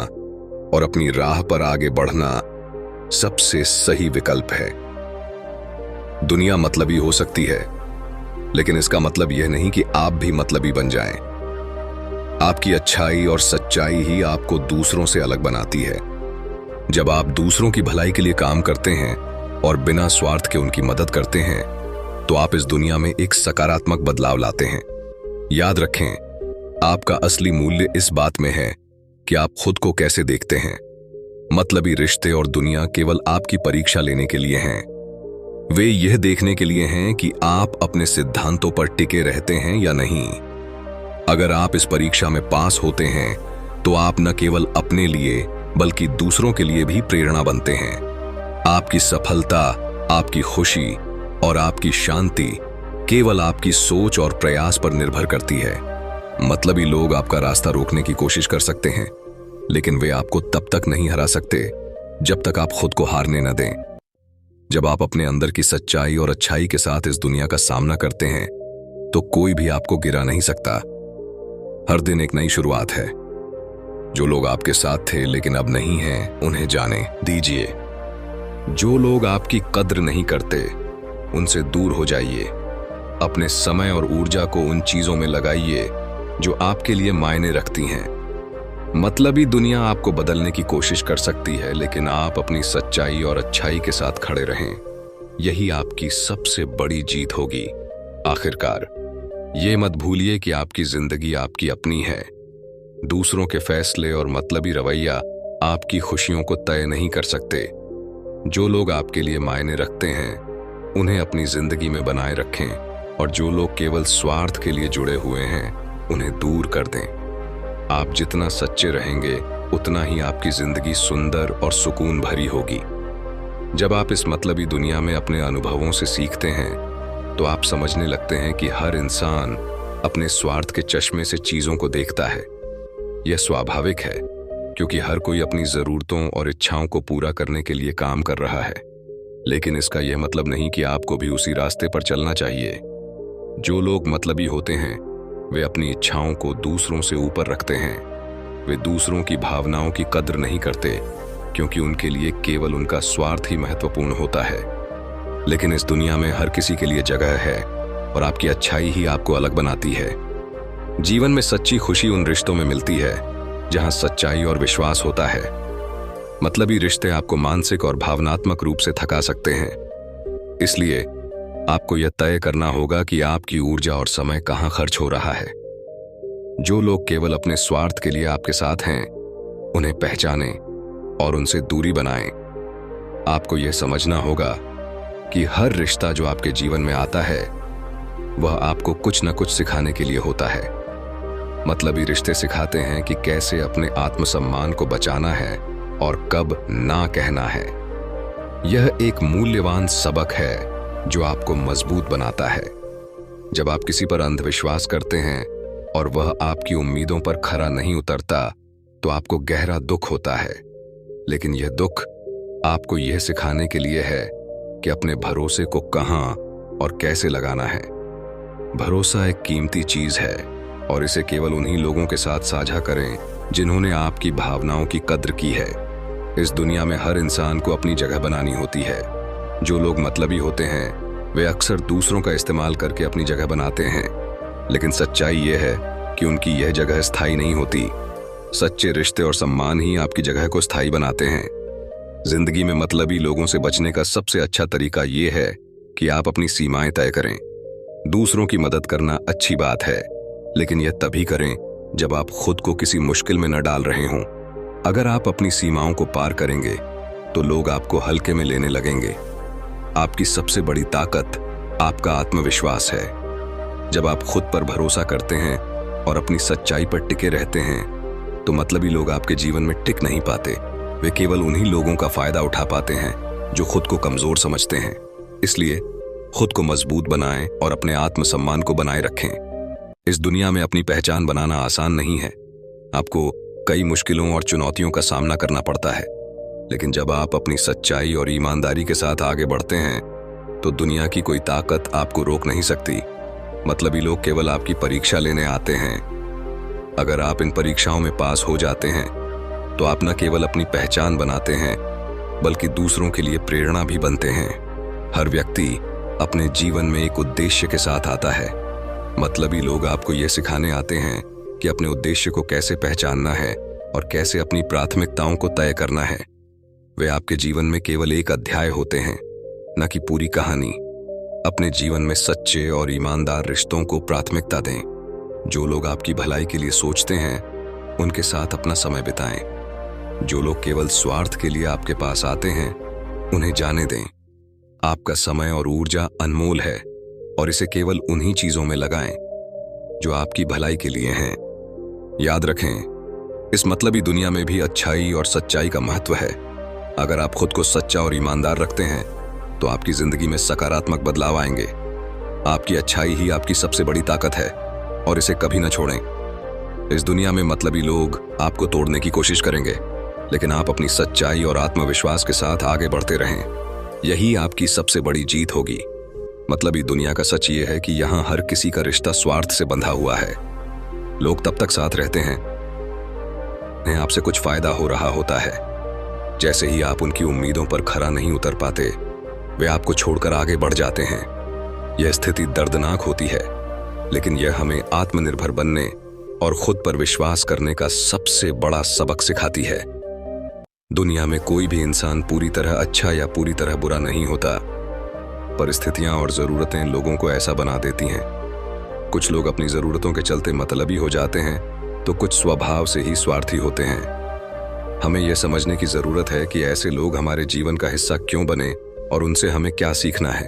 Speaker 1: और अपनी राह पर आगे बढ़ना सबसे सही विकल्प है। दुनिया मतलबी हो सकती है, लेकिन इसका मतलब यह नहीं कि आप भी मतलबी बन जाएं। आपकी अच्छाई और सच्चाई ही आपको दूसरों से अलग बनाती है। जब आप दूसरों की भलाई के लिए काम करते हैं और बिना स्वार्थ के उनकी मदद करते हैं, तो आप इस दुनिया में एक सकारात्मक बदलाव लाते हैं। याद रखें, आपका असली मूल्य इस बात में है कि आप खुद को कैसे देखते हैं। मतलबी रिश्ते और दुनिया केवल आपकी परीक्षा लेने के लिए हैं। वे यह देखने के लिए हैं कि आप अपने सिद्धांतों पर टिके रहते हैं या नहीं। अगर आप इस परीक्षा में पास होते हैं तो आप न केवल अपने लिए बल्कि दूसरों के लिए भी प्रेरणा बनते हैं। आपकी सफलता, आपकी खुशी और आपकी शांति केवल आपकी सोच और प्रयास पर निर्भर करती है। मतलबी लोग आपका रास्ता रोकने की कोशिश कर सकते हैं, लेकिन वे आपको तब तक नहीं हरा सकते जब तक आप खुद को हारने न दें। जब आप अपने अंदर की सच्चाई और अच्छाई के साथ इस दुनिया का सामना करते हैं, तो कोई भी आपको गिरा नहीं सकता। हर दिन एक नई शुरुआत है। जो लोग आपके साथ थे लेकिन अब नहीं हैं, उन्हें जाने दीजिए। जो लोग आपकी कद्र नहीं करते, उनसे दूर हो जाइए। अपने समय और ऊर्जा को उन चीजों में लगाइए जो आपके लिए मायने रखती हैं। मतलबी दुनिया आपको बदलने की कोशिश कर सकती है, लेकिन आप अपनी सच्चाई और अच्छाई के साथ खड़े रहें। यही आपकी सबसे बड़ी जीत होगी। आखिरकार, ये मत भूलिए कि आपकी जिंदगी आपकी अपनी है। दूसरों के फैसले और मतलबी रवैया आपकी खुशियों को तय नहीं कर सकते। जो लोग आपके लिए मायने रखते हैं, उन्हें अपनी जिंदगी में बनाए रखें, और जो लोग केवल स्वार्थ के लिए जुड़े हुए हैं, उन्हें दूर कर दें। आप जितना सच्चे रहेंगे, उतना ही आपकी जिंदगी सुंदर और सुकून भरी होगी। जब आप इस मतलबी दुनिया में अपने अनुभवों से सीखते हैं, तो आप समझने लगते हैं कि हर इंसान अपने स्वार्थ के चश्मे से चीजों को देखता है। यह स्वाभाविक है, क्योंकि हर कोई अपनी जरूरतों और इच्छाओं को पूरा करने के लिए काम कर रहा है। लेकिन इसका यह मतलब नहीं कि आपको भी उसी रास्ते पर चलना चाहिए। जो लोग मतलबी होते हैं, वे अपनी इच्छाओं को दूसरों से ऊपर रखते हैं। वे दूसरों की भावनाओं की कद्र नहीं करते, क्योंकि उनके लिए केवल उनका स्वार्थ ही महत्वपूर्ण होता है। लेकिन इस दुनिया में हर किसी के लिए जगह है, और आपकी अच्छाई ही आपको अलग बनाती है। जीवन में सच्ची खुशी उन रिश्तों में मिलती है जहां सच्चाई और विश्वास होता है। मतलबी रिश्ते आपको मानसिक और भावनात्मक रूप से थका सकते हैं। इसलिए आपको यह तय करना होगा कि आपकी ऊर्जा और समय कहां खर्च हो रहा है। जो लोग केवल अपने स्वार्थ के लिए आपके साथ हैं, उन्हें पहचानें और उनसे दूरी बनाएं। आपको यह समझना होगा कि हर रिश्ता जो आपके जीवन में आता है, वह आपको कुछ न कुछ सिखाने के लिए होता है। मतलबी रिश्ते सिखाते हैं कि कैसे अपने आत्मसम्मान को बचाना है और कब ना कहना है। यह एक मूल्यवान सबक है जो आपको मजबूत बनाता है। जब आप किसी पर अंधविश्वास करते हैं और वह आपकी उम्मीदों पर खरा नहीं उतरता, तो आपको गहरा दुख होता है। लेकिन यह दुख आपको यह सिखाने के लिए है कि अपने भरोसे को कहां और कैसे लगाना है। भरोसा एक कीमती चीज है, और इसे केवल उन्हीं लोगों के साथ साझा करें जिन्होंने आपकी भावनाओं की कद्र की है। इस दुनिया में हर इंसान को अपनी जगह बनानी होती है। जो लोग मतलबी होते हैं, वे अक्सर दूसरों का इस्तेमाल करके अपनी जगह बनाते हैं, लेकिन सच्चाई यह है कि उनकी यह जगह स्थायी नहीं होती। सच्चे रिश्ते और सम्मान ही आपकी जगह को स्थायी बनाते हैं। जिंदगी में मतलबी लोगों से बचने का सबसे अच्छा तरीका यह है कि आप अपनी सीमाएं तय करें। दूसरों की मदद करना अच्छी बात है, लेकिन यह तभी करें जब आप खुद को किसी मुश्किल में न डाल रहे हों। अगर आप अपनी सीमाओं को पार करेंगे, तो लोग आपको हल्के में लेने लगेंगे। आपकी सबसे बड़ी ताकत आपका आत्मविश्वास है। जब आप खुद पर भरोसा करते हैं और अपनी सच्चाई पर टिके रहते हैं तो मतलबी लोग आपके जीवन में टिक नहीं पाते। वे केवल उन्हीं लोगों का फायदा उठा पाते हैं जो खुद को कमजोर समझते हैं। इसलिए खुद को मजबूत बनाएं और अपने आत्मसम्मान को बनाए रखें। इस दुनिया में अपनी पहचान बनाना आसान नहीं है। आपको कई मुश्किलों और चुनौतियों का सामना करना पड़ता है, लेकिन जब आप अपनी सच्चाई और ईमानदारी के साथ आगे बढ़ते हैं तो दुनिया की कोई ताकत आपको रोक नहीं सकती। मतलबी लोग केवल आपकी परीक्षा लेने आते हैं। अगर आप इन परीक्षाओं में पास हो जाते हैं तो आप न केवल अपनी पहचान बनाते हैं बल्कि दूसरों के लिए प्रेरणा भी बनते हैं। हर व्यक्ति अपने जीवन में एक उद्देश्य के साथ आता है। मतलबी लोग आपको यह सिखाने आते हैं कि अपने उद्देश्य को कैसे पहचानना है और कैसे अपनी प्राथमिकताओं को तय करना है। वे आपके जीवन में केवल एक अध्याय होते हैं, न कि पूरी कहानी। अपने जीवन में सच्चे और ईमानदार रिश्तों को प्राथमिकता दें। जो लोग आपकी भलाई के लिए सोचते हैं उनके साथ अपना समय बिताएं। जो लोग केवल स्वार्थ के लिए आपके पास आते हैं उन्हें जाने दें। आपका समय और ऊर्जा अनमोल है और इसे केवल उन्हीं चीजों में लगाएं जो आपकी भलाई के लिए हैं। याद रखें, इस मतलबी दुनिया में भी अच्छाई और सच्चाई का महत्व है। अगर आप खुद को सच्चा और ईमानदार रखते हैं तो आपकी जिंदगी में सकारात्मक बदलाव आएंगे। आपकी अच्छाई ही आपकी सबसे बड़ी ताकत है और इसे कभी न छोड़ें। इस दुनिया में मतलबी लोग आपको तोड़ने की कोशिश करेंगे, लेकिन आप अपनी सच्चाई और आत्मविश्वास के साथ आगे बढ़ते रहें। यही आपकी सबसे बड़ी जीत होगी। मतलबी दुनिया का सच ये है कि यहाँ हर किसी का रिश्ता स्वार्थ से बंधा हुआ है। लोग तब तक साथ रहते हैं उन्हें आपसे कुछ फायदा हो रहा होता है। जैसे ही आप उनकी उम्मीदों पर खरा नहीं उतर पाते, वे आपको छोड़कर आगे बढ़ जाते हैं। यह स्थिति दर्दनाक होती है, लेकिन यह हमें आत्मनिर्भर बनने और खुद पर विश्वास करने का सबसे बड़ा सबक सिखाती है। दुनिया में कोई भी इंसान पूरी तरह अच्छा या पूरी तरह बुरा नहीं होता। परिस्थितियां और जरूरतें लोगों को ऐसा बना देती हैं। कुछ लोग अपनी जरूरतों के चलते मतलबी हो जाते हैं तो कुछ स्वभाव से ही स्वार्थी होते हैं। हमें यह समझने की जरूरत है कि ऐसे लोग हमारे जीवन का हिस्सा क्यों बने और उनसे हमें क्या सीखना है।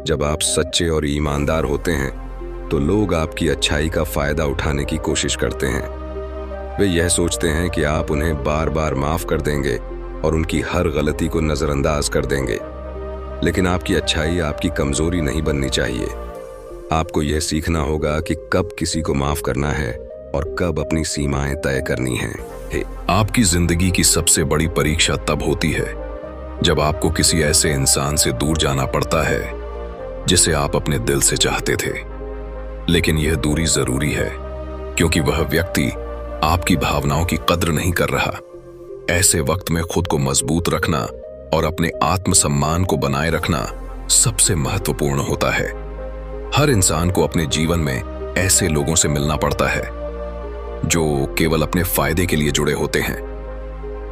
Speaker 1: जब आप सच्चे और ईमानदार होते हैं तो लोग आपकी अच्छाई का फायदा उठाने की कोशिश करते हैं। वे यह सोचते हैं कि आप उन्हें बार बार माफ कर देंगे और उनकी हर गलती को नजरअंदाज कर देंगे। लेकिन आपकी अच्छाई आपकी कमजोरी नहीं बननी चाहिए। आपको यह सीखना होगा कि कब किसी को माफ करना है और कब अपनी सीमाएं तय करनी हैं।
Speaker 2: आपकी जिंदगी की सबसे बड़ी परीक्षा तब होती है जब आपको किसी ऐसे इंसान से दूर जाना पड़ता है जिसे आप अपने दिल से चाहते थे। लेकिन यह दूरी जरूरी है, क्योंकि वह व्यक्ति आपकी भावनाओं की कद्र नहीं कर रहा। ऐसे वक्त में खुद को मजबूत रखना और अपने आत्मसम्मान को बनाए रखना सबसे महत्वपूर्ण होता है। हर इंसान को अपने जीवन में ऐसे लोगों से मिलना पड़ता है जो केवल अपने फायदे के लिए जुड़े होते हैं।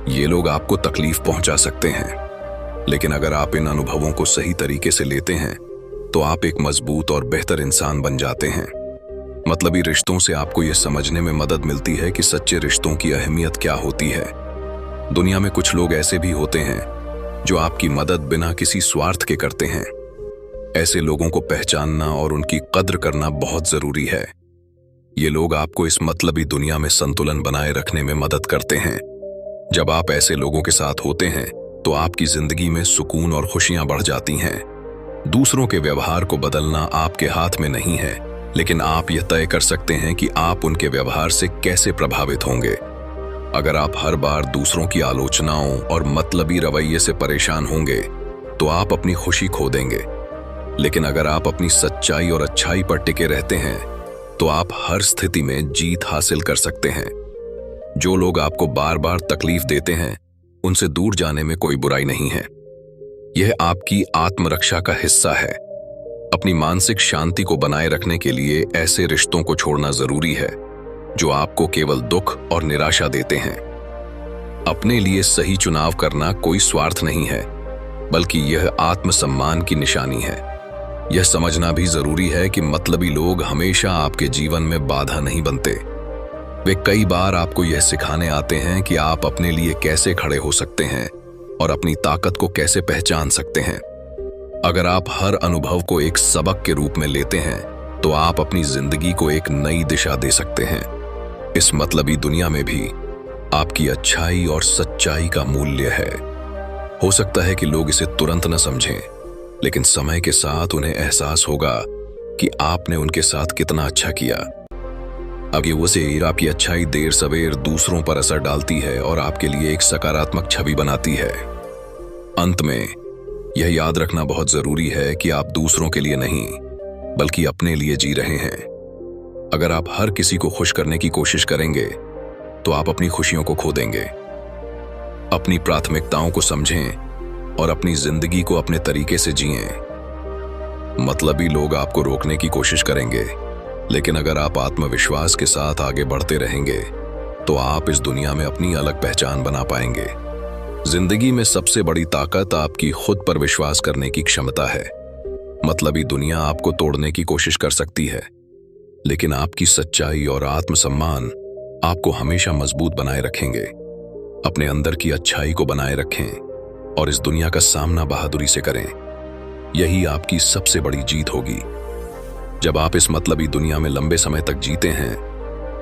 Speaker 2: ये लोग आपको तकलीफ पहुंचा सकते हैं, लेकिन अगर आप इन अनुभवों को सही तरीके से लेते हैं तो आप एक मजबूत और बेहतर इंसान बन जाते हैं। मतलबी रिश्तों से आपको यह समझने में मदद मिलती है कि सच्चे रिश्तों की अहमियत क्या होती है। दुनिया में कुछ लोग ऐसे भी होते हैं जो आपकी मदद बिना किसी स्वार्थ के करते हैं। ऐसे लोगों को पहचानना और उनकी कद्र करना बहुत जरूरी है। ये लोग आपको इस मतलबी दुनिया में संतुलन बनाए रखने में मदद करते हैं। जब आप ऐसे लोगों के साथ होते हैं तो आपकी जिंदगी में सुकून और खुशियां बढ़ जाती हैं। दूसरों के व्यवहार को बदलना आपके हाथ में नहीं है, लेकिन आप यह तय कर सकते हैं कि आप उनके व्यवहार से कैसे प्रभावित होंगे। अगर आप हर बार दूसरों की आलोचनाओं और मतलबी रवैये से परेशान होंगे तो आप अपनी खुशी खो देंगे। लेकिन अगर आप अपनी सच्चाई और अच्छाई पर टिके रहते हैं तो आप हर स्थिति में जीत हासिल कर सकते हैं। जो लोग आपको बार बार तकलीफ देते हैं उनसे दूर जाने में कोई बुराई नहीं है। यह आपकी आत्मरक्षा का हिस्सा है। अपनी मानसिक शांति को बनाए रखने के लिए ऐसे रिश्तों को छोड़ना जरूरी है जो आपको केवल दुख और निराशा देते हैं। अपने लिए सही चुनाव करना कोई स्वार्थ नहीं है, बल्कि यह आत्मसम्मान की निशानी है। यह समझना भी जरूरी है कि मतलबी लोग हमेशा आपके जीवन में बाधा नहीं बनते। वे कई बार आपको यह सिखाने आते हैं कि आप अपने लिए कैसे खड़े हो सकते हैं और अपनी ताकत को कैसे पहचान सकते हैं। अगर आप हर अनुभव को एक सबक के रूप में लेते हैं तो आप अपनी जिंदगी को एक नई दिशा दे सकते हैं। इस मतलबी दुनिया में भी आपकी अच्छाई और सच्चाई का मूल्य है। हो सकता है कि लोग इसे तुरंत न समझें, लेकिन समय के साथ उन्हें एहसास होगा कि आपने उनके साथ कितना अच्छा किया। अब ये वैसे आपकी अच्छाई देर सवेर दूसरों पर असर डालती है और आपके लिए एक सकारात्मक छवि बनाती है। अंत में यह याद रखना बहुत जरूरी है कि आप दूसरों के लिए नहीं बल्कि अपने लिए जी रहे हैं। अगर आप हर किसी को खुश करने की कोशिश करेंगे तो आप अपनी खुशियों को खो देंगे। अपनी प्राथमिकताओं को समझें और अपनी जिंदगी को अपने तरीके से जिएं। मतलबी लोग आपको रोकने की कोशिश करेंगे, लेकिन अगर आप आत्मविश्वास के साथ आगे बढ़ते रहेंगे तो आप इस दुनिया में अपनी अलग पहचान बना पाएंगे। जिंदगी में सबसे बड़ी ताकत आपकी खुद पर विश्वास करने की क्षमता है। मतलबी दुनिया आपको तोड़ने की कोशिश कर सकती है, लेकिन आपकी सच्चाई और आत्मसम्मान आपको हमेशा मजबूत बनाए रखेंगे। अपने अंदर की अच्छाई को बनाए रखें और इस दुनिया का सामना बहादुरी से करें। यही आपकी सबसे बड़ी जीत होगी। जब आप इस मतलबी दुनिया में लंबे समय तक जीते हैं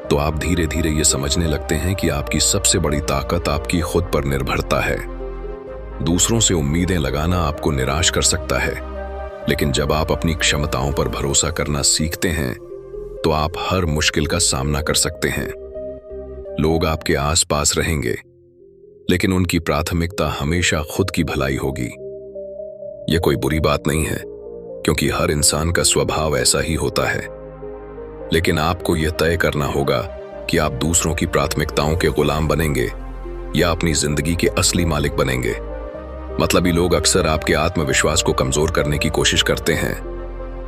Speaker 2: तो आप धीरे धीरे ये समझने लगते हैं कि आपकी सबसे बड़ी ताकत आपकी खुद पर निर्भरता है। दूसरों से उम्मीदें लगाना आपको निराश कर सकता है, लेकिन जब आप अपनी क्षमताओं पर भरोसा करना सीखते हैं तो आप हर मुश्किल का सामना कर सकते हैं। लोग आपके आसपास रहेंगे, लेकिन उनकी प्राथमिकता हमेशा खुद की भलाई होगी। यह कोई बुरी बात नहीं है, क्योंकि हर इंसान का स्वभाव ऐसा ही होता है। लेकिन आपको यह तय करना होगा कि आप दूसरों की प्राथमिकताओं के गुलाम बनेंगे या अपनी जिंदगी के असली मालिक बनेंगे। मतलबी लोग अक्सर आपके आत्मविश्वास को कमजोर करने की कोशिश करते हैं।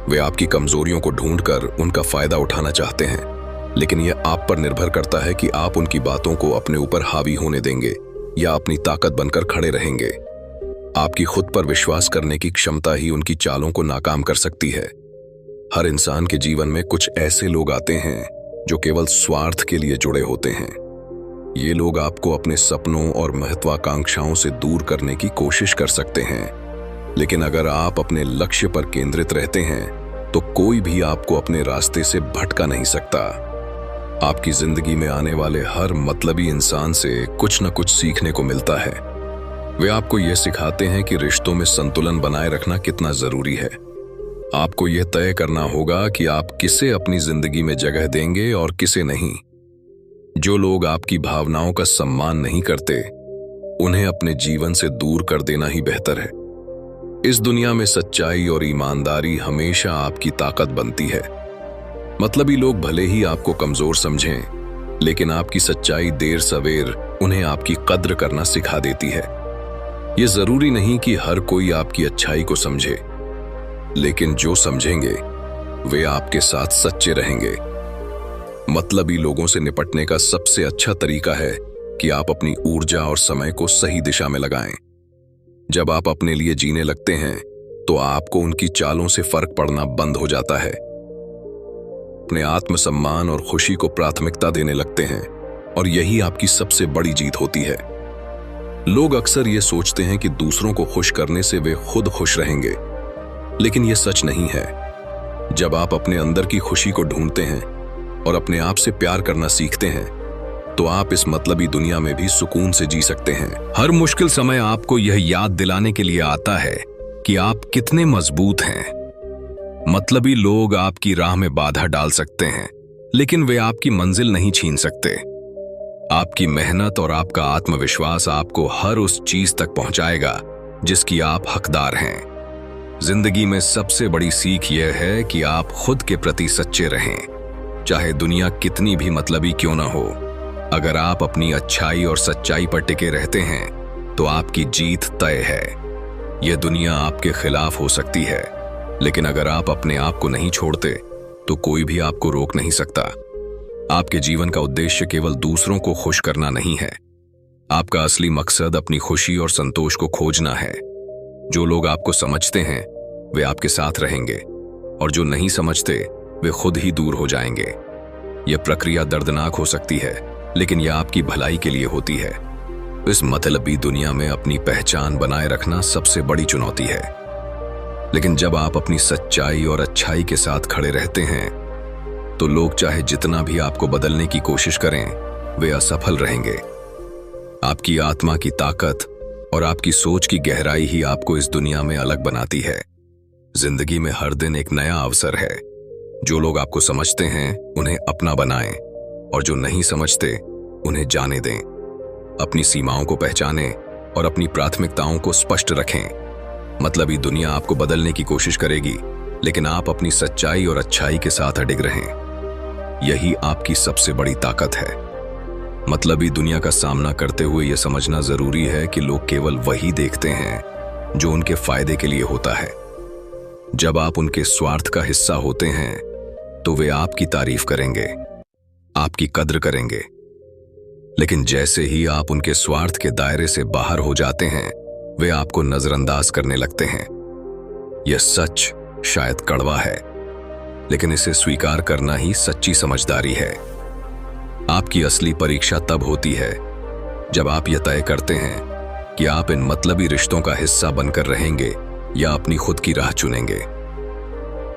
Speaker 2: वे आपकी कमजोरियों को ढूंढकर उनका फायदा उठाना चाहते हैं, लेकिन यह आप पर निर्भर करता है कि आप उनकी बातों को अपने ऊपर हावी होने देंगे या अपनी ताकत बनकर खड़े रहेंगे। आपकी खुद पर विश्वास करने की क्षमता ही उनकी चालों को नाकाम कर सकती है। हर इंसान के जीवन में कुछ ऐसे लोग आते हैं जो केवल स्वार्थ के लिए जुड़े होते हैं। ये लोग आपको अपने सपनों और महत्वाकांक्षाओं से दूर करने की कोशिश कर सकते हैं, लेकिन अगर आप अपने लक्ष्य पर केंद्रित रहते हैं तो कोई भी आपको अपने रास्ते से भटका नहीं सकता। आपकी जिंदगी में आने वाले हर मतलबी इंसान से कुछ न कुछ सीखने को मिलता है। वे आपको यह सिखाते हैं कि रिश्तों में संतुलन बनाए रखना कितना जरूरी है। आपको यह तय करना होगा कि आप किसे अपनी जिंदगी में जगह देंगे और किसे नहीं। जो लोग आपकी भावनाओं का सम्मान नहीं करते, उन्हें अपने जीवन से दूर कर देना ही बेहतर है। इस दुनिया में सच्चाई और ईमानदारी हमेशा आपकी ताकत बनती है। मतलबी लोग भले ही आपको कमजोर समझें, लेकिन आपकी सच्चाई देर सवेर उन्हें आपकी कद्र करना सिखा देती है। यह जरूरी नहीं कि हर कोई आपकी अच्छाई को समझे, लेकिन जो समझेंगे वे आपके साथ सच्चे रहेंगे। मतलबी लोगों से निपटने का सबसे अच्छा तरीका है कि आप अपनी ऊर्जा और समय को सही दिशा में लगाएं। जब आप अपने लिए जीने लगते हैं तो आपको उनकी चालों से फर्क पड़ना बंद हो जाता है। अपने आत्मसम्मान और खुशी को प्राथमिकता देने लगते हैं, और यही आपकी सबसे बड़ी जीत होती है। लोग अक्सर ये सोचते हैं कि दूसरों को खुश करने से वे खुद खुश रहेंगे, लेकिन यह सच नहीं है। जब आप अपने अंदर की खुशी को ढूंढते हैं और अपने आप से प्यार करना सीखते हैं तो आप इस मतलबी दुनिया में भी सुकून से जी सकते हैं।
Speaker 1: हर मुश्किल समय आपको यह याद दिलाने के लिए आता है कि आप कितने मजबूत हैं। मतलबी लोग आपकी राह में बाधा डाल सकते हैं, लेकिन वे आपकी मंजिल नहीं छीन सकते। आपकी मेहनत और आपका आत्मविश्वास आपको हर उस चीज तक पहुंचाएगा जिसकी आप हकदार हैं। जिंदगी में सबसे बड़ी सीख यह है कि आप खुद के प्रति सच्चे रहें, चाहे दुनिया कितनी भी मतलबी क्यों न हो। अगर आप अपनी अच्छाई और सच्चाई पर टिके रहते हैं तो आपकी जीत तय है। यह दुनिया आपके खिलाफ हो सकती है, लेकिन अगर आप अपने आप को नहीं छोड़ते तो कोई भी आपको रोक नहीं सकता। आपके जीवन का उद्देश्य केवल दूसरों को खुश करना नहीं है। आपका असली मकसद अपनी खुशी और संतोष को खोजना है। जो लोग आपको समझते हैं वे आपके साथ रहेंगे, और जो नहीं समझते वे खुद ही दूर हो जाएंगे। यह प्रक्रिया दर्दनाक हो सकती है, लेकिन यह आपकी भलाई के लिए होती है।
Speaker 2: इस मतलबी दुनिया में अपनी पहचान बनाए रखना सबसे बड़ी चुनौती है। लेकिन जब आप अपनी सच्चाई और अच्छाई के साथ खड़े रहते हैं तो लोग चाहे जितना भी आपको बदलने की कोशिश करें, वे असफल रहेंगे। आपकी आत्मा की ताकत और आपकी सोच की गहराई ही आपको इस दुनिया में अलग बनाती है। जिंदगी में हर दिन एक नया अवसर है। जो लोग आपको समझते हैं उन्हें अपना बनाएं और जो नहीं समझते उन्हें जाने दें। अपनी सीमाओं को पहचानें और अपनी प्राथमिकताओं को स्पष्ट रखें। मतलबी दुनिया आपको बदलने की कोशिश करेगी, लेकिन आप अपनी सच्चाई और अच्छाई के साथ अडिग रहें। यही आपकी सबसे बड़ी ताकत है। मतलबी दुनिया का सामना करते हुए यह समझना जरूरी है कि लोग केवल वही देखते हैं जो उनके फायदे के लिए होता है। जब आप उनके स्वार्थ का हिस्सा होते हैं तो वे आपकी तारीफ करेंगे, आपकी कद्र करेंगे। लेकिन जैसे ही आप उनके स्वार्थ के दायरे से बाहर हो जाते हैं, वे आपको नजरअंदाज करने लगते हैं। यह सच शायद कड़वा है, लेकिन इसे स्वीकार करना ही सच्ची समझदारी है। आपकी असली परीक्षा तब होती है जब आप यह तय करते हैं कि आप इन मतलबी रिश्तों का हिस्सा बनकर रहेंगे या अपनी खुद की राह चुनेंगे।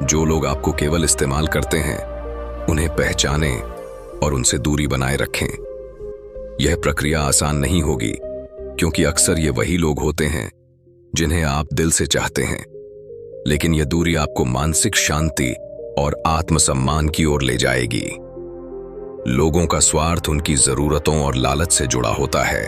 Speaker 2: जो लोग आपको केवल इस्तेमाल करते हैं, उन्हें पहचानें और उनसे दूरी बनाए रखें। यह प्रक्रिया आसान नहीं होगी, क्योंकि अक्सर ये वही लोग होते हैं जिन्हें आप दिल से चाहते हैं। लेकिन यह दूरी आपको मानसिक शांति और आत्मसम्मान की ओर ले जाएगी। लोगों का स्वार्थ उनकी जरूरतों और लालच से जुड़ा होता है।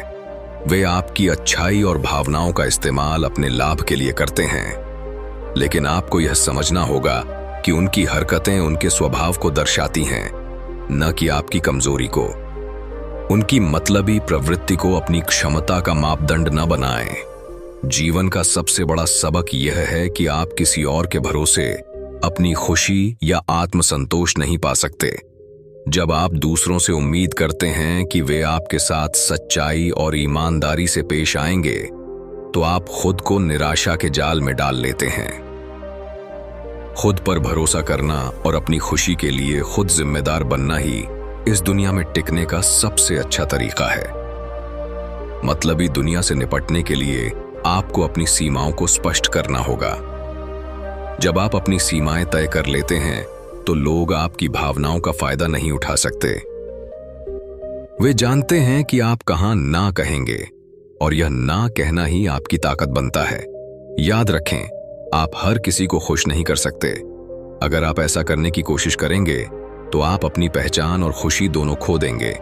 Speaker 2: वे आपकी अच्छाई और भावनाओं का इस्तेमाल अपने लाभ के लिए करते हैं। लेकिन आपको यह समझना होगा कि उनकी हरकतें उनके स्वभाव को दर्शाती हैं, न कि आपकी कमजोरी को। उनकी मतलबी प्रवृत्ति को अपनी क्षमता का मापदंड न बनाएं। जीवन का सबसे बड़ा सबक यह है कि आप किसी और के भरोसे अपनी खुशी या आत्मसंतोष नहीं पा सकते। जब आप दूसरों से उम्मीद करते हैं कि वे आपके साथ सच्चाई और ईमानदारी से पेश आएंगे, तो आप खुद को निराशा के जाल में डाल लेते हैं। खुद पर भरोसा करना और अपनी खुशी के लिए खुद जिम्मेदार बनना ही इस दुनिया में टिकने का सबसे अच्छा तरीका है। मतलबी दुनिया से निपटने के लिए आपको अपनी सीमाओं को स्पष्ट करना होगा। जब आप अपनी सीमाएं तय कर लेते हैं तो लोग आपकी भावनाओं का फायदा नहीं उठा सकते। वे जानते हैं कि आप कहां ना कहेंगे, और यह ना कहना ही आपकी ताकत बनता है। याद रखें, आप हर किसी को खुश नहीं कर सकते। अगर आप ऐसा करने की कोशिश करेंगे तो आप अपनी पहचान और खुशी दोनों खो देंगे।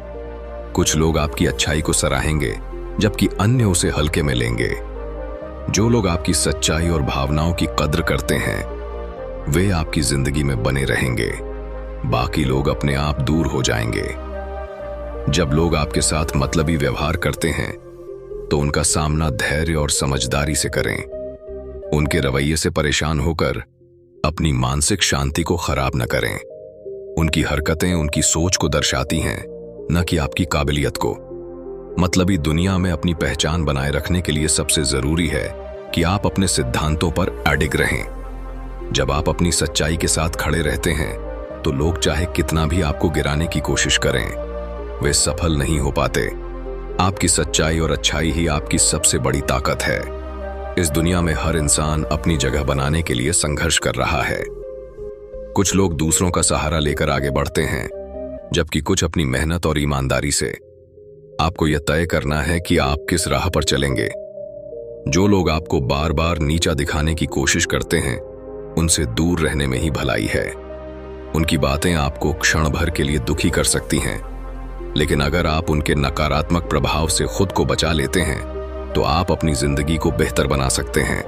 Speaker 2: कुछ लोग आपकी अच्छाई को सराहेंगे, जबकि अन्य उसे हल्के में लेंगे। जो लोग आपकी सच्चाई और भावनाओं की कद्र करते हैं, वे आपकी जिंदगी में बने रहेंगे। बाकी लोग अपने आप दूर हो जाएंगे। जब लोग आपके साथ मतलबी व्यवहार करते हैं तो उनका सामना धैर्य और समझदारी से करें। उनके रवैये से परेशान होकर अपनी मानसिक शांति को खराब न करें। उनकी हरकतें उनकी सोच को दर्शाती हैं, न कि आपकी काबिलियत को। मतलबी दुनिया में अपनी पहचान बनाए रखने के लिए सबसे जरूरी है कि आप अपने सिद्धांतों पर अडिग रहें। जब आप अपनी सच्चाई के साथ खड़े रहते हैं तो लोग चाहे कितना भी आपको गिराने की कोशिश करें, वे सफल नहीं हो पाते। आपकी सच्चाई और अच्छाई ही आपकी सबसे बड़ी ताकत है। इस दुनिया में हर इंसान अपनी जगह बनाने के लिए संघर्ष कर रहा है। कुछ लोग दूसरों का सहारा लेकर आगे बढ़ते हैं, जबकि कुछ अपनी मेहनत और ईमानदारी से। आपको यह तय करना है कि आप किस राह पर चलेंगे। जो लोग आपको बार बार नीचा दिखाने की कोशिश करते हैं, उनसे दूर रहने में ही भलाई है। उनकी बातें आपको क्षण भर के लिए दुखी कर सकती हैं, लेकिन अगर आप उनके नकारात्मक प्रभाव से खुद को बचा लेते हैं तो आप अपनी जिंदगी को बेहतर बना सकते हैं।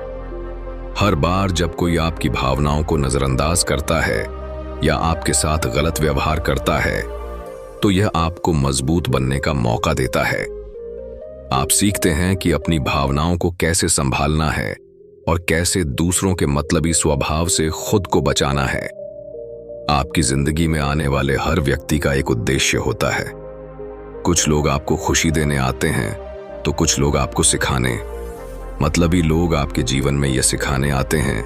Speaker 2: हर बार जब कोई आपकी भावनाओं को नजरअंदाज करता है या आपके साथ गलत व्यवहार करता है, तो यह आपको मजबूत बनने का मौका देता है। आप सीखते हैं कि अपनी भावनाओं को कैसे संभालना है और कैसे दूसरों के मतलबी स्वभाव से खुद को बचाना है। आपकी जिंदगी में आने वाले हर व्यक्ति का एक उद्देश्य होता है। कुछ लोग आपको खुशी देने आते हैं तो कुछ लोग आपको सिखाने। मतलबी लोग आपके जीवन में यह सिखाने आते हैं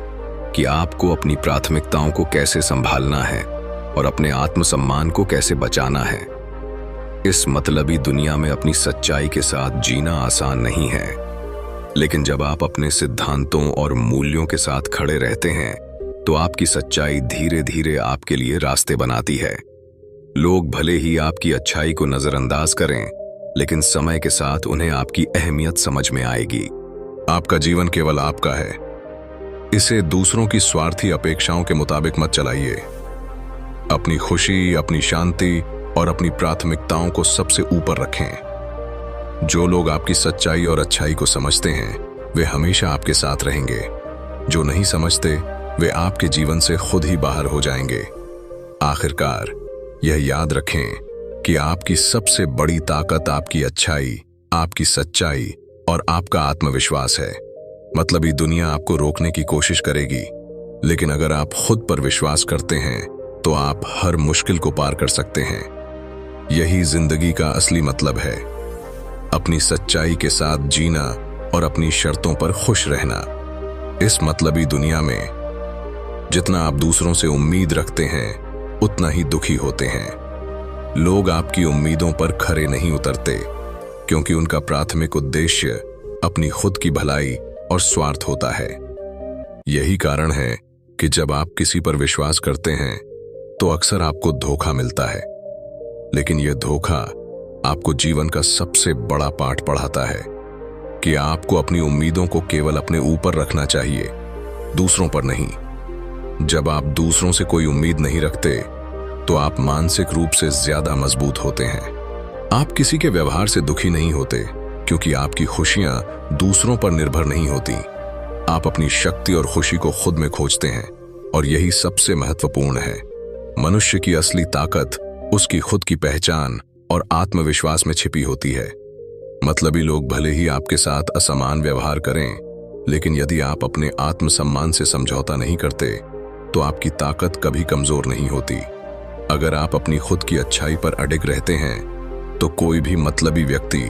Speaker 2: कि आपको अपनी प्राथमिकताओं को कैसे संभालना है और अपने आत्मसम्मान को कैसे बचाना है।
Speaker 1: इस मतलबी दुनिया में अपनी सच्चाई के साथ जीना आसान नहीं है, लेकिन जब आप अपने सिद्धांतों और मूल्यों के साथ खड़े रहते हैं तो आपकी सच्चाई धीरे धीरे आपके लिए रास्ते बनाती है। लोग भले ही आपकी अच्छाई को नजरअंदाज करें, लेकिन समय के साथ उन्हें आपकी अहमियत समझ में आएगी। आपका जीवन केवल आपका है, इसे दूसरों की स्वार्थी अपेक्षाओं के मुताबिक मत चलाइए। अपनी खुशी, अपनी शांति और अपनी प्राथमिकताओं को सबसे ऊपर रखें। जो लोग आपकी सच्चाई और अच्छाई को समझते हैं वे हमेशा आपके साथ रहेंगे। जो नहीं समझते वे आपके जीवन से खुद ही बाहर हो जाएंगे। आखिरकार यह याद रखें कि आपकी सबसे बड़ी ताकत आपकी अच्छाई, आपकी सच्चाई और आपका आत्मविश्वास है। मतलबी दुनिया आपको रोकने की कोशिश करेगी, लेकिन अगर आप खुद पर विश्वास करते हैं तो आप हर मुश्किल को पार कर सकते हैं। यही जिंदगी का असली मतलब है, अपनी सच्चाई के साथ जीना और अपनी शर्तों पर खुश रहना। इस मतलबी दुनिया में जितना आप दूसरों से उम्मीद रखते हैं उतना ही दुखी होते हैं। लोग आपकी उम्मीदों पर खरे नहीं उतरते, क्योंकि उनका प्राथमिक उद्देश्य अपनी खुद की भलाई और स्वार्थ होता है। यही कारण है कि जब आप किसी पर विश्वास करते हैं तो अक्सर आपको धोखा मिलता है, लेकिन यह धोखा आपको जीवन का सबसे बड़ा पाठ पढ़ाता है कि आपको अपनी उम्मीदों को केवल अपने ऊपर रखना चाहिए, दूसरों पर नहीं। जब आप दूसरों से कोई उम्मीद नहीं रखते तो आप मानसिक रूप से ज्यादा मजबूत होते हैं। आप किसी के व्यवहार से दुखी नहीं होते, क्योंकि आपकी खुशियां दूसरों पर निर्भर नहीं होती। आप अपनी शक्ति और खुशी को खुद में खोजते हैं, और यही सबसे महत्वपूर्ण है। मनुष्य की असली ताकत उसकी खुद की पहचान और आत्मविश्वास में छिपी होती है। मतलबी लोग भले ही आपके साथ असमान व्यवहार करें, लेकिन यदि आप अपने आत्मसम्मान से समझौता नहीं करते तो आपकी ताकत कभी कमजोर नहीं होती। अगर आप अपनी खुद की अच्छाई पर अडिग रहते हैं तो कोई भी मतलबी व्यक्ति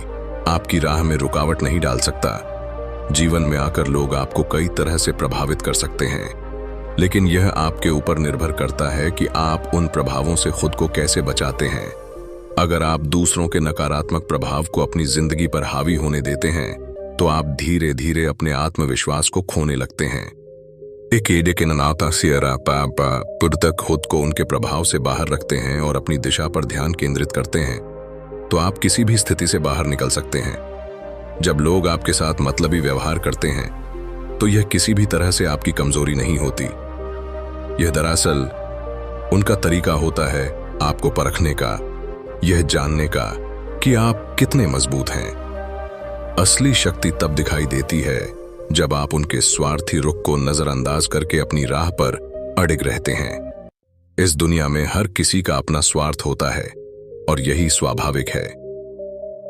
Speaker 1: आपकी राह में रुकावट नहीं डाल सकता। जीवन में आकर लोग आपको कई तरह से प्रभावित कर सकते हैं, लेकिन यह आपके ऊपर निर्भर करता है कि आप उन प्रभावों से खुद को कैसे बचाते हैं। अगर आप दूसरों के नकारात्मक प्रभाव को अपनी जिंदगी पर हावी होने देते हैं तो आप धीरे धीरे अपने आत्मविश्वास को खोने लगते हैं। खुद को उनके प्रभाव से बाहर रखते हैं और अपनी दिशा पर ध्यान केंद्रित करते हैं तो आप किसी भी स्थिति से बाहर निकल सकते हैं। जब लोग आपके साथ मतलबी व्यवहार करते हैं तो यह किसी भी तरह से आपकी कमजोरी नहीं होती। यह दरअसल उनका तरीका होता है आपको परखने का, यह जानने का कि आप कितने मजबूत हैं। असली शक्ति तब दिखाई देती है जब आप उनके स्वार्थी रुख को नजरअंदाज करके अपनी राह पर अडिग रहते हैं। इस दुनिया में हर किसी का अपना स्वार्थ होता है और यही स्वाभाविक है।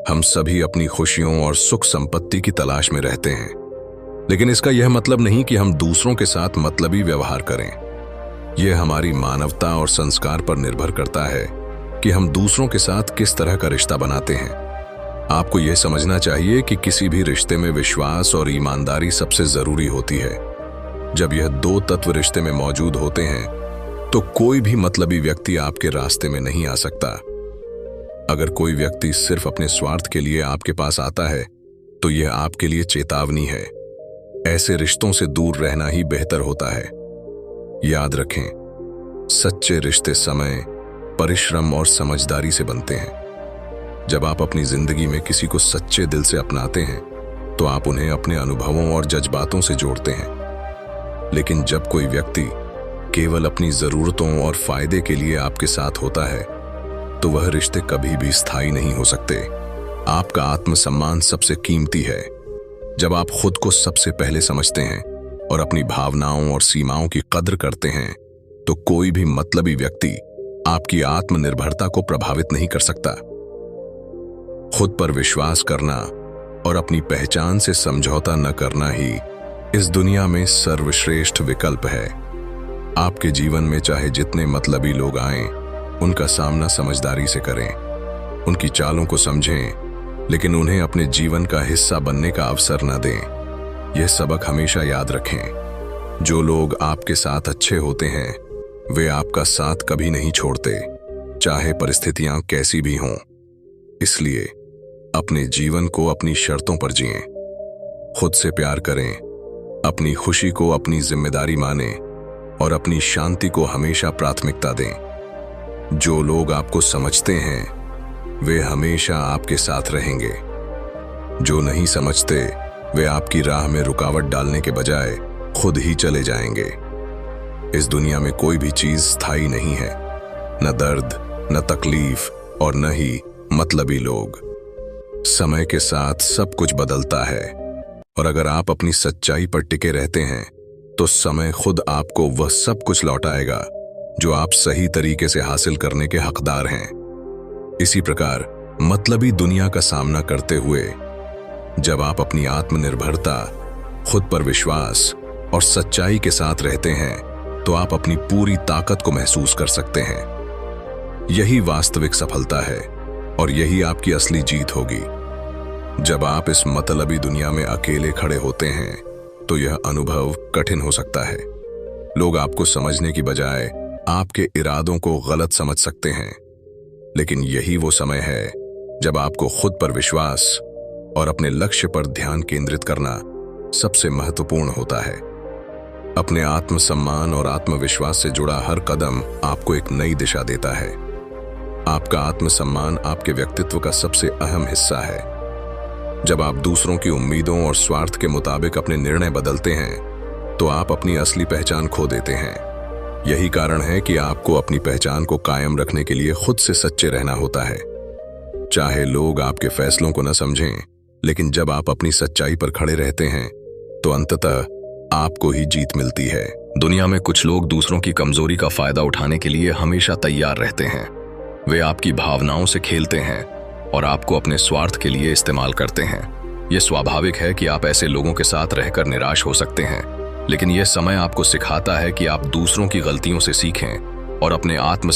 Speaker 1: हम सभी अपनी खुशियों और सुख संपत्ति की तलाश में रहते हैं, लेकिन इसका यह मतलब नहीं कि हम दूसरों के साथ मतलबी व्यवहार करें। यह हमारी मानवता और संस्कार पर निर्भर करता है कि हम दूसरों के साथ किस तरह का रिश्ता बनाते हैं। आपको यह समझना चाहिए कि किसी भी रिश्ते में विश्वास और ईमानदारी सबसे जरूरी होती है। जब यह दो तत्व रिश्ते में मौजूद होते हैं तो कोई भी मतलबी व्यक्ति आपके रास्ते में नहीं आ सकता। अगर कोई व्यक्ति सिर्फ अपने स्वार्थ के लिए आपके पास आता है तो यह आपके लिए चेतावनी है। ऐसे रिश्तों से दूर रहना ही बेहतर होता है। याद रखें, सच्चे रिश्ते समय, परिश्रम और समझदारी से बनते हैं। जब आप अपनी जिंदगी में किसी को सच्चे दिल से अपनाते हैं तो आप उन्हें अपने अनुभवों और जज्बातों से जोड़ते हैं। लेकिन जब कोई व्यक्ति केवल अपनी जरूरतों और फायदे के लिए आपके साथ होता है तो वह रिश्ते कभी भी स्थायी नहीं हो सकते। आपका आत्मसम्मान सबसे कीमती है। जब आप खुद को सबसे पहले समझते हैं और अपनी भावनाओं और सीमाओं की कद्र करते हैं तो कोई भी मतलबी व्यक्ति आपकी आत्मनिर्भरता को प्रभावित नहीं कर सकता। खुद पर विश्वास करना और अपनी पहचान से समझौता न करना ही इस दुनिया में सर्वश्रेष्ठ विकल्प है। आपके जीवन में चाहे जितने मतलबी लोग आएं, उनका सामना समझदारी से करें। उनकी चालों को समझें, लेकिन उन्हें अपने जीवन का हिस्सा बनने का अवसर न दें। यह सबक हमेशा याद रखें। जो लोग आपके साथ अच्छे होते हैं वे आपका साथ कभी नहीं छोड़ते, चाहे परिस्थितियां कैसी भी हों। इसलिए अपने जीवन को अपनी शर्तों पर जिएं, खुद से प्यार करें, अपनी खुशी को अपनी जिम्मेदारी मानें और अपनी शांति को हमेशा प्राथमिकता दें। जो लोग आपको समझते हैं वे हमेशा आपके साथ रहेंगे। जो नहीं समझते वे आपकी राह में रुकावट डालने के बजाय खुद ही चले जाएंगे। इस दुनिया में कोई भी चीज स्थायी नहीं है, न दर्द, न तकलीफ और न ही मतलबी लोग। समय के साथ सब कुछ बदलता है और अगर आप अपनी सच्चाई पर टिके रहते हैं तो समय खुद आपको वह सब कुछ लौटाएगा जो आप सही तरीके से हासिल करने के हकदार हैं। इसी प्रकार मतलबी दुनिया का सामना करते हुए जब आप अपनी आत्मनिर्भरता, खुद पर विश्वास और सच्चाई के साथ रहते हैं तो आप अपनी पूरी ताकत को महसूस कर सकते हैं। यही वास्तविक सफलता है और यही आपकी असली जीत होगी। जब आप इस मतलबी दुनिया में अकेले खड़े होते हैं तो यह अनुभव कठिन हो सकता है। लोग आपको समझने की बजाय आपके इरादों को गलत समझ सकते हैं, लेकिन यही वो समय है जब आपको खुद पर विश्वास और अपने लक्ष्य पर ध्यान केंद्रित करना सबसे महत्वपूर्ण होता है। अपने आत्मसम्मान और आत्मविश्वास से जुड़ा हर कदम आपको एक नई दिशा देता है। आपका आत्मसम्मान आपके व्यक्तित्व का सबसे अहम हिस्सा है। जब आप दूसरों की उम्मीदों और स्वार्थ के मुताबिक अपने निर्णय बदलते हैं तो आप अपनी असली पहचान खो देते हैं। यही कारण है कि आपको अपनी पहचान को कायम रखने के लिए खुद से सच्चे रहना होता है। चाहे लोग आपके फैसलों को न समझें, लेकिन जब आप अपनी सच्चाई पर खड़े रहते हैं तो अंततः आपको ही जीत मिलती है।
Speaker 2: दुनिया में कुछ लोग दूसरों की कमजोरी का फायदा उठाने के लिए हमेशा तैयार रहते हैं। वे आपकी भावनाओं से खेलते हैं और आपको अपने स्वार्थ के लिए इस्तेमाल करते हैं। यह स्वाभाविक है कि आप ऐसे लोगों के साथ रहकर निराश हो सकते हैं, लेकिन यह समय आपको सिखाता है कि आप दूसरों की गलतियों से सीखें और अपने आत्मसम्मान